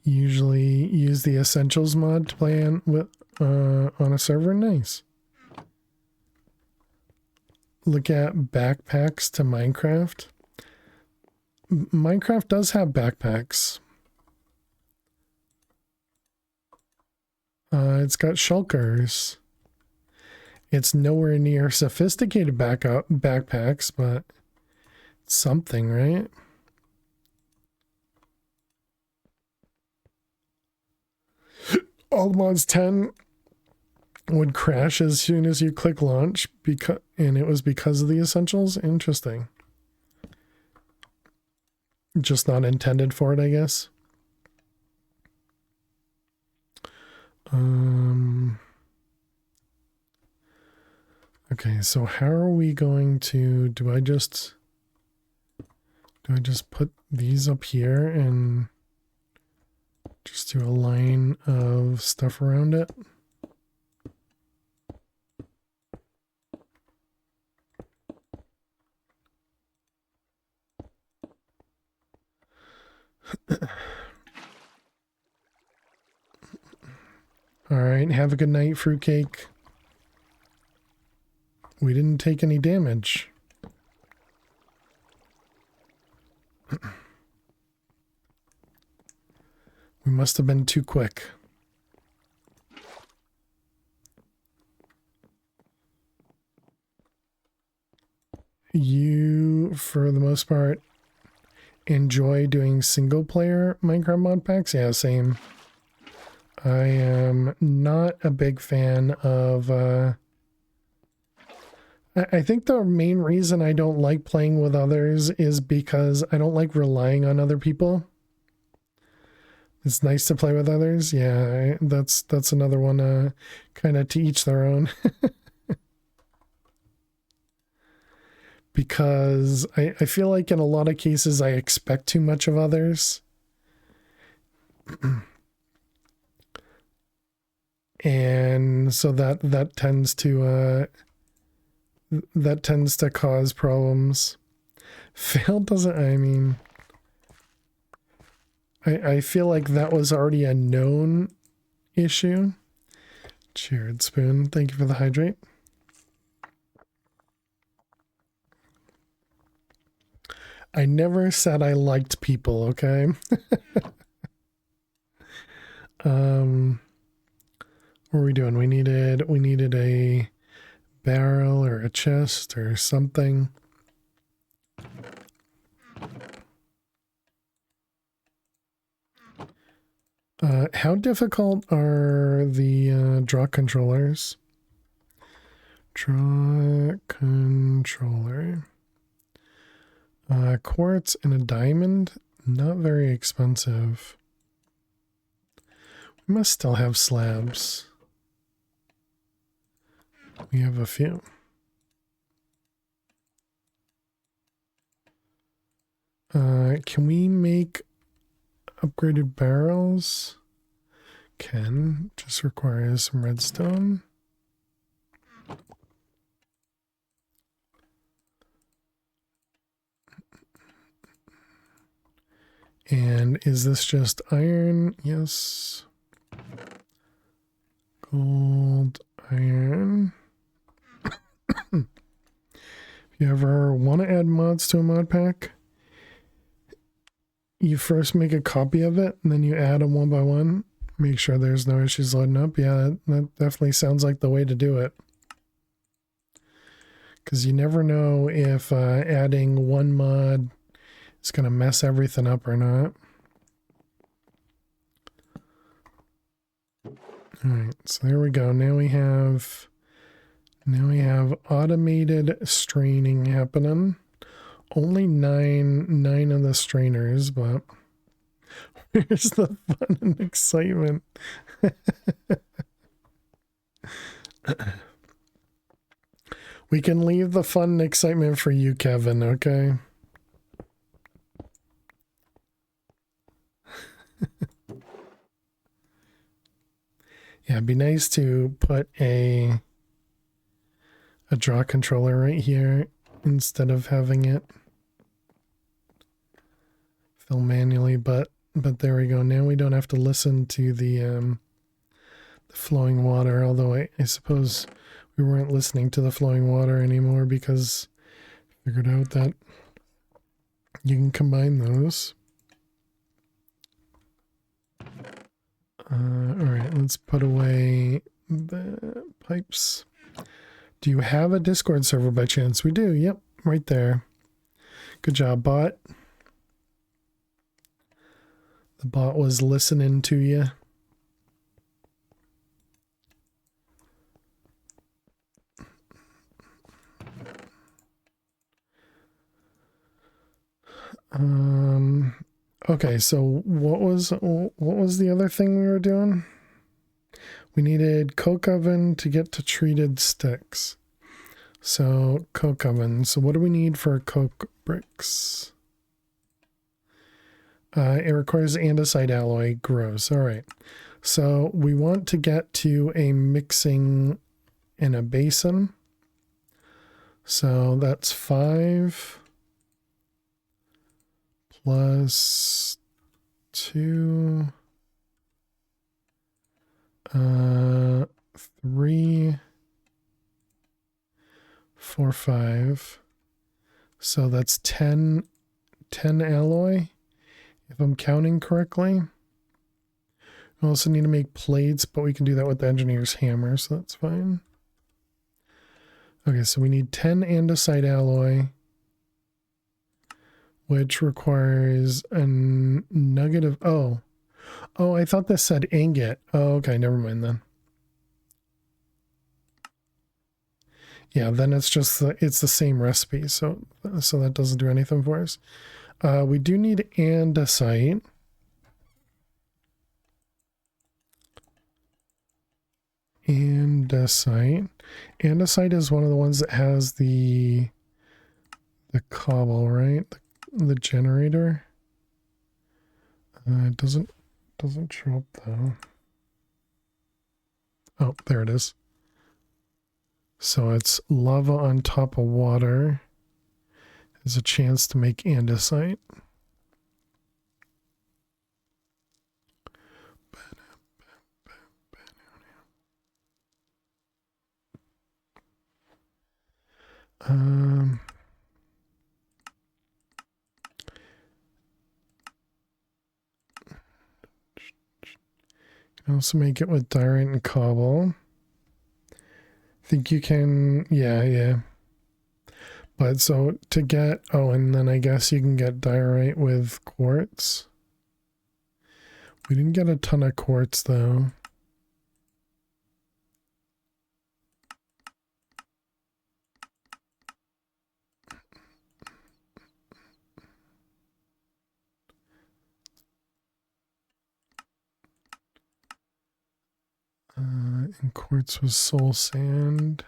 Usually use the essentials mod to play on a server. Nice. Look at backpacks to Minecraft. Minecraft does have backpacks. It's got shulkers. It's nowhere near sophisticated backpacks, but it's something, right? All mods 10 would crash as soon as you click launch, and it was because of the essentials. Interesting. Just not intended for it, I guess. Okay, so how are we going to do I just put these up here and just do a line of stuff around it? All right, have a good night, fruitcake. We didn't take any damage. We must have been too quick. You, for the most part, enjoy doing single player Minecraft mod packs? Yeah, same. I am not a big fan of I think the main reason I don't like playing with others is because I don't like relying on other people. It's nice to play with others. Yeah, that's another one, kind of to each their own. Because I feel like in a lot of cases I expect too much of others. And so that tends to cause problems. Fail doesn't, I mean, I feel like that was already a known issue. Cheered Spoon, thank you for the hydrate. I never said I liked people, okay? What are we doing? We needed a barrel or a chest or something. How difficult are the draw controllers? Draw controller. Quartz and a diamond, not very expensive. We must still have slabs. We have a few. Can we make upgraded barrels? Can. Just requires some redstone. And is this just iron? Yes. Gold, iron. If you ever want to add mods to a mod pack, you first make a copy of it and then you add them one by one. Make sure there's no issues loading up. Yeah, that definitely sounds like the way to do it. Because you never know if adding one mod is going to mess everything up or not. Alright, so there we go. Now we have automated straining happening. Only nine of the strainers, but where's the fun and excitement? We can leave the fun and excitement for you, Kevin, okay? Yeah, it'd be nice to put a draw controller right here instead of having it fill manually, but there we go. Now we don't have to listen to the flowing water, although I suppose we weren't listening to the flowing water anymore because I figured out that you can combine those. All right, let's put away the pipes. Do you have a Discord server by chance? We do. Yep, right there. Good job, bot. The bot was listening to you. Okay, so what was the other thing we were doing? We needed coke oven to get to treated sticks. So coke oven. So what do we need for coke bricks? It requires andesite alloy. Gross. All right. So we want to get to a mixing in a basin. So that's 5 plus 2, 3, 4, 5. So that's 10 alloy, if I'm counting correctly. We also need to make plates, but we can do that with the engineer's hammer, so that's fine. Okay, so we need 10 andesite alloy, which requires a nugget of... Oh, I thought this said ingot. Oh, okay, never mind then. Yeah, then it's just it's the same recipe, so that doesn't do anything for us. We do need andesite. Andesite is one of the ones that has the cobble, right? The generator. It doesn't show up though. Oh, there it is. So it's lava on top of water. There's a chance to make andesite. You can also make it with diorite and cobble. I think you can, yeah. But so to get, and then I guess you can get diorite with quartz. We didn't get a ton of quartz though. And quartz was soul sand.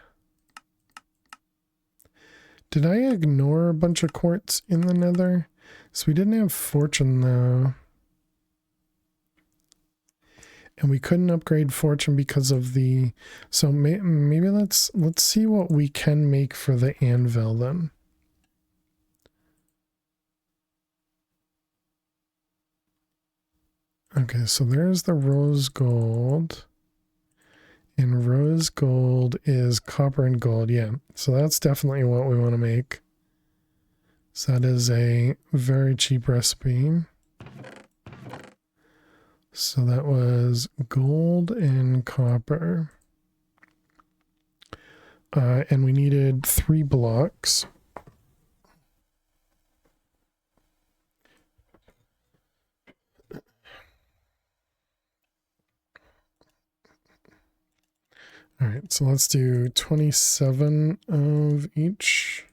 Did I ignore a bunch of quartz in the nether? So we didn't have fortune though. And we couldn't upgrade fortune because of the... So maybe let's see what we can make for the anvil then. Okay, so there's the rose gold. And rose gold is copper and gold, yeah. So that's definitely what we want to make. So that is a very cheap recipe. So that was gold and copper. And we needed 3 blocks. All right, so let's do 27 of each.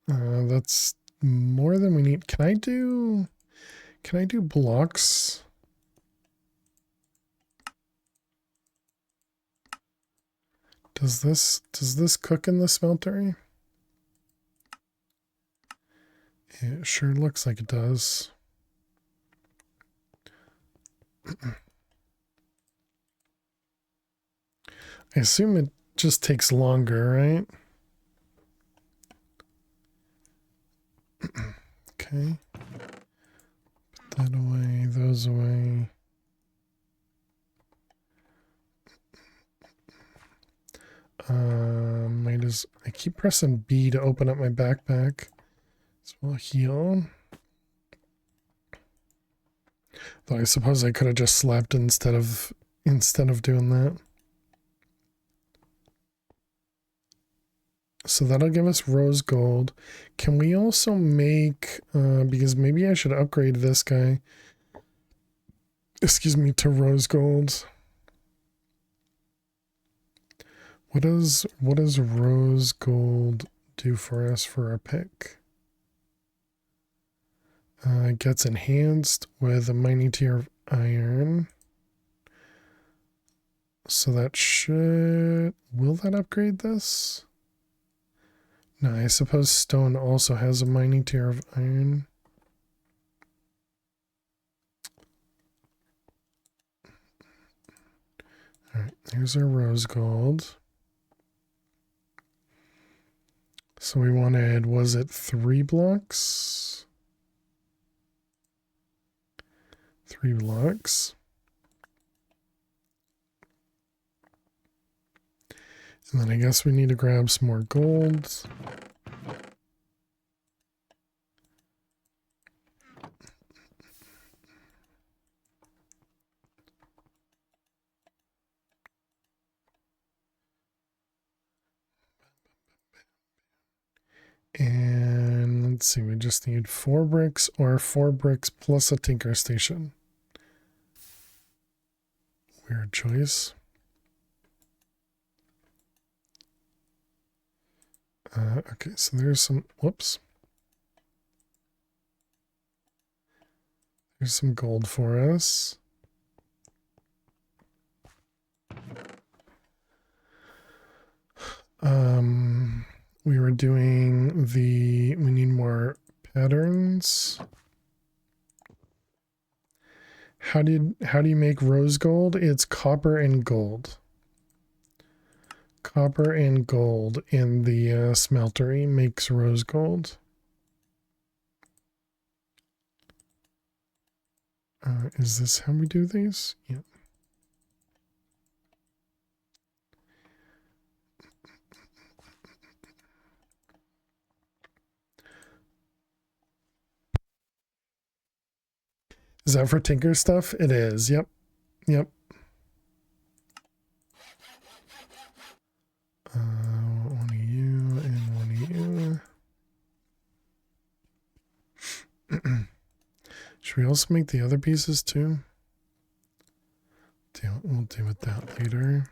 That's more than we need. Can I do blocks? Does this cook in the smeltery? It sure looks like it does. I assume it just takes longer, right? Okay. Put that away, those away. I keep pressing B to open up my backpack. So we'll heal. Though I suppose I could have just slept instead of doing that. So that'll give us rose gold. Can we also make, because maybe I should upgrade this guy, excuse me, to rose gold. What does rose gold do for us for our pick? It gets enhanced with a mining tier of iron. So that should, will that upgrade this? No, I suppose stone also has a mining tier of iron. Alright, here's our rose gold. So we wanted, was it 3 blocks? 3 blocks. And then I guess we need to grab some more gold. And let's see, we just need 4 bricks or 4 bricks plus a tinker station. Weird choice. Okay, so there's some, whoops. There's some gold for us. We were doing we need more patterns. How do you make rose gold? It's copper and gold. Copper and gold in the smeltery makes rose gold. Is this how we do these? Yeah. Is that for tinker stuff? It is. Yep. Yep. One of you and one of you. Should we also make the other pieces too? We'll deal with that later.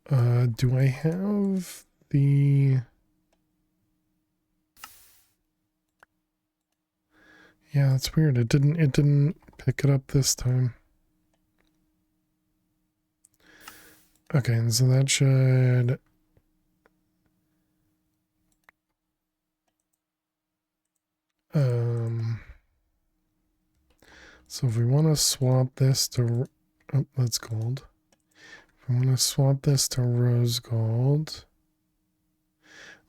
Do I have the... Yeah, that's weird. It didn't pick it up this time. Okay, and so that should... So if we want to swap this to... Oh, that's gold. If we want to swap this to rose gold,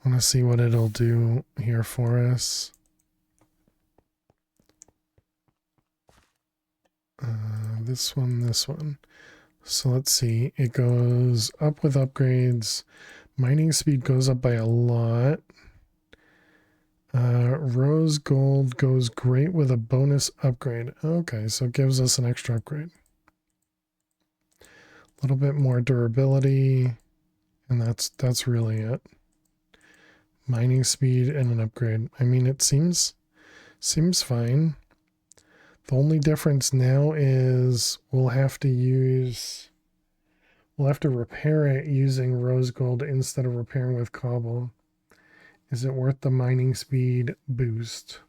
I want to see what it'll do here for us. This one. So let's see. It goes up with upgrades. Mining speed goes up by a lot. Rose gold goes great with a bonus upgrade. Okay, so it gives us an extra upgrade. A little bit more durability, and that's really it. Mining speed and an upgrade. I mean, it seems fine. The only difference now is we'll have to repair it using rose gold instead of repairing with cobble. Is it worth the mining speed boost?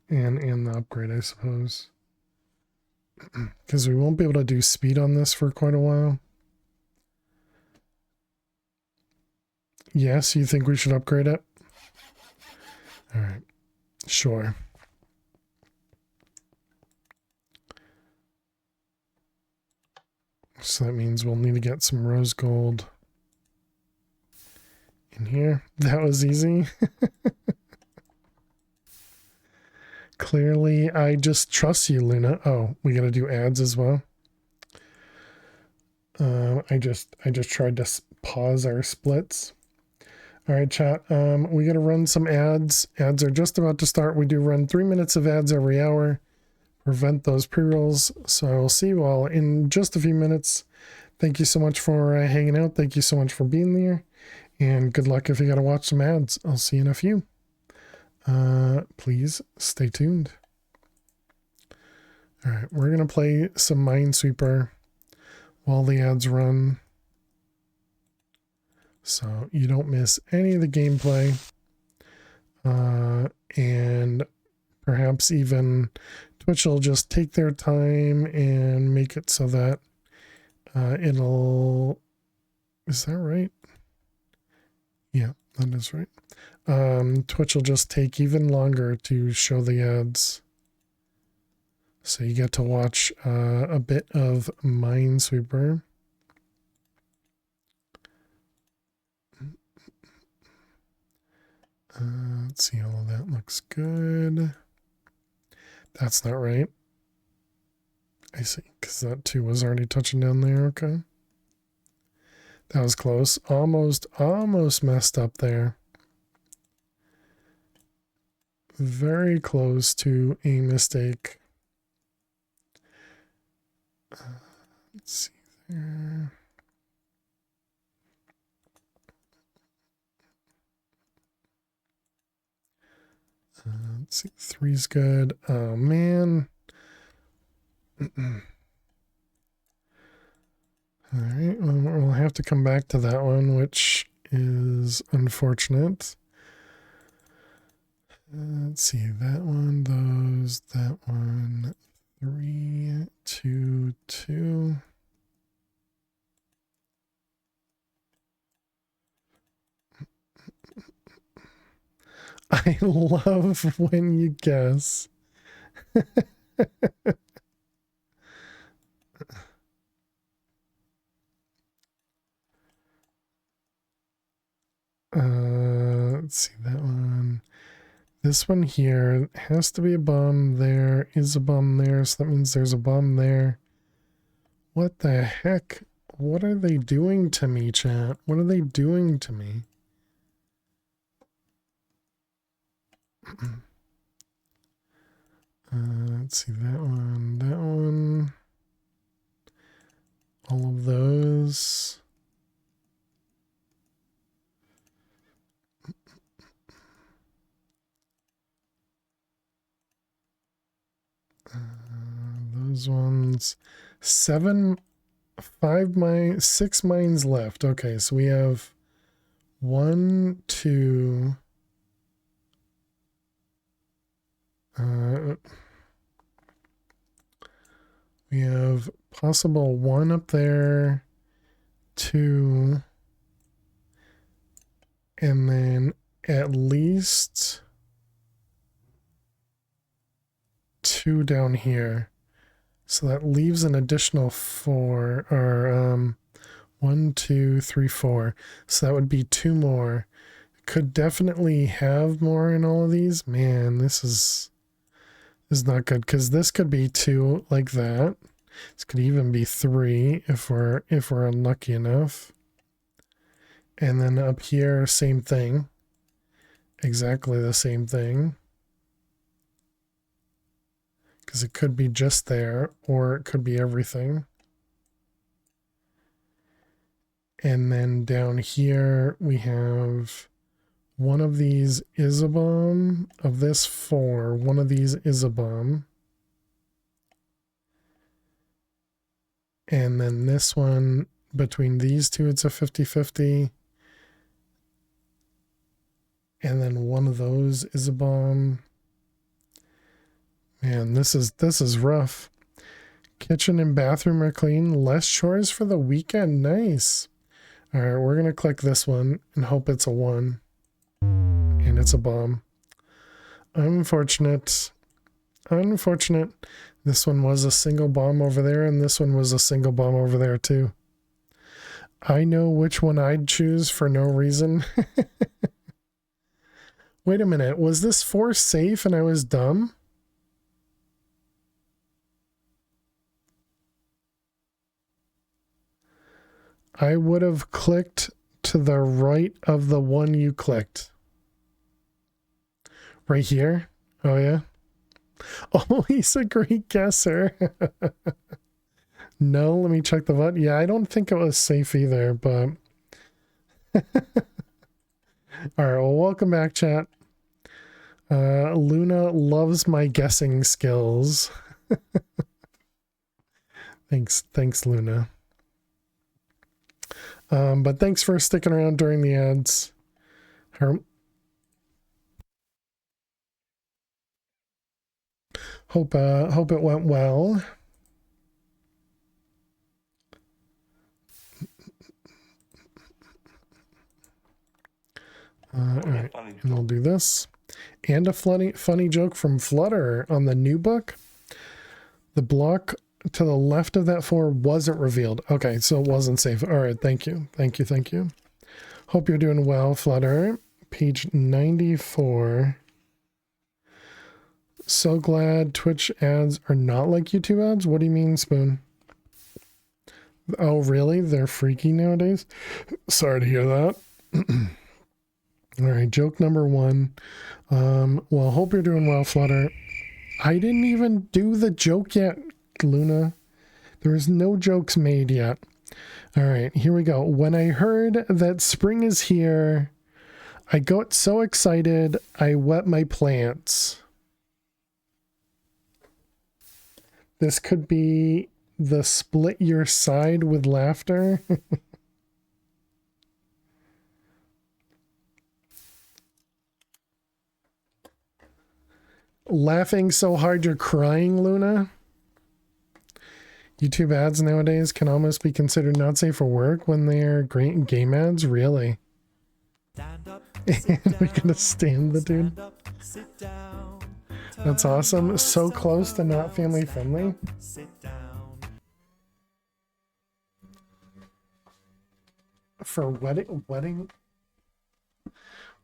And the upgrade, I suppose. Because we won't be able to do speed on this for quite a while. Yes, you think we should upgrade it? Alright. Sure. So that means we'll need to get some rose gold in here. That was easy. Clearly, I just trust you, Luna. Oh, we gotta do ads as well. I just tried to pause our splits. All right, chat. We gotta run some ads. Ads are just about to start. We do run 3 minutes of ads every hour. Prevent those pre-rolls. So I will see you all in just a few minutes. Thank you so much for hanging out. Thank you so much for being there. And good luck if you got to watch some ads. I'll see you in a few. Please stay tuned. All right, we're going to play some Minesweeper while the ads run. So you don't miss any of the gameplay. And perhaps even Twitch will just take their time and make it so that it'll... Is that right? Yeah, that is right. Twitch will just take even longer to show the ads. So you get to watch a bit of Minesweeper. Let's see, all of that looks good. That's not right. I see, because that 2 was already touching down there. Okay. That was close. Almost messed up there. Very close to a mistake. Let's see there. Let's see. 3's good. Oh, man. All right. Well, we'll have to come back to that one, which is unfortunate. Let's see. That one, those, that one. 3, 2, 2. I love when you guess. Let's see that one. This one here has to be a bomb. There is a bomb there, so that means there's a bomb there. What the heck? What are they doing to me, chat? What are they doing to me? Let's see that one, that one. All of those. Those ones. 7, 5 mines, 6 mines left. Okay, so we have 1, 2. We have possible 1 up there, 2, and then at least 2 down here. So that leaves an additional 4, or 1, 2, 3, 4. So that would be 2 more. Could definitely have more in all of these. Man, this is not good, because this could be 2 like that. This could even be 3 if we're unlucky enough. And then up here, same thing. Exactly the same thing. Because it could be just there, or it could be everything. And then down here we have one of these is a bomb. Of this 4, one of these is a bomb. And then this one, between these 2, it's a 50-50. And then one of those is a bomb. Man, this is rough. Kitchen and bathroom are clean. Less chores for the weekend. Nice. All right, we're going to click this one and hope it's a 1. And it's a bomb. Unfortunate. Unfortunate. This one was a single bomb over there, and this one was a single bomb over there, too. I know which one I'd choose for no reason. Wait a minute. Was this 4 safe and I was dumb? I would have clicked to the right of the one you clicked. Right here? Oh, yeah? Oh, he's a great guesser. No, let me check the VOD. Yeah, I don't think it was safe either, but... Alright, well, welcome back, chat. Luna loves my guessing skills. Thanks, Luna. But thanks for sticking around during the ads. Hope it went well. All right, and we'll do this. And a funny joke from Flutter on the new book. The block to the left of that 4 wasn't revealed. Okay, so it wasn't safe. All right, thank you. Hope you're doing well, Flutter. Page 94. So glad Twitch ads are not like YouTube ads. What do you mean, Spoon? Oh, really? They're freaky nowadays? Sorry to hear that. All right, joke number 1. Well, hope you're doing well, Flutter. I didn't even do the joke yet, Luna. There's no jokes made yet. All right, here we go. When I heard that spring is here, I got so excited, I wet my plants. This could be the split your side with laughter. Laughing so hard you're crying, Luna? YouTube ads nowadays can almost be considered not safe for work when they're great game ads? Really? We're gonna stand the dude. That's awesome. So close to not family friendly. For wedding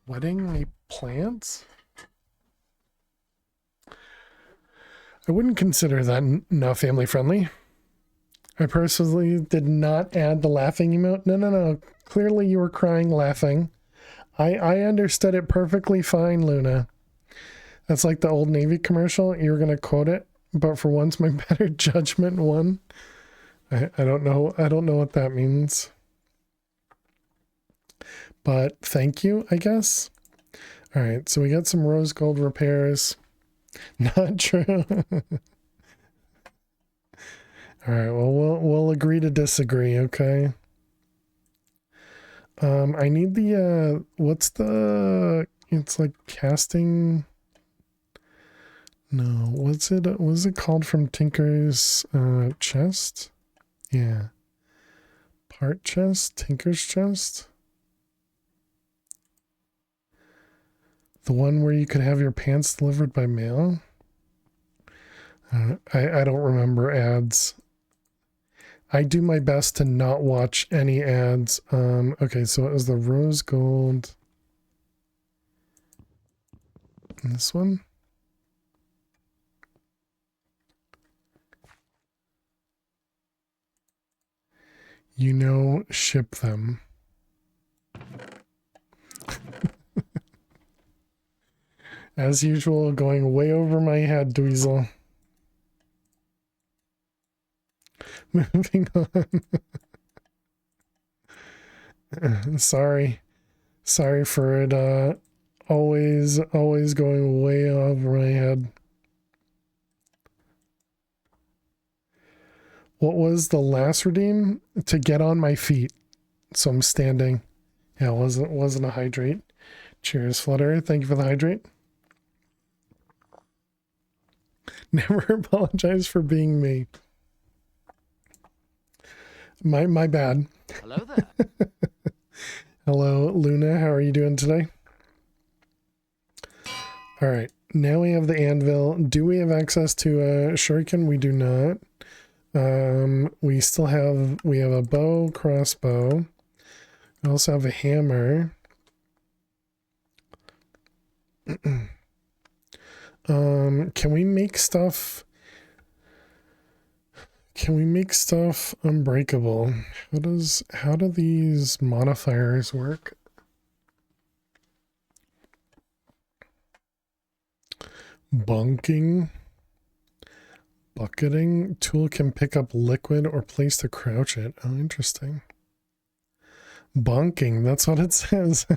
my plants? I wouldn't consider that not family friendly. I personally did not add the laughing emote. No. Clearly you were crying laughing. I understood it perfectly fine, Luna. That's like the Old Navy commercial. You were going to quote it, but for once my better judgment won. I don't know. I don't know what that means. But thank you, I guess. All right, so we got some rose gold repairs. Not true. All right, well, we'll agree to disagree, okay? I need the what's the, it's like casting, no, what's it called from Tinker's chest? Yeah. Part chest, Tinker's chest. The one where you could have your pants delivered by mail? I don't remember ads. I do my best to not watch any ads. Okay, so it was the rose gold. And this one? You know, ship them. As usual, going way over my head, Dweezil. Moving on. Sorry for it always going way over my head. What was the last redeem? To get on my feet. So I'm standing. Yeah, it wasn't a hydrate. Cheers, Flutter. Thank you for the hydrate. Never apologize for being me. My bad. Hello there. Hello, Luna. How are you doing today? All right. Now we have the anvil. Do we have access to a shuriken? We do not. We still have, we have a bow, crossbow. We also have a hammer. Can we make stuff? Can we make stuff unbreakable? How do these modifiers work? Bunking. Bucketing. Tool can pick up liquid or place to crouch it. Oh, interesting. Bunking, that's what it says.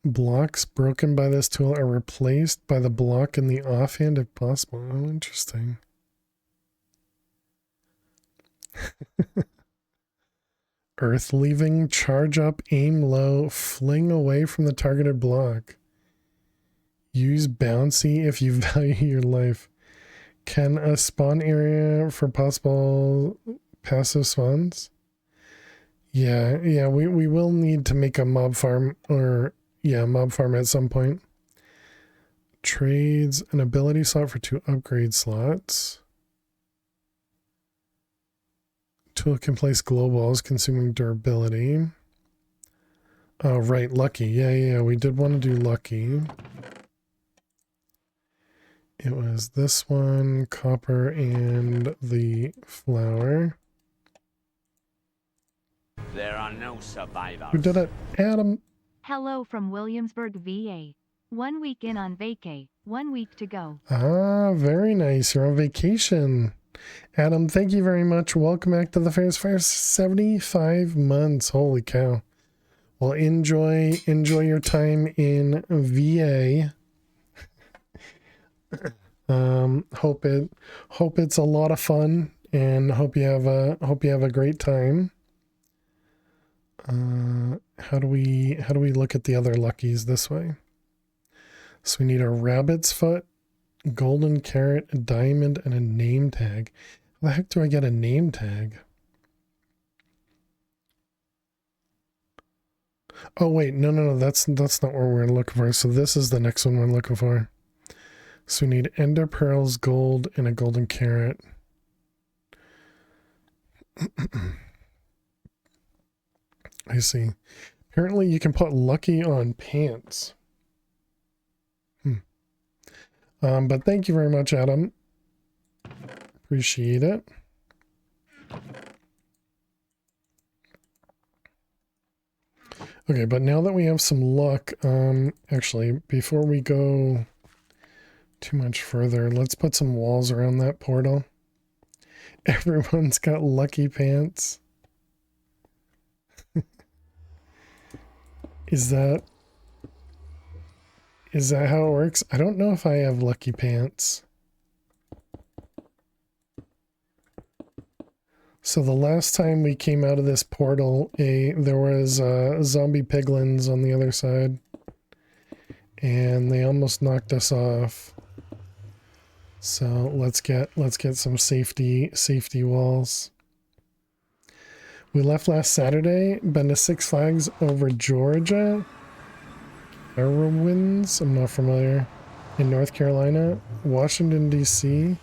Blocks broken by this tool are replaced by the block in the offhand if possible. Oh, interesting. Earth leaving, charge up, aim low, fling away from the targeted block. Use bouncy if you value your life. Can a spawn area for possible passive spawns? Yeah, we will need to make a mob farm, or yeah, mob farm at some point. Trades an ability slot for 2 upgrade slots. Tool can place glow balls, consuming durability. Oh, right, lucky. Yeah, we did want to do lucky. It was this one, copper, and the flower. There are no survivors. Who did it? Adam. Hello from Williamsburg, VA. 1 week in on vacay, 1 week to go. Ah, very nice. You're on vacation. Adam, thank you very much. Welcome back to the Fairs Fire. 75 months. Holy cow. Well, enjoy your time in VA. Hope it's a lot of fun, and hope you have a great time. How do we look at the other luckies this way? So we need a rabbit's foot, golden carrot, a diamond, and a name tag. How the heck do I get a name tag? Oh wait, no, that's not what we're looking for. So this is the next one we're looking for. So we need ender pearls, gold, and a golden carrot. I see. Apparently you can put lucky on pants. But thank you very much, Adam. Appreciate it. Okay, but now that we have some luck, actually, before we go too much further, let's put some walls around that portal. Everyone's got lucky pants. Is that how it works? I don't know if I have lucky pants. So the last time we came out of this portal, there was zombie piglins on the other side, and they almost knocked us off. So let's get some safety walls. We left last Saturday, been to Six Flags over Georgia. Carowinds, I'm not familiar. In North Carolina, Washington, D.C.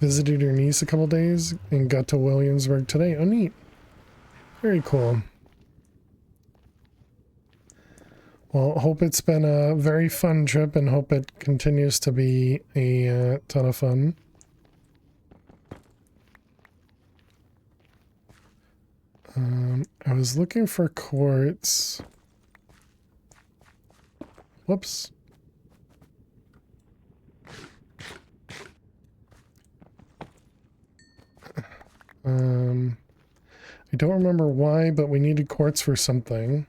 Visited your niece a couple days and got to Williamsburg today. Oh, neat. Very cool. Well, hope it's been a very fun trip and hope it continues to be a ton of fun. I was looking for quartz. Whoops. I don't remember why, but we needed quartz for something.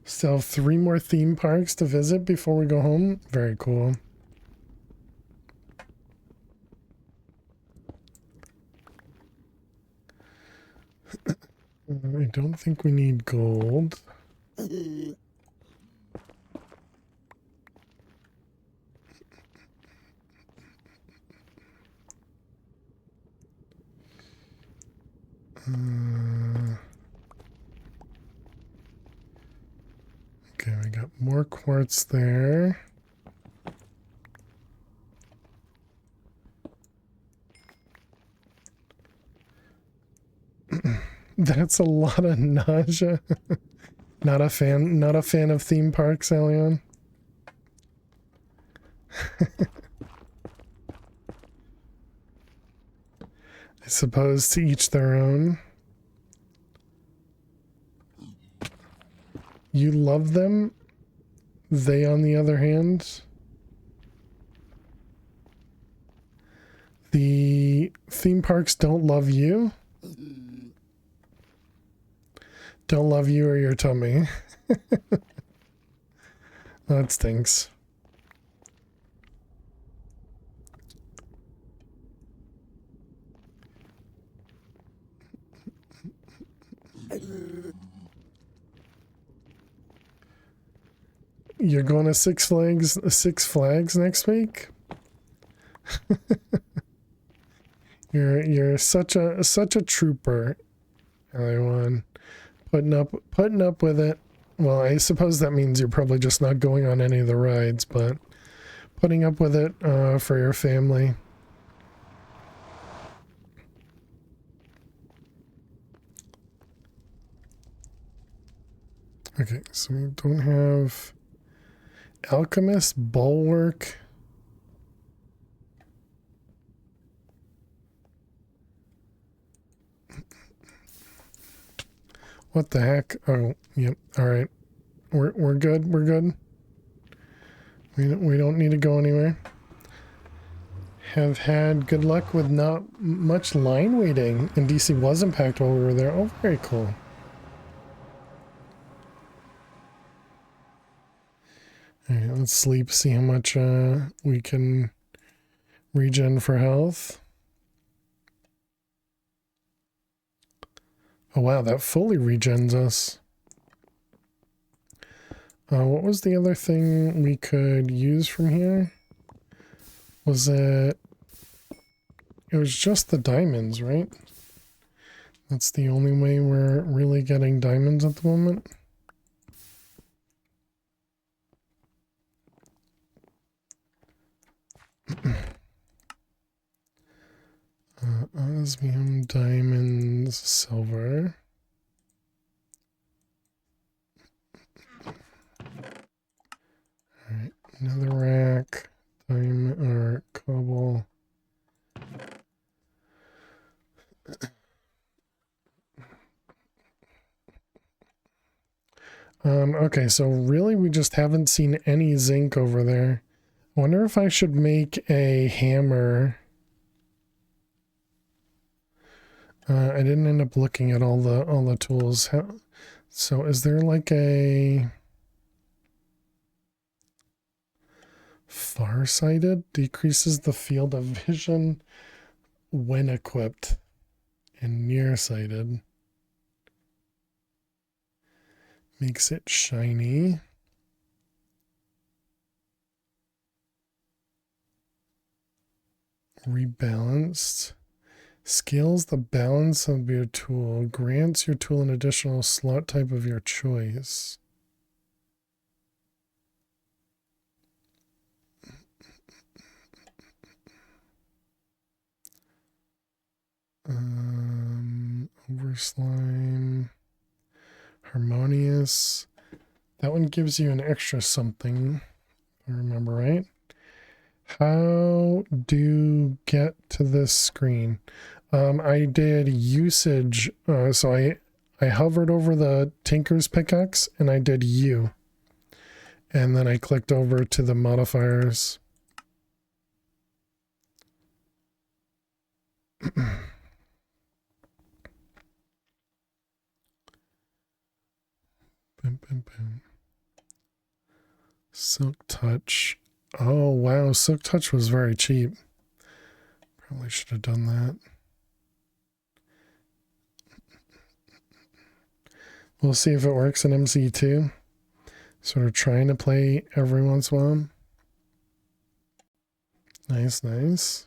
Still have 3 more theme parks to visit before we go home. Very cool. I don't think we need gold. Okay, we got more quartz there. That's a lot of nausea. Not a fan of theme parks, Elion. I suppose to each their own. You love them? They, on the other hand, the theme parks don't love you? Don't love you or your tummy. That stinks. You're going to Six Flags next week? You're such a trooper, everyone. Putting up with it. Well, I suppose that means you're probably just not going on any of the rides, but putting up with it for your family. Okay, so we don't have Alchemist, Bulwark. What the heck? Oh, yep. All right, we're good. We're good. We don't need to go anywhere. Have had good luck with not much line waiting, and DC wasn't packed while we were there. Oh, very cool. All right, let's sleep. See how much we can regen for health. Oh wow, that fully regens us. What was the other thing we could use from here? Was it... It was just the diamonds, right? That's the only way we're really getting diamonds at the moment. Osmium, diamonds, silver. Alright, another rack, diamond, or cobble. Okay, so really we just haven't seen any zinc over there. I wonder if I should make a hammer. I didn't end up looking at all the tools. So is there like a farsighted? Decreases the field of vision when equipped. And nearsighted makes it shiny. Rebalanced. Scales the balance of your tool. Grants your tool an additional slot type of your choice. Overslime. Harmonious. That one gives you an extra something, if I remember right. How do get to this screen? I did usage, so I hovered over the Tinker's pickaxe and I did U. And then I clicked over to the modifiers. Boom, boom, boom. Silk Touch. Oh, wow. Silk Touch was very cheap. Probably should have done that. We'll see if it works in MC2. Sort of trying to play every once in a while. Nice, nice.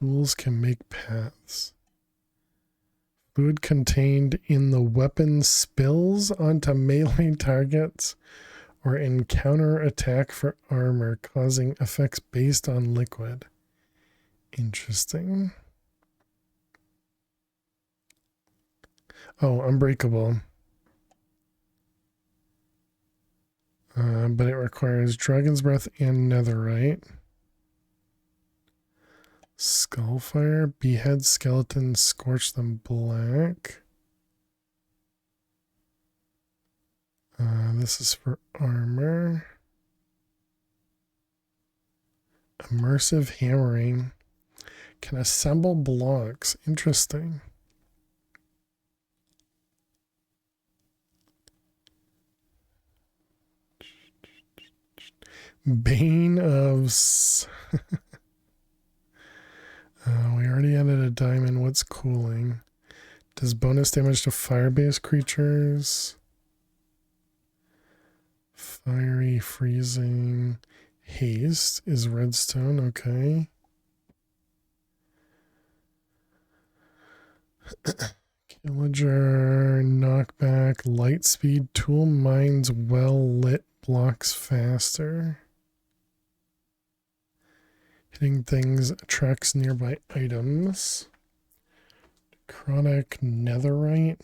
Tools can make paths. Fluid contained in the weapon spills onto melee targets or in counter-attack for armor, causing effects based on liquid. Interesting. Oh, unbreakable. But it requires Dragon's Breath and Netherite. Skullfire, behead skeletons, scorch them black. This is for armor. Immersive hammering. Can assemble blocks. Interesting. Bane of... we already added a diamond. What's cooling? Does bonus damage to fire-based creatures. Fiery, freezing. Haste is redstone. Okay. Killager, knockback, light speed, tool mines well lit, blocks faster. Hitting things attracts nearby items. Chronic netherite.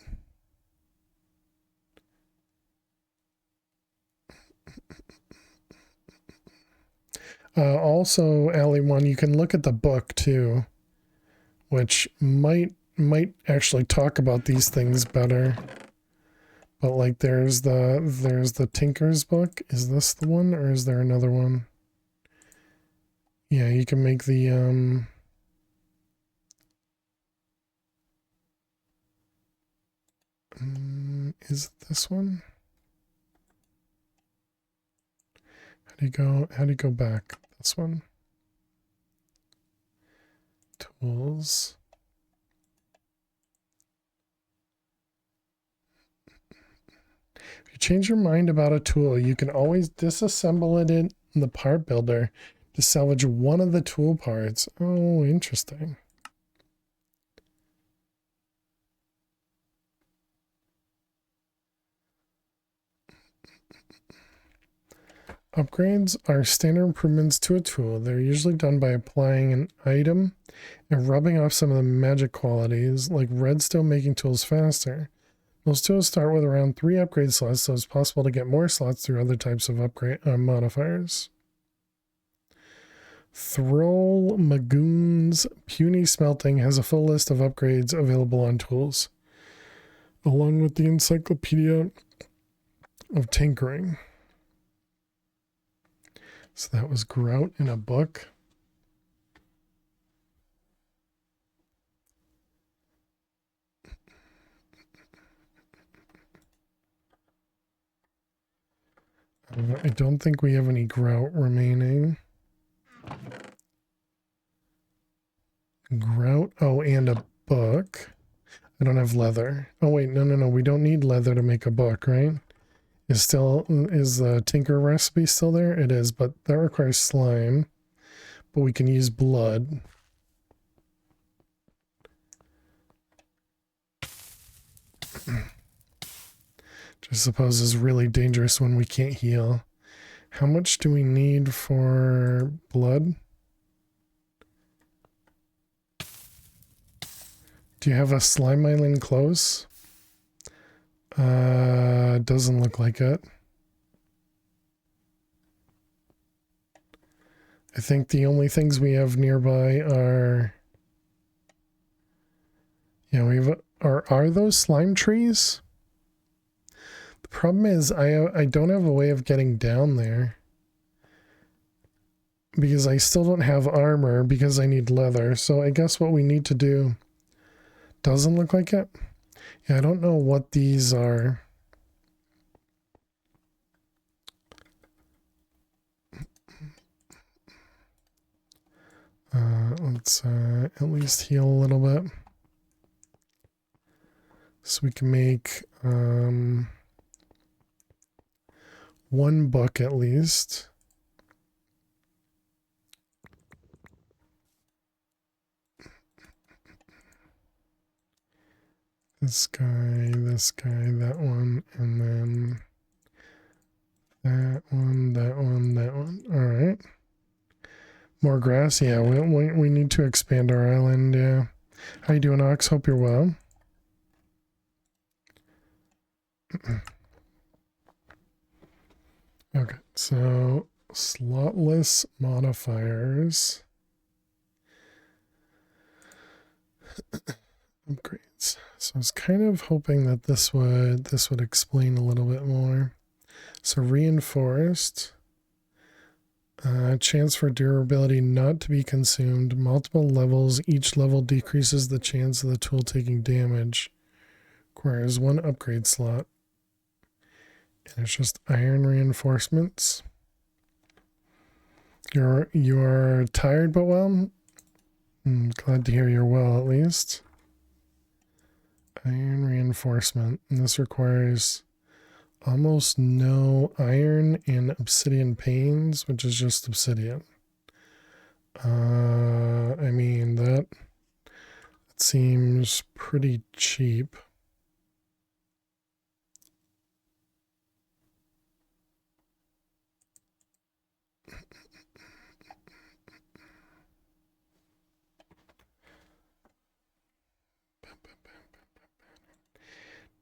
Also, Alley One, you can look at the book too, which might actually talk about these things better. But like, there's the Tinker's book. Is this the one, or is there another one? Yeah, you can make the is it this one? How do you go back? This one. Tools. If you change your mind about a tool, you can always disassemble it in the part builder to salvage one of the tool parts. Oh, interesting. Upgrades are standard improvements to a tool. They're usually done by applying an item and rubbing off some of the magic qualities, like redstone making tools faster. Most tools start with around 3 upgrade slots, so it's possible to get more slots through other types of upgrade modifiers. Thrall Magoon's Puny Smelting has a full list of upgrades available on tools, along with the Encyclopedia of Tinkering. So that was Grout in a book. I don't think we have any Grout remaining. Grout, oh, and a book. I don't have leather. Oh wait, no, we don't need leather to make a book, right? Is the Tinker recipe still there? It is, but that requires slime. But we can use blood. Which I suppose is really dangerous when we can't heal. How much do we need for blood? Do you have a slime island close? Doesn't look like it. I think the only things we have nearby are... Yeah, we have... Are those slime trees? The problem is I don't have a way of getting down there. Because I still don't have armor because I need leather. So I guess what we need to do... Doesn't look like it? Yeah, I don't know what these are. Let's at least heal a little bit. So we can make one book at least. this guy, that one, and then that one, that one, that one. All right. More grass. Yeah, we need to expand our island. Yeah. How you doing, Ox? Hope you're well. Okay, so slotless modifiers. Upgrades. So I was kind of hoping that this would explain a little bit more. So reinforced. Chance for durability not to be consumed. Multiple levels. Each level decreases the chance of the tool taking damage. Requires 1 upgrade slot. And it's just iron reinforcements. You're tired but well? Glad to hear you're well at least. Iron reinforcement. And this requires almost no iron and obsidian panes, which is just obsidian. I mean, that seems pretty cheap.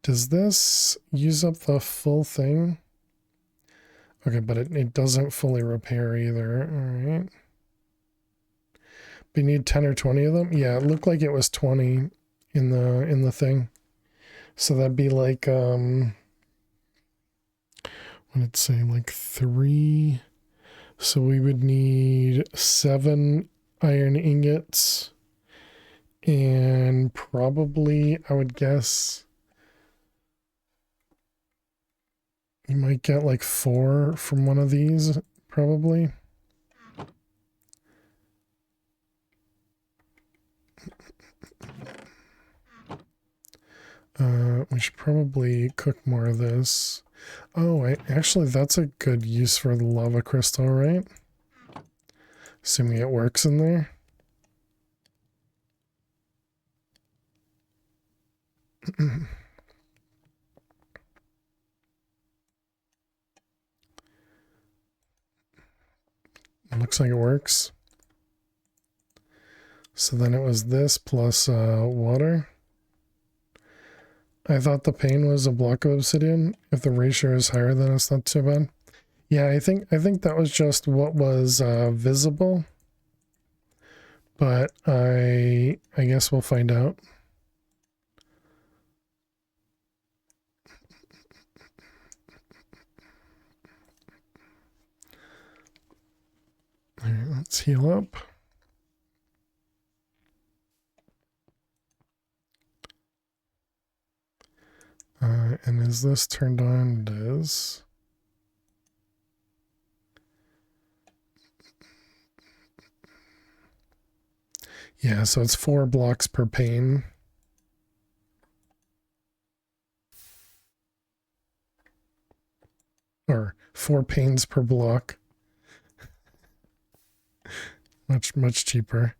Does this use up the full thing? Okay, but it doesn't fully repair either. All right. We need 10 or 20 of them. Yeah, it looked like it was 20 in the thing. So that'd be like what did it say? Like 3. So we would need 7 iron ingots. And probably, I would guess, you might get like 4 from one of these, probably. We should probably cook more of this. Oh, actually, that's a good use for the lava crystal, right? Assuming it works in there. It looks like it works. So then it was this plus water. I thought the pane was a block of obsidian. If the ratio is higher, then it's not too bad. Yeah, I think that was just what was visible. But I guess we'll find out. All right, let's heal up. And is this turned on? It is. Yeah, so it's 4 blocks per pane. Or 4 panes per block. Much cheaper.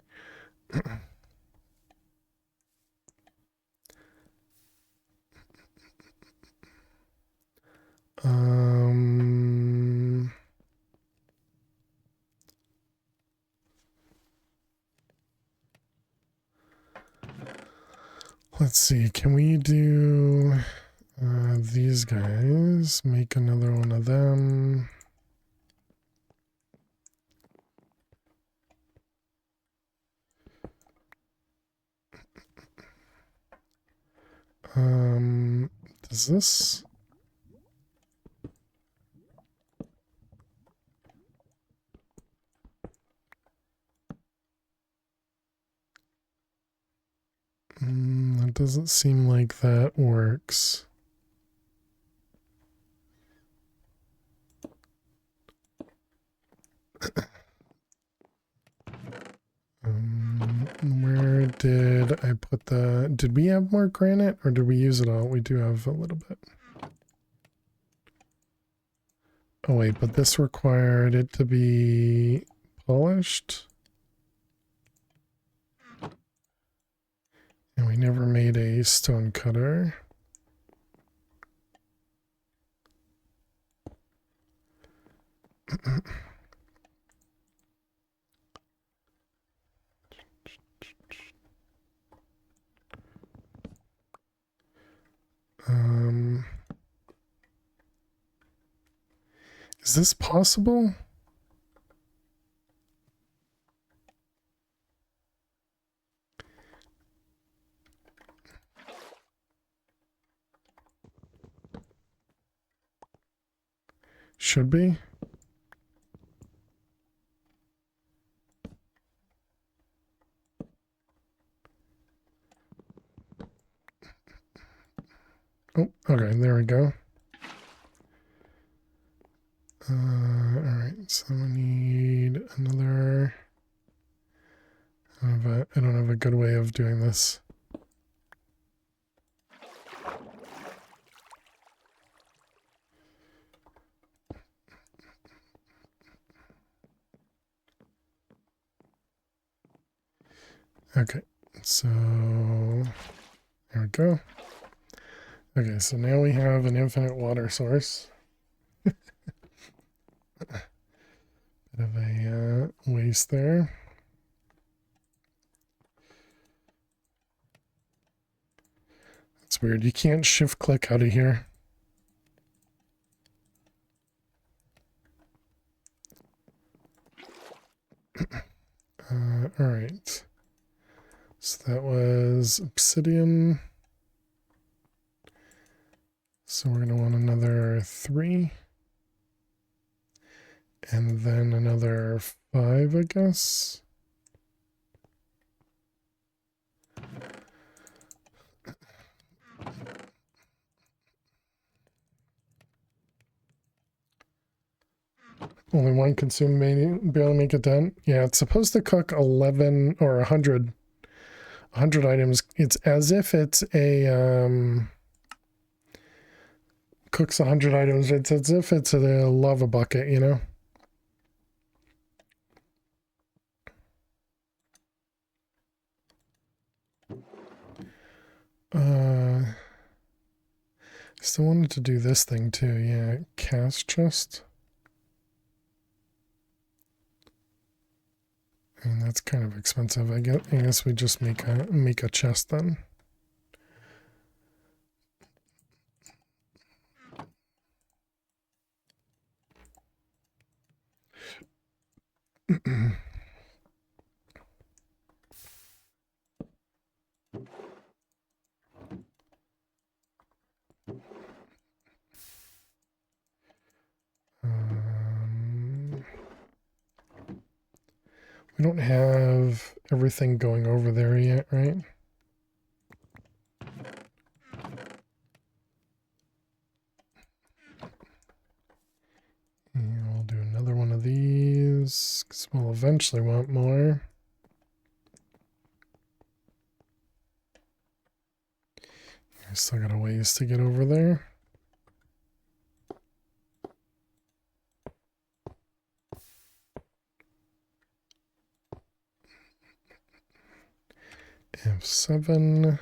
Let's see, can we do these guys? Make another one of them. Does this? That doesn't seem like that works. Where did I put the... Did we have more granite or did we use it all? We do have a little bit. Oh wait, but this required it to be polished. And we never made need a stone cutter. Is this possible? Should be. Oh, okay, there we go. Alright, so we need another... I don't have a good way of doing this. Okay, so there we go. Okay, so now we have an infinite water source. Bit of a waste there. That's weird. You can't shift click out of here. All right. So that was obsidian. So we're going to want another 3. And then another 5, I guess. Only one consumed, barely make a dent. Yeah, it's supposed to cook 11 or 100 items. It's as if it's a cooks 100 items. It's as if it's a lava bucket, you know. Still wanted to do this thing too. Yeah, cast chest. I mean, that's kind of expensive. I guess we just make a chest then. We don't have everything going over there yet, right? And we'll do another one of these, because we'll eventually want more. I still got a ways to get over there. F7.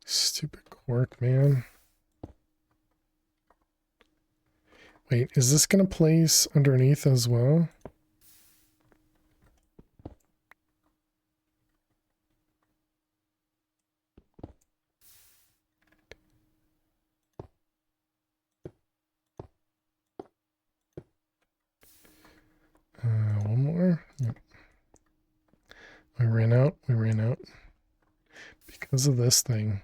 Stupid quirk, man. Wait, is this going to place underneath as well? One more. Yep. We ran out. We ran out. Because of this thing.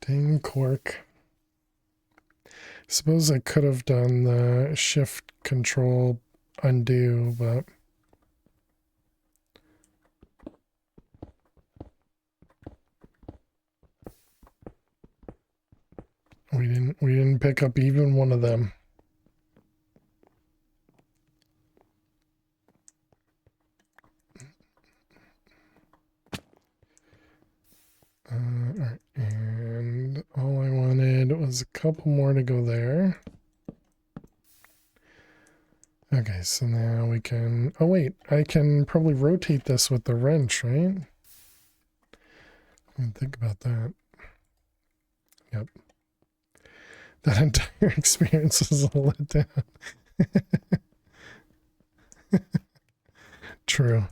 Dang quirk. Suppose I could have done the shift control undo, but we didn't pick up even one of them. couple more to go there. Okay, so now we can... Oh, wait. I can probably rotate this with the wrench, right? I didn't think about that. Yep. That entire experience was a letdown. True.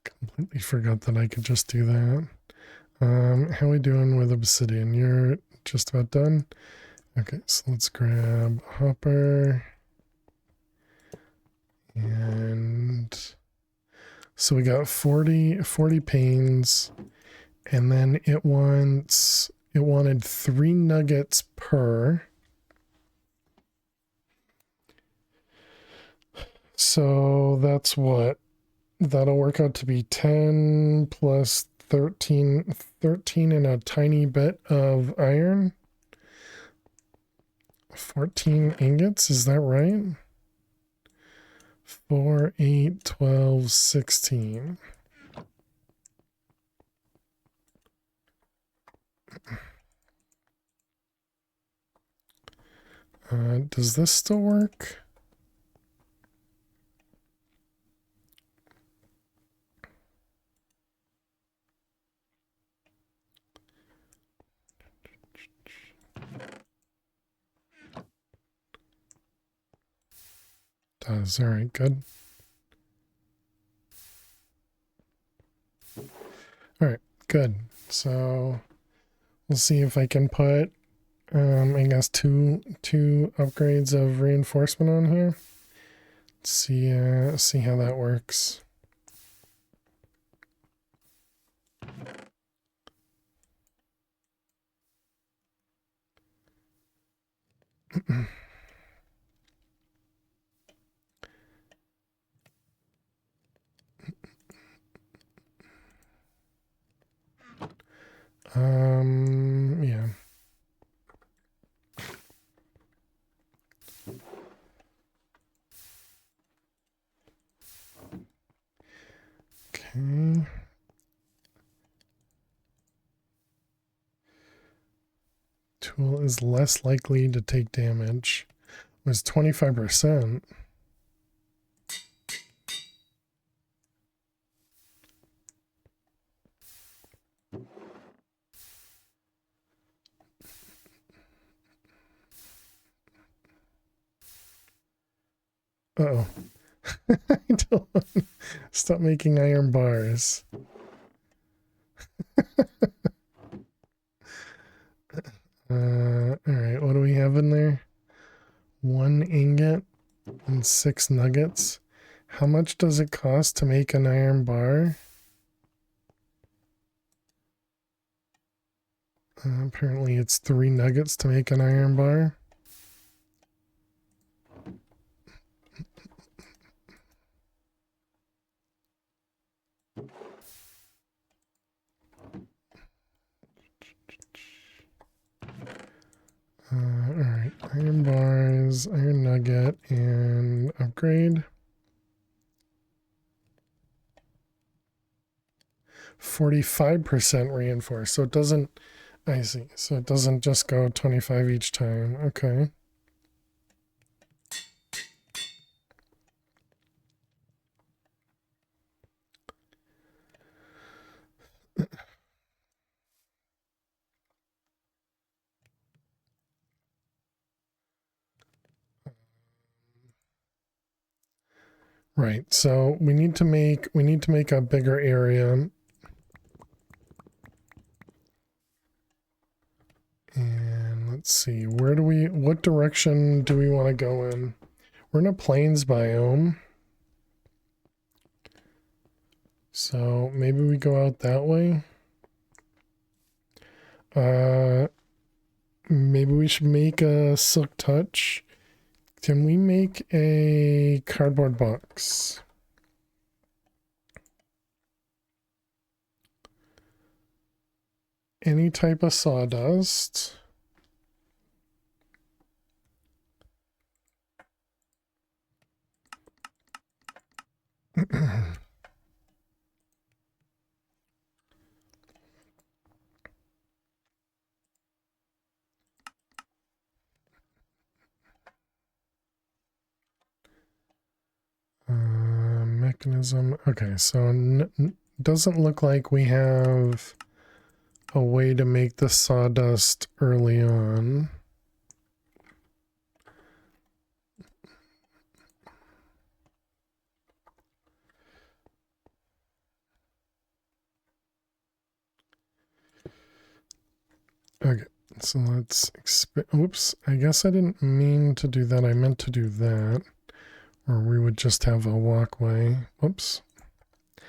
Completely forgot that I could just do that. How we doing with obsidian? You're just about done? Okay, so let's grab hopper. And so we got 40 panes, and then it wanted 3 nuggets per. So that's what? That'll work out to be 10 plus 13 and a tiny bit of iron. 14 ingots, is that right? 4, 8, 12, 16. Does this still work? Does. All right, good. All right, good. So we'll see if I can put, I guess two upgrades of reinforcement on here. See how that works. Yeah. Okay. Tool is less likely to take damage. It was 25%. Uh-oh. I don't stop making iron bars. Alright, what do we have in there? 1 ingot and 6 nuggets. How much does it cost to make an iron bar? Apparently it's 3 nuggets to make an iron bar. Alright, iron bars, iron nugget, and upgrade. 45% reinforced, so it doesn't, I see, so it doesn't just go 25 each time. Okay. Right, so we need to make a bigger area. And let's see, what direction do we want to go in? We're in a plains biome. So maybe we go out that way. Maybe we should make a silk touch. Can we make a cardboard box? Any type of sawdust. Mechanism. Okay, so doesn't look like we have a way to make the sawdust early on. Okay, so let's oops, I guess I didn't mean to do that. I meant to do that. Or we would just have a walkway. Whoops. I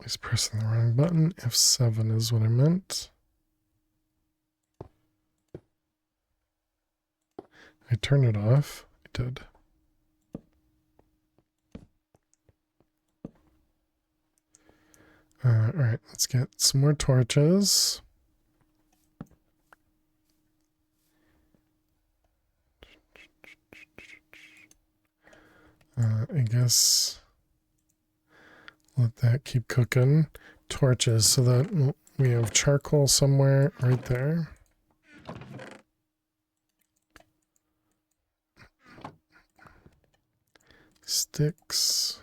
was pressing the wrong button. F7 is what I meant. I turned it off. I did. Alright, let's get some more torches. I guess let that keep cooking. Torches so that we have charcoal somewhere right there. Sticks.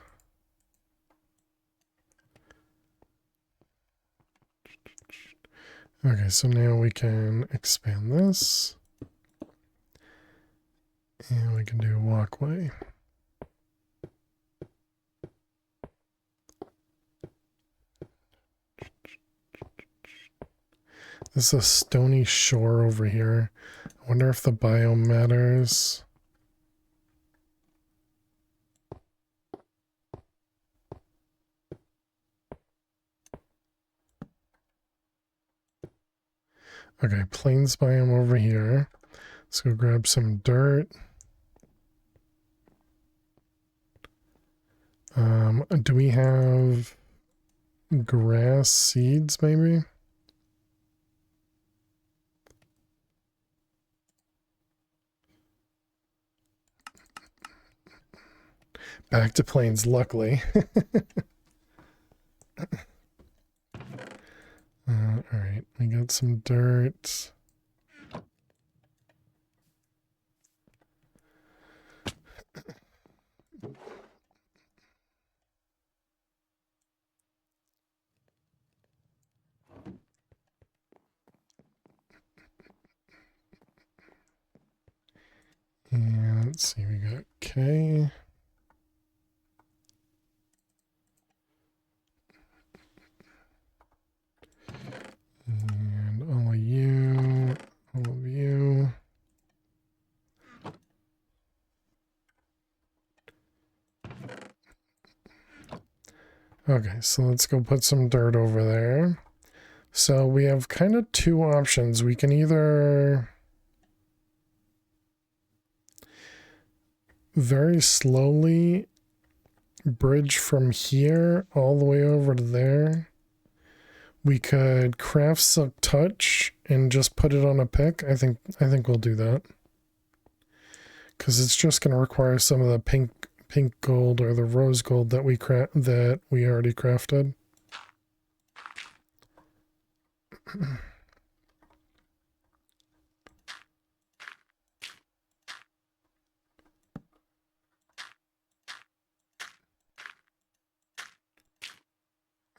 Okay, so now we can expand this. And we can do a walkway. This is a stony shore over here. I wonder if the biome matters. Okay, plains biome over here. Let's go grab some dirt. Do we have grass seeds maybe? Back to plains, luckily. Alright, we got some dirt. And let's see, we got K. And all of you, all of you. Okay, so let's go put some dirt over there. So we have kind of two options. We can either very slowly bridge from here all the way over to there. We could craft silk touch and just put it on a pick. I think we'll do that. Because it's just going to require some of the pink gold or the rose gold that we already crafted.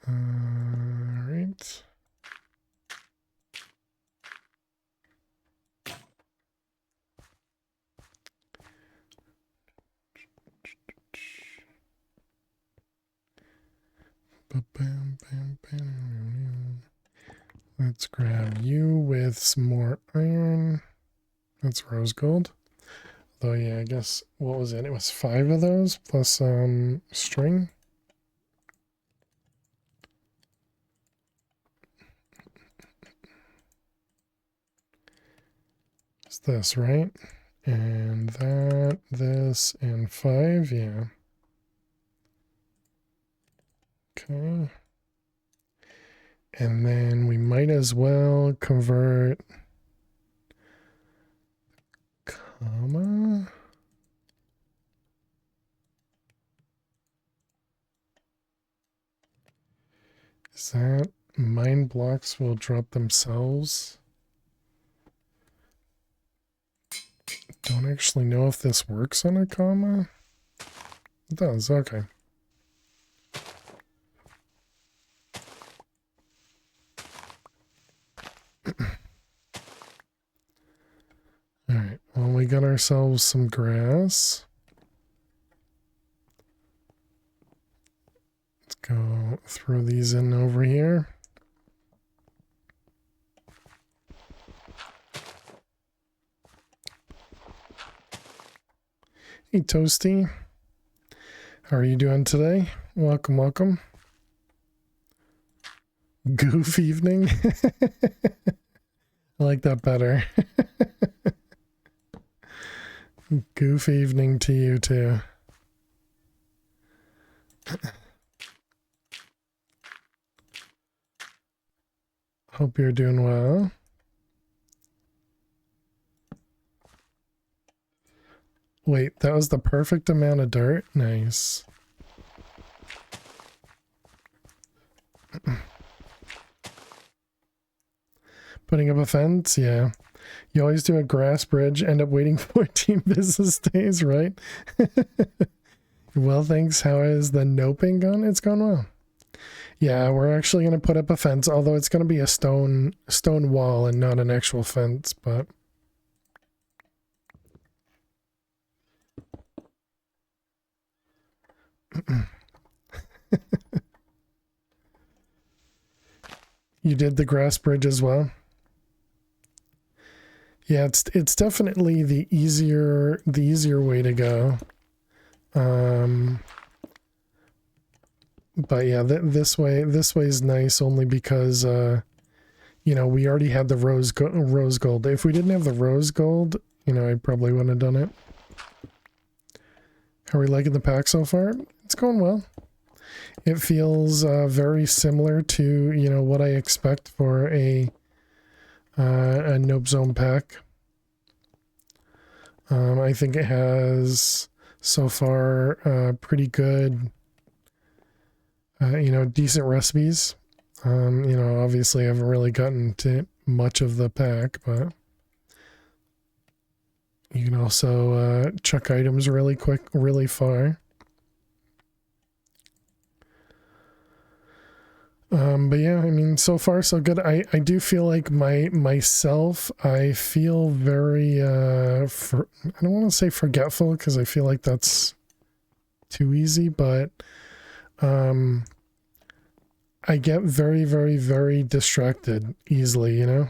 Right. Let's grab you with some more iron. That's rose gold. Though, yeah, I guess, what was it? It was 5 of those plus string. It's this, right? And that, this, and 5, yeah. Okay. And then we might as well convert comma. Is that mine blocks will drop themselves? Don't actually know if this works on a comma. It does, okay. Alright, well, we got ourselves some grass. Let's go throw these in over here. Hey, Toasty. How are you doing today? Welcome, welcome. Goof evening. I like that better. Goof evening to you too. Hope you're doing well. Wait, that was the perfect amount of dirt? Nice. Putting up a fence? Yeah. You always do a grass bridge, end up waiting 14 business days, right? Well, thanks. How is the noping gone? It's gone well. Yeah, we're actually going to put up a fence, although it's going to be a stone wall and not an actual fence, but... You did the grass bridge as well? Yeah, it's definitely the easier way to go. But yeah, this way is nice only because you know, we already had the rose gold. If we didn't have the rose gold, you know, I probably wouldn't have done it. How are we liking the pack so far? It's going well. It feels very similar to, you know, what I expect for a Nope Zone pack. I think it has so far pretty good, you know, decent recipes. You know, obviously I haven't really gotten to much of the pack, but you can also chuck items really quick, really far. But yeah, I mean, so far so good. I do feel like myself, I feel very, I don't want to say forgetful because I feel like that's too easy, but, I get very, very, very distracted easily, you know?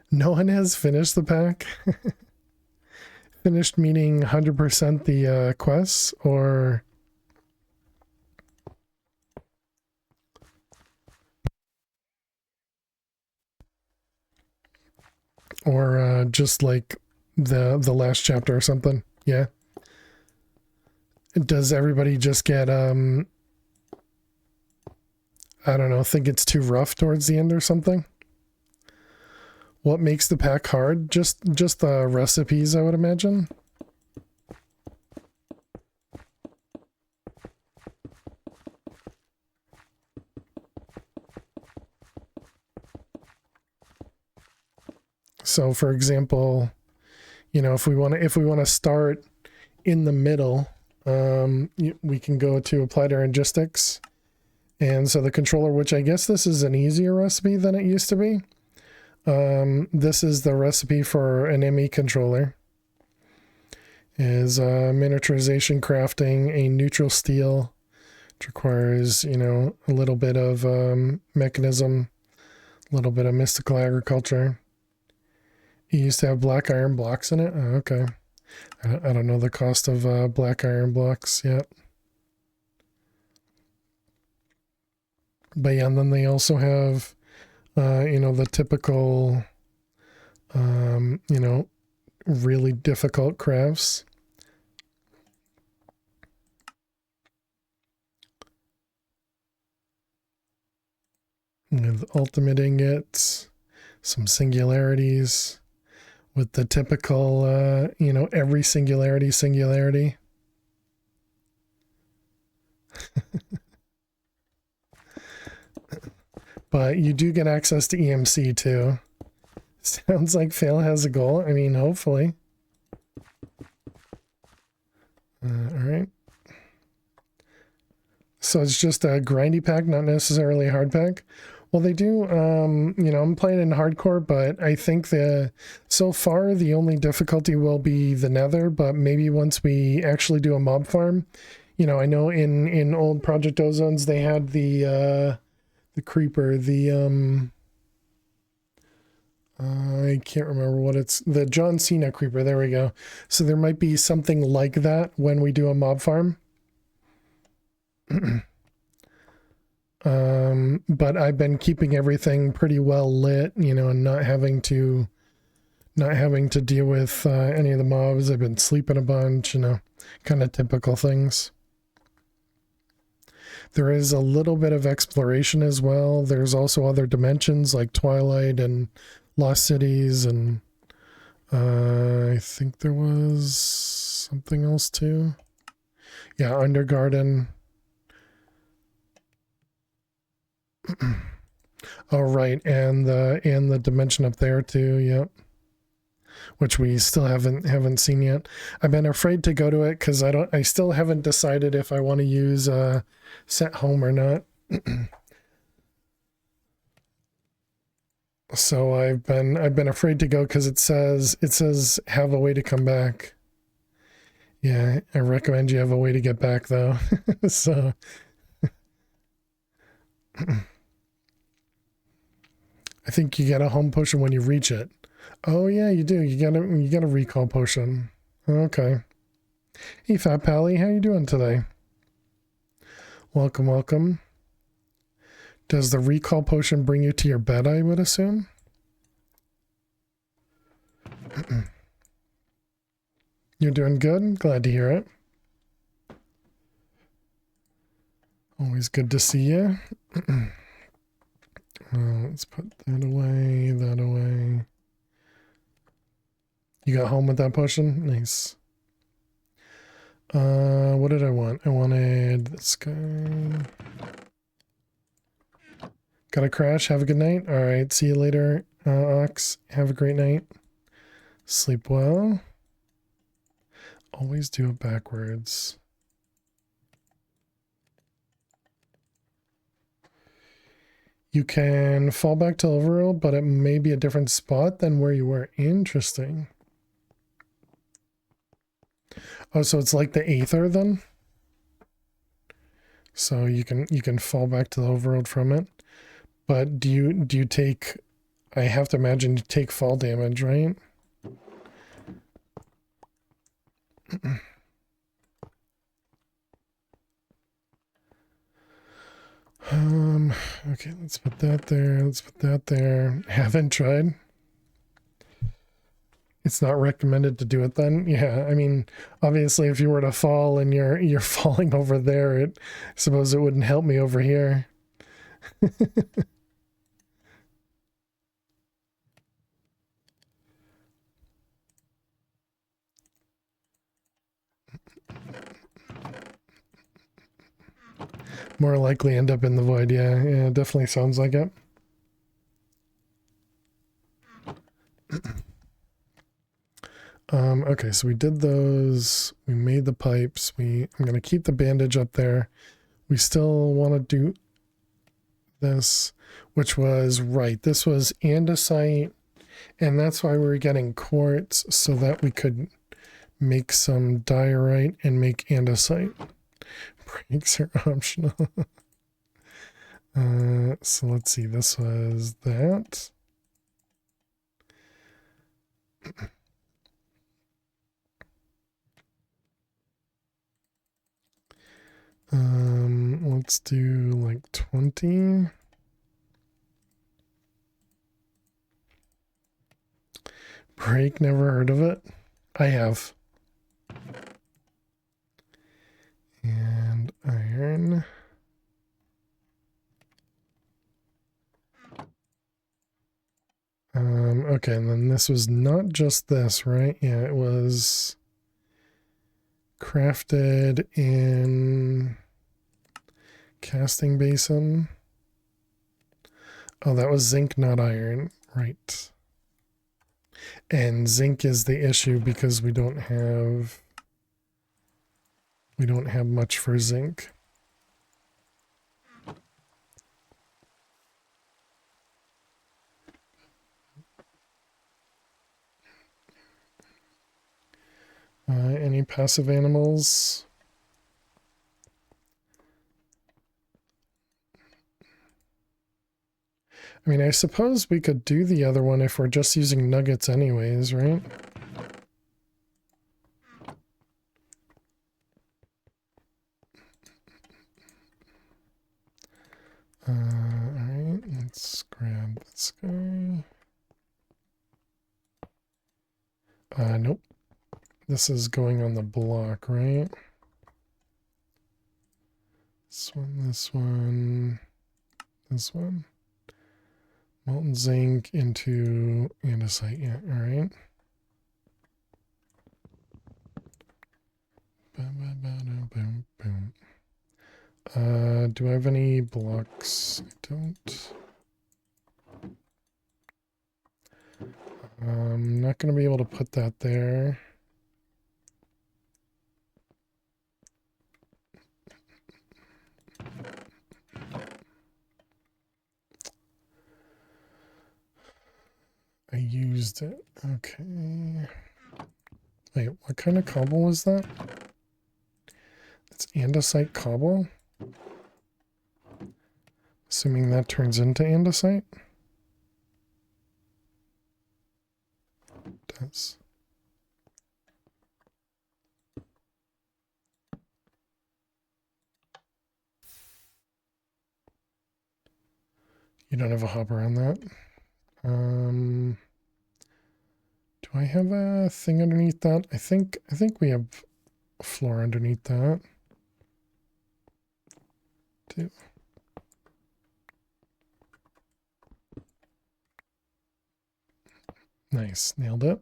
No one has finished the pack. Finished meaning 100% the quests, or just like the last chapter or something. Yeah. Does everybody just get I don't know, think it's too rough towards the end or something? What makes the pack hard? Just the recipes, I would imagine. So for example, you know, if we want to start in the middle, we can go to apply to logistics. And so the controller, which I guess this is an easier recipe than it used to be. This is the recipe for an ME controller. Is miniaturization crafting a neutral steel, which requires, you know, a little bit of mechanism, a little bit of mystical agriculture. It used to have black iron blocks in it. Oh, okay. I don't know the cost of black iron blocks yet. But yeah, and then they also have, you know, the typical, you know, really difficult crafts. With ultimate ingots, some singularities, with the typical, you know, every singularity. But you do get access to EMC too. Sounds like Fail has a goal. I mean, hopefully. All right. So it's just a grindy pack, not necessarily a hard pack. Well, they do, you know, I'm playing in hardcore, but I think so far the only difficulty will be the nether, but maybe once we actually do a mob farm, you know, I know in old Project Ozones, they had the creeper, I can't remember what the John Cena creeper. There we go. So there might be something like that when we do a mob farm. But I've been keeping everything pretty well lit, you know, and not having to deal with any of the mobs. I've been sleeping a bunch, you know, kind of typical things. There is a little bit of exploration as well. There's also other dimensions like Twilight and Lost Cities, and I think there was something else too. Yeah, Undergarden. Oh right, and the dimension up there too. Yep. Which we still haven't seen yet. I've been afraid to go to it because I still haven't decided if I want to use Set Home or not. So I've been afraid to go because it says have a way to come back. Yeah, I recommend you have a way to get back though. So I think you get a home potion when you reach it. Oh yeah, you do. You get a recall potion. Okay. Hey Fat Pally, how you doing today? Welcome, welcome. Does the recall potion bring you to your bed, I would assume? You're doing good? Glad to hear it. Always good to see you. Let's put that away, that away. You got home with that potion? Nice. What did I want? I wanted this guy. Gotta crash. Have a good night. All right. See you later, Ox. Have a great night. Sleep well. Always do it backwards. You can fall back to overworld, but it may be a different spot than where you were. Interesting. Oh, so it's like the Aether then? So you can fall back to the overworld from it. But do you take, I have to imagine you take fall damage, right? Okay, let's put that there. Let's put that there. Haven't tried. It's not recommended to do it then. Yeah, I mean, obviously if you were to fall and you're falling over there, I suppose it wouldn't help me over here. More likely end up in the void. Yeah, yeah, definitely sounds like it. Okay, so we did those. We made the pipes. I'm gonna keep the bandage up there. We still want to do this, which was right. This was andesite, and that's why we were getting quartz so that we could make some diorite and make andesite. Breaks are optional. So let's see. This was that. Let's do like 20. Break, never heard of it. I have. And iron. Okay, and then this was not just this, right? Yeah, it was crafted in Casting basin. Oh, that was zinc, not iron. Right. And zinc is the issue because we don't have much for zinc. Any passive animals? I mean, I suppose we could do the other one if we're just using nuggets anyways, right? Alright, let's grab this guy. Nope. This is going on the block, right? This one, this one, this one. Molten zinc into andesite, yeah, alright. Boom, boom. Do I have any blocks? I don't. I'm not going to be able to put that there. I used it. Okay. Wait, what kind of cobble was that? It's andesite cobble? Assuming that turns into andesite? It does. You don't have a hopper on that? Do I have a thing underneath that? I think we have a floor underneath that. Too. Nice, nailed it.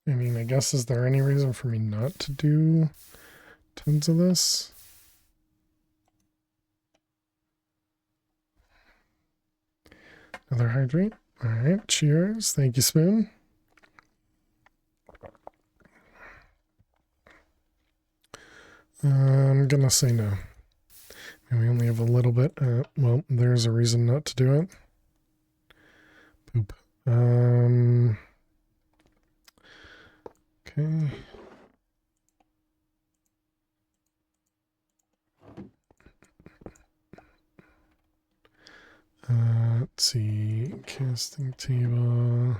I mean, I guess, is there any reason for me not to do tons of this? Another hydrate. All right, cheers. Thank you, Spoon. I'm gonna say no. And we only have a little bit. Well, there's a reason not to do it. Poop. Okay. Let's see. Casting table.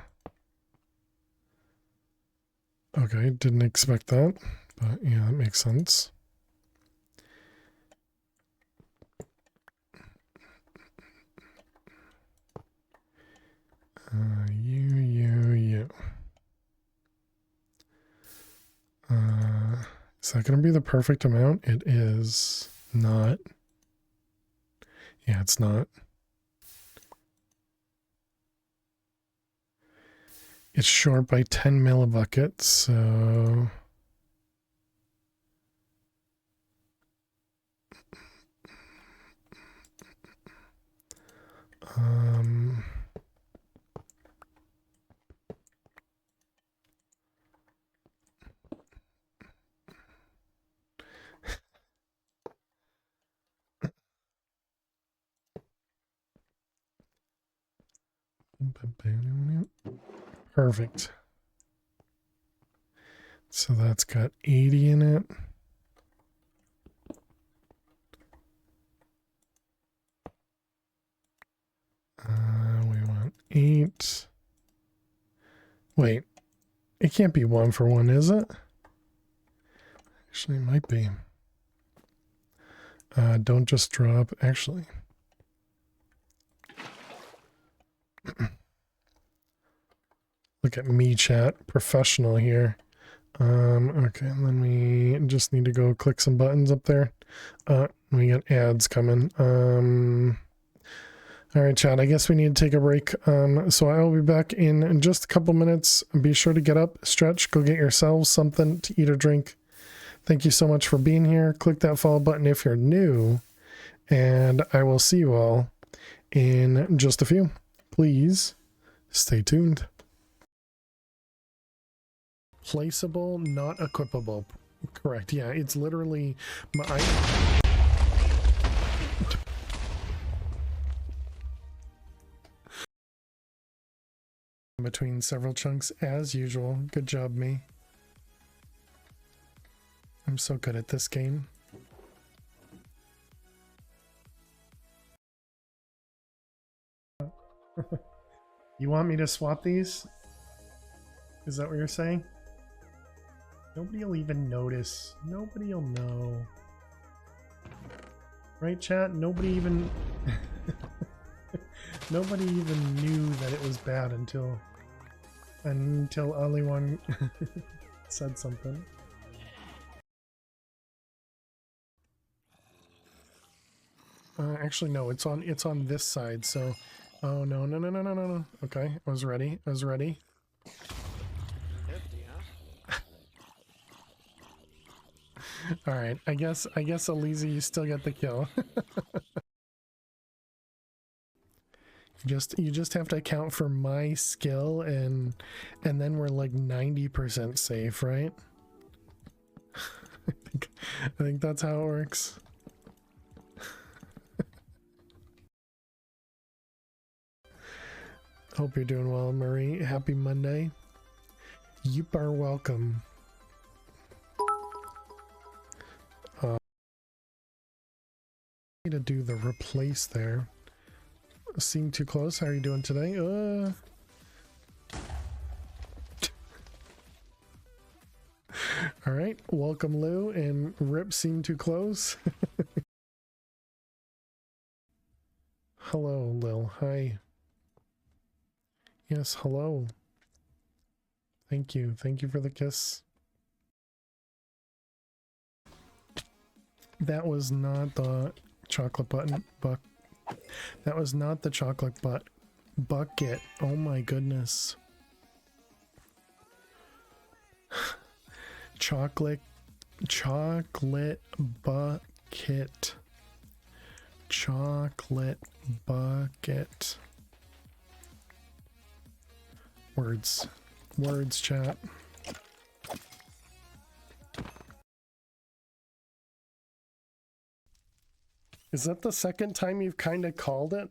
Okay, didn't expect that, but yeah, that makes sense. You. Is that going to be the perfect amount? It is not. Yeah, it's not. It's short by 10 millibuckets, so... Perfect. So that's got 80 in it. We want 8. Wait, it can't be 1-for-1, is it? Actually, it might be. Don't just drop. Actually. Look at me, chat. Professional here. Okay, and then we just need to go click some buttons up there. We got ads coming. All right, chat, I guess we need to take a break. So I will be back in just a couple minutes. Be sure to get up, stretch, go get yourselves something to eat or drink. Thank you so much for being here. Click that follow button if you're new, and I will see you all in just a few. Please stay tuned. Placeable, not equipable. Correct. Yeah, it's literally between several chunks as usual. Good job, me. I'm so good at this game. You want me to swap these? Is that what you're saying? Nobody will even notice. Nobody will know. Right, chat? Nobody even... Nobody even knew that it was bad until Aliwan said something. Actually, no. It's on this side. So, oh no. Okay, I was ready. All right. I guess Aliza, you still get the kill. You just have to account for my skill and then we're like 90% safe, right? I think that's how it works. Hope you're doing well, Marie. Happy Monday. You are welcome. To do the replace there. Seem too close. How are you doing today? All right. Welcome, Lou, and Rip seem too close. Hello, Lil. Hi. Yes, hello. Thank you. Thank you for the kiss. That was not the chocolate button. That was not the chocolate bucket. Oh my goodness. Chocolate bucket. Chocolate bucket. Words, chat. Is that the second time you've kind of called it?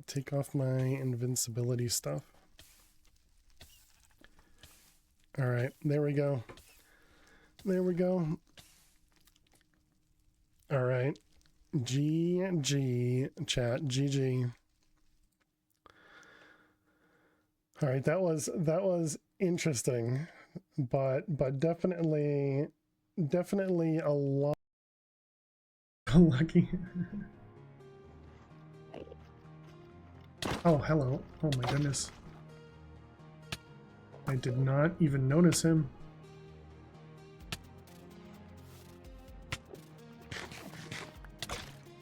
Take off my invincibility stuff. All right, there we go. There we go. All right. GG, chat, GG. All right, that was interesting, but definitely a lot. Lucky. Oh, hello. Oh my goodness. I did not even notice him.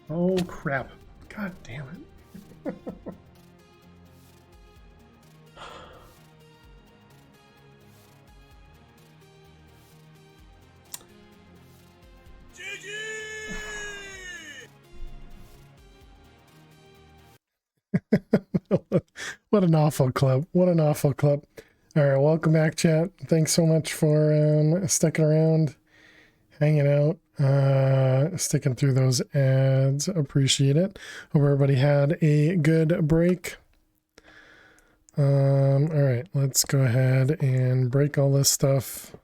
Oh crap. God damn it. What an awful club. What an awful club. All right, welcome back, chat. Thanks so much for sticking around, hanging out, sticking through those ads. Appreciate it. Hope everybody had a good break. All right, let's go ahead and break all this stuff.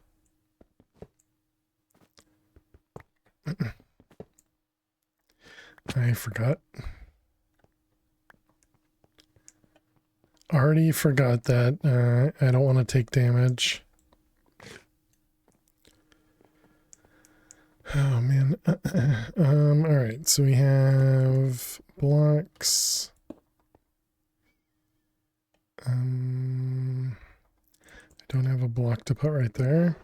I forgot. Already forgot that I don't want to take damage. on. All right, so we have blocks. I don't have a block to put right there.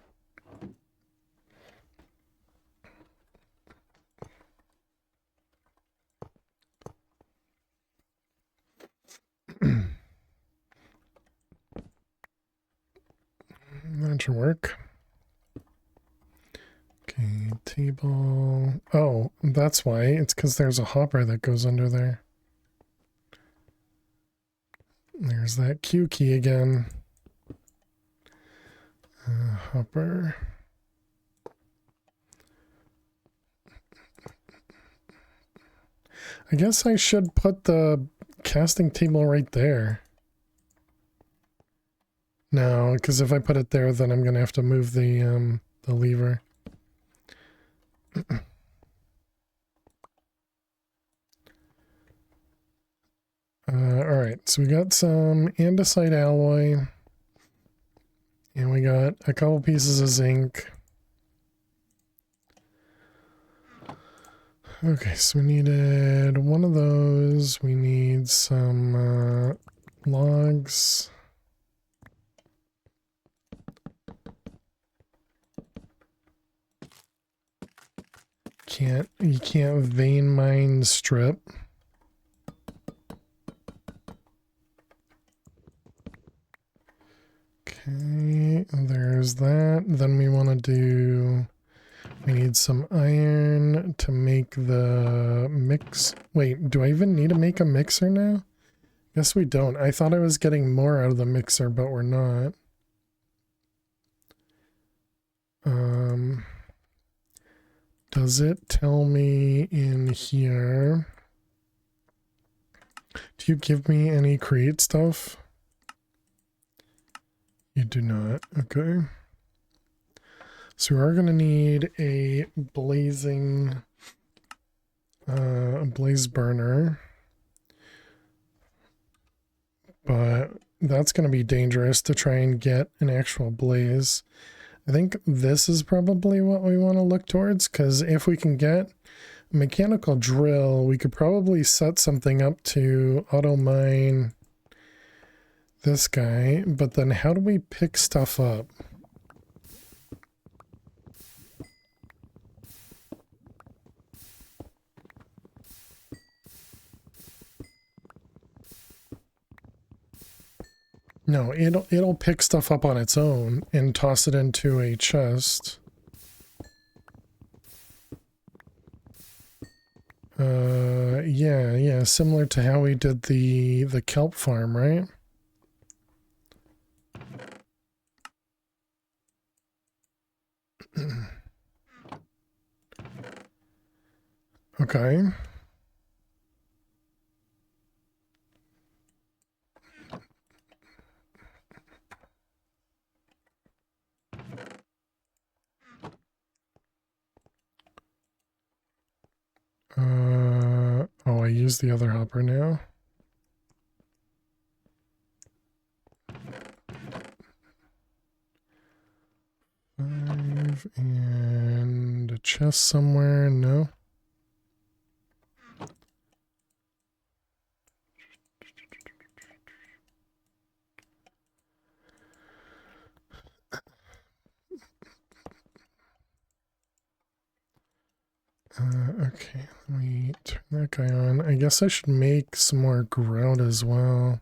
That should work. Okay, table. Oh, that's why. It's because there's a hopper that goes under there. There's that Q key again. Hopper. I guess I should put the casting table right there. No, because if I put it there, then I'm gonna have to move the lever. Alright, so we got some andesite alloy. And we got a couple pieces of zinc. Okay, so we needed one of those. We need some logs. You can't vein mine strip. Okay, there's that. Then we need some iron to make the mix. Wait, do I even need to make a mixer now? Guess we don't. I thought I was getting more out of the mixer, but we're not. Does it tell me in here? Do you give me any create stuff? You do not. Okay. So we are going to need a blaze burner. But that's going to be dangerous to try and get an actual blaze. I think this is probably what we want to look towards, because if we can get a mechanical drill, we could probably set something up to auto mine this guy. But then how do we pick stuff up? No, it'll pick stuff up on its own and toss it into a chest. Yeah, similar to how we did the kelp farm, right? Okay. Oh, I used the other hopper now. Five and a chest somewhere, no. Okay, let me turn that guy on. I guess I should make some more grout as well.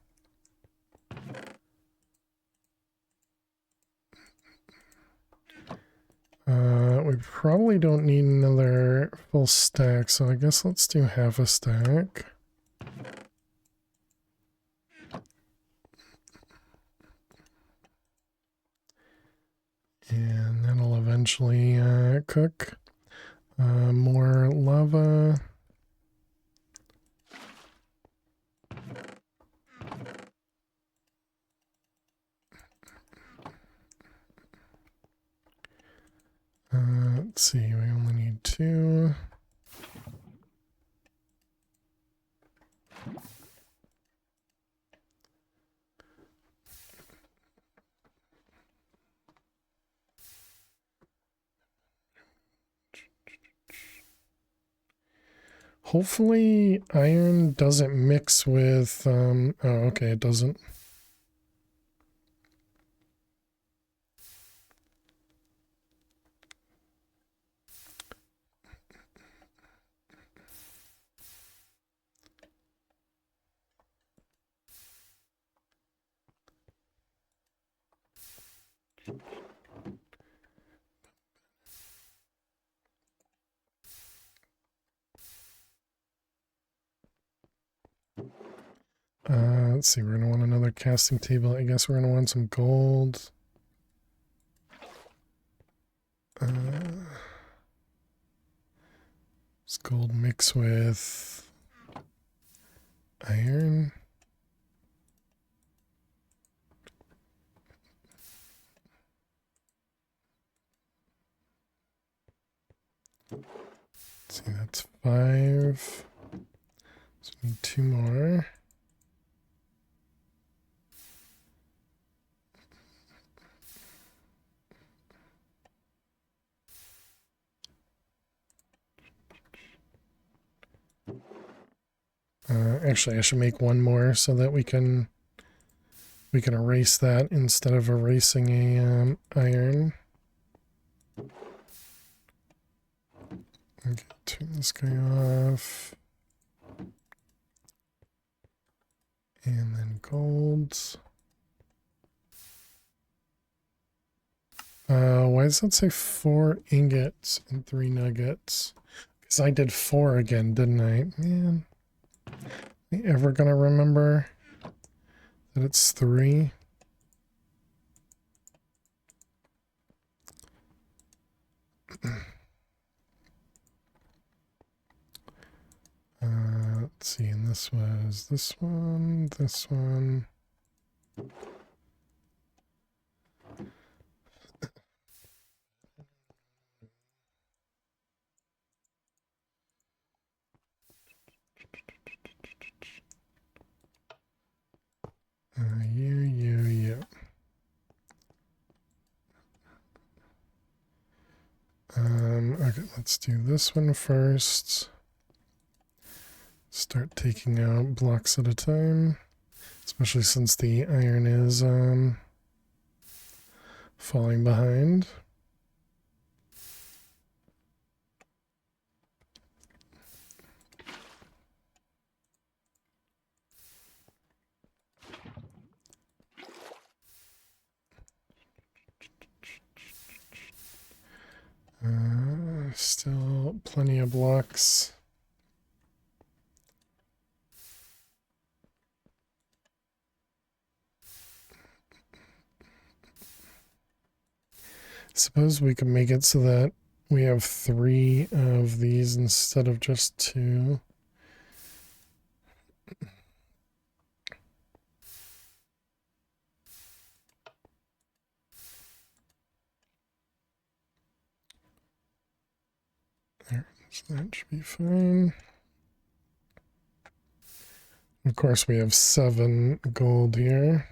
We probably don't need another full stack, so I guess let's do half a stack. And that'll eventually cook. More lava. Let's see, we only need 2. Hopefully iron doesn't mix with, oh, okay, it doesn't. Let's see, we're going to want another casting table. I guess we're going to want some gold. Does gold mix with iron? Let's see, that's 5. So we need 2 more. Actually, I should make 1 more so that we can erase that instead of erasing a iron. Okay, turn this guy off. And then golds. Why does that say 4 ingots and 3 nuggets? Because I did 4 again, didn't I? Man. Are we ever gonna remember that it's 3? Let's see, and this was this one, this one. Yeah. Okay, let's do this one first. Start taking out blocks at a time, especially since the iron is falling behind. Still plenty of blocks. Suppose we could make it so that we have 3 of these instead of just 2. There, so that should be fine. Of course, we have 7 gold here.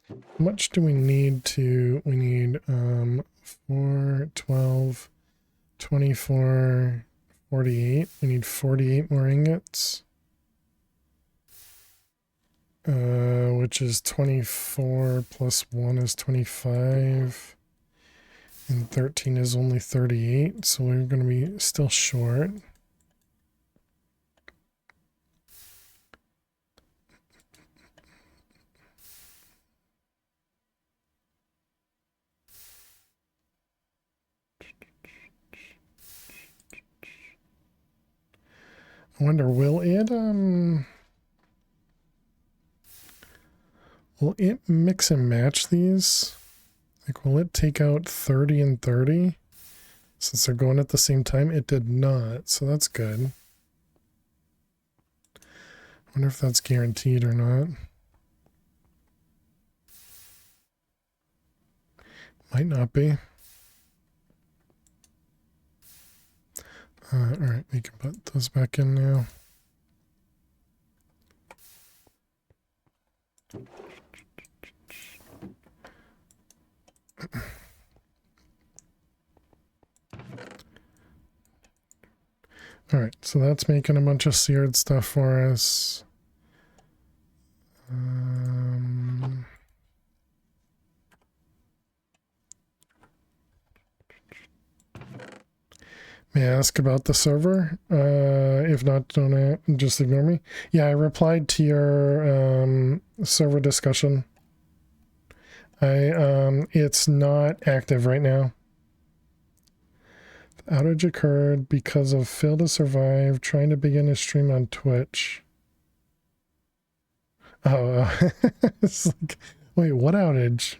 How much do we need to, we need 4, 12, 24, 48. We need 48 more ingots. Which is 24 plus 1 is 25. And 13 is only 38, so we're going to be still short. I wonder, will it mix and match these? Like, will it take out 30 and 30? Since they're going at the same time, it did not, so that's good. I wonder if that's guaranteed or not. Might not be. All right, we can put those back in now. All right, so that's making a bunch of seared stuff for us. May I ask about the server? If not, don't just ignore me. Yeah, I replied to your server discussion. It's not active right now. The outage occurred because of fail to survive trying to begin a stream on Twitch. Oh, it's like, wait, what outage?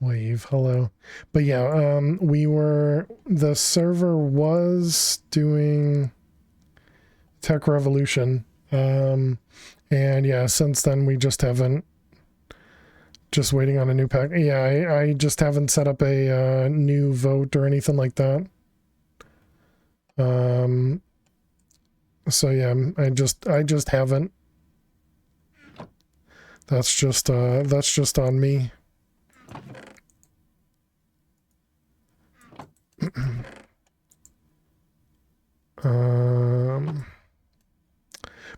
Wave, hello. But yeah, the server was doing Tech Revolution. And yeah, since then we just haven't, just waiting on a new pack. Yeah, I just haven't set up a new vote or anything like that. So yeah, I just haven't. That's just on me.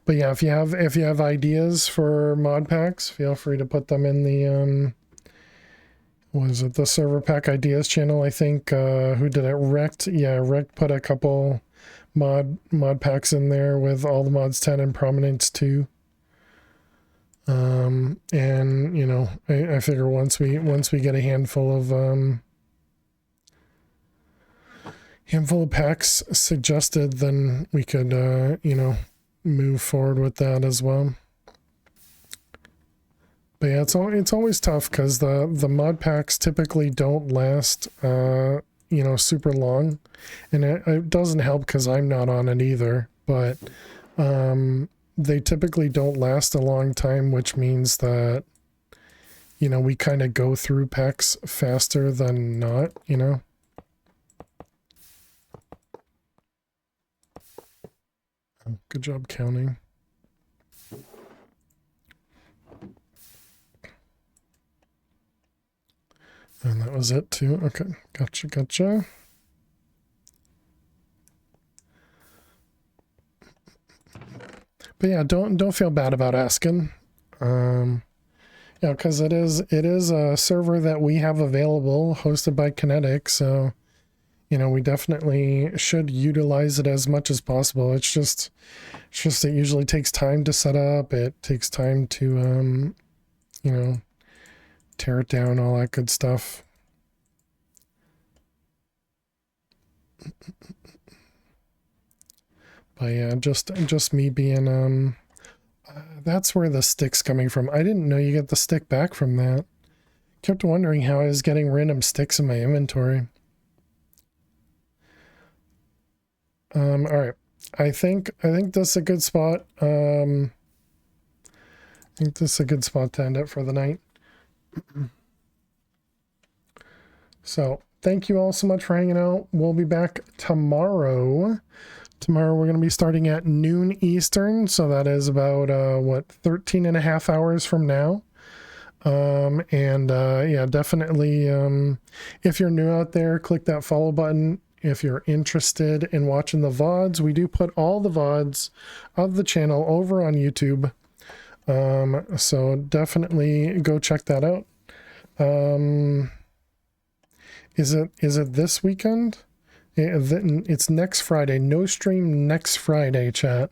But yeah, if you have ideas for mod packs, feel free to put them in the was it the server pack ideas channel? I think who did it? Rect. Yeah, Rect put a couple mod packs in there with all the mods 10 and prominence 2. And you know, I figure once we get a handful of packs suggested, then we could you know, move forward with that as well. But yeah, it's always tough because the mod packs typically don't last you know, super long, and it doesn't help because I'm not on it either, but they typically don't last a long time, which means that, you know, we kind of go through packs faster than not, you know. Good job counting. And that was it too. Okay, gotcha. But yeah, don't feel bad about asking. Yeah, because it is a server that we have available, hosted by Kinetic, so you know, we definitely should utilize it as much as possible. It's just it usually takes time to set up. It takes time to you know, tear it down, all that good stuff. But yeah, just me being that's where the stick's coming from. I didn't know you get the stick back from that. Kept wondering how I was getting random sticks in my inventory. All right. I think this is a good spot. I think this is a good spot to end it for the night. So thank you all so much for hanging out. We'll be back tomorrow. Tomorrow we're going to be starting at noon Eastern, so that is about what, 13 and a half hours from now. Yeah, definitely if you're new out there, click that follow button. If you're interested in watching the VODs, we do put all the VODs of the channel over on YouTube. So definitely go check that out. Is it this weekend? It's next Friday. No stream next Friday, chat.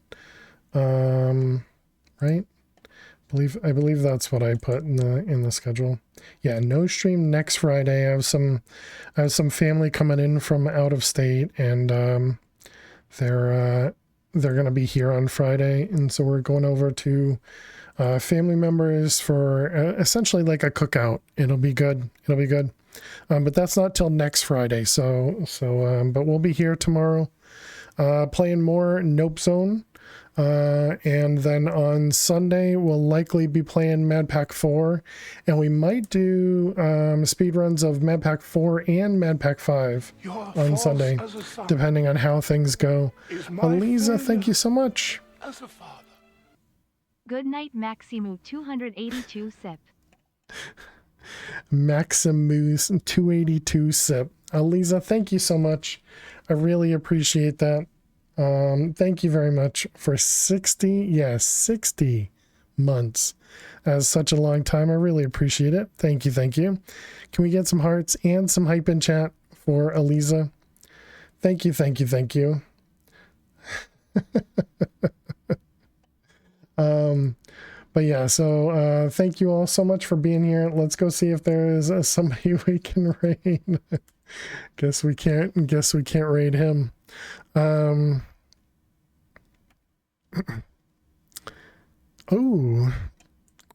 Right? I believe that's what I put in the schedule. Yeah, no stream next Friday. I have some family coming in from out of state, and they're gonna be here on Friday, and so we're going over to family members for essentially like a cookout. It'll be good. But that's not till next Friday. So but we'll be here tomorrow, playing more Nope Zone. And then on Sunday, we'll likely be playing Mad Pack 4. And we might do speed runs of Mad Pack 4 and Mad Pack 5 on Sunday, depending on how things go. Eliza, thank you so much. As a father. Good night, Maximu 282 sip. Maximus 282 sip. Eliza, thank you so much. I really appreciate that. Thank you very much for 60 months. That's such a long time. I really appreciate it. Thank you. Can we get some hearts and some hype in chat for Eliza? Thank you. But yeah, so thank you all so much for being here. Let's go see if there is somebody we can raid. Guess we can't raid him. Oh,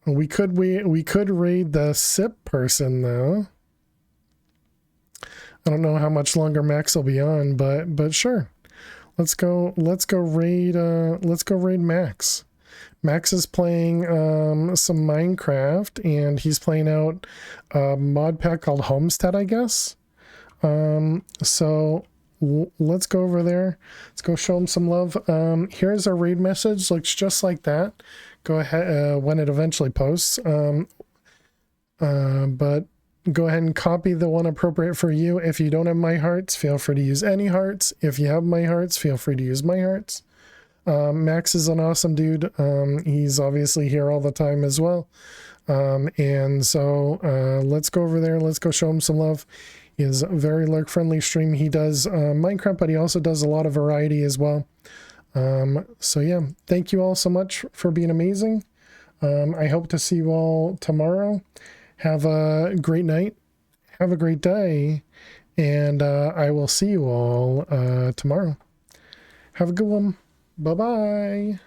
we could raid the SIP person though. I don't know how much longer Max will be on, but sure. Let's go raid Max. Max is playing some Minecraft, and he's playing out a mod pack called Homestead, I guess. So let's go over there. Let's go show him some love. Here's our raid message. Looks just like that. Go ahead when it eventually posts. But go ahead and copy the one appropriate for you. If you don't have my hearts, feel free to use any hearts. If you have my hearts, feel free to use my hearts. Max is an awesome dude. He's obviously here all the time as well. And so let's go over there. Let's go show him some love. He is a very lurk friendly stream. He does Minecraft, but he also does a lot of variety as well. So yeah, thank you all so much for being amazing. I hope to see you all tomorrow. Have a great night. Have a great day. And I will see you all tomorrow. Have a good one. Bye-bye.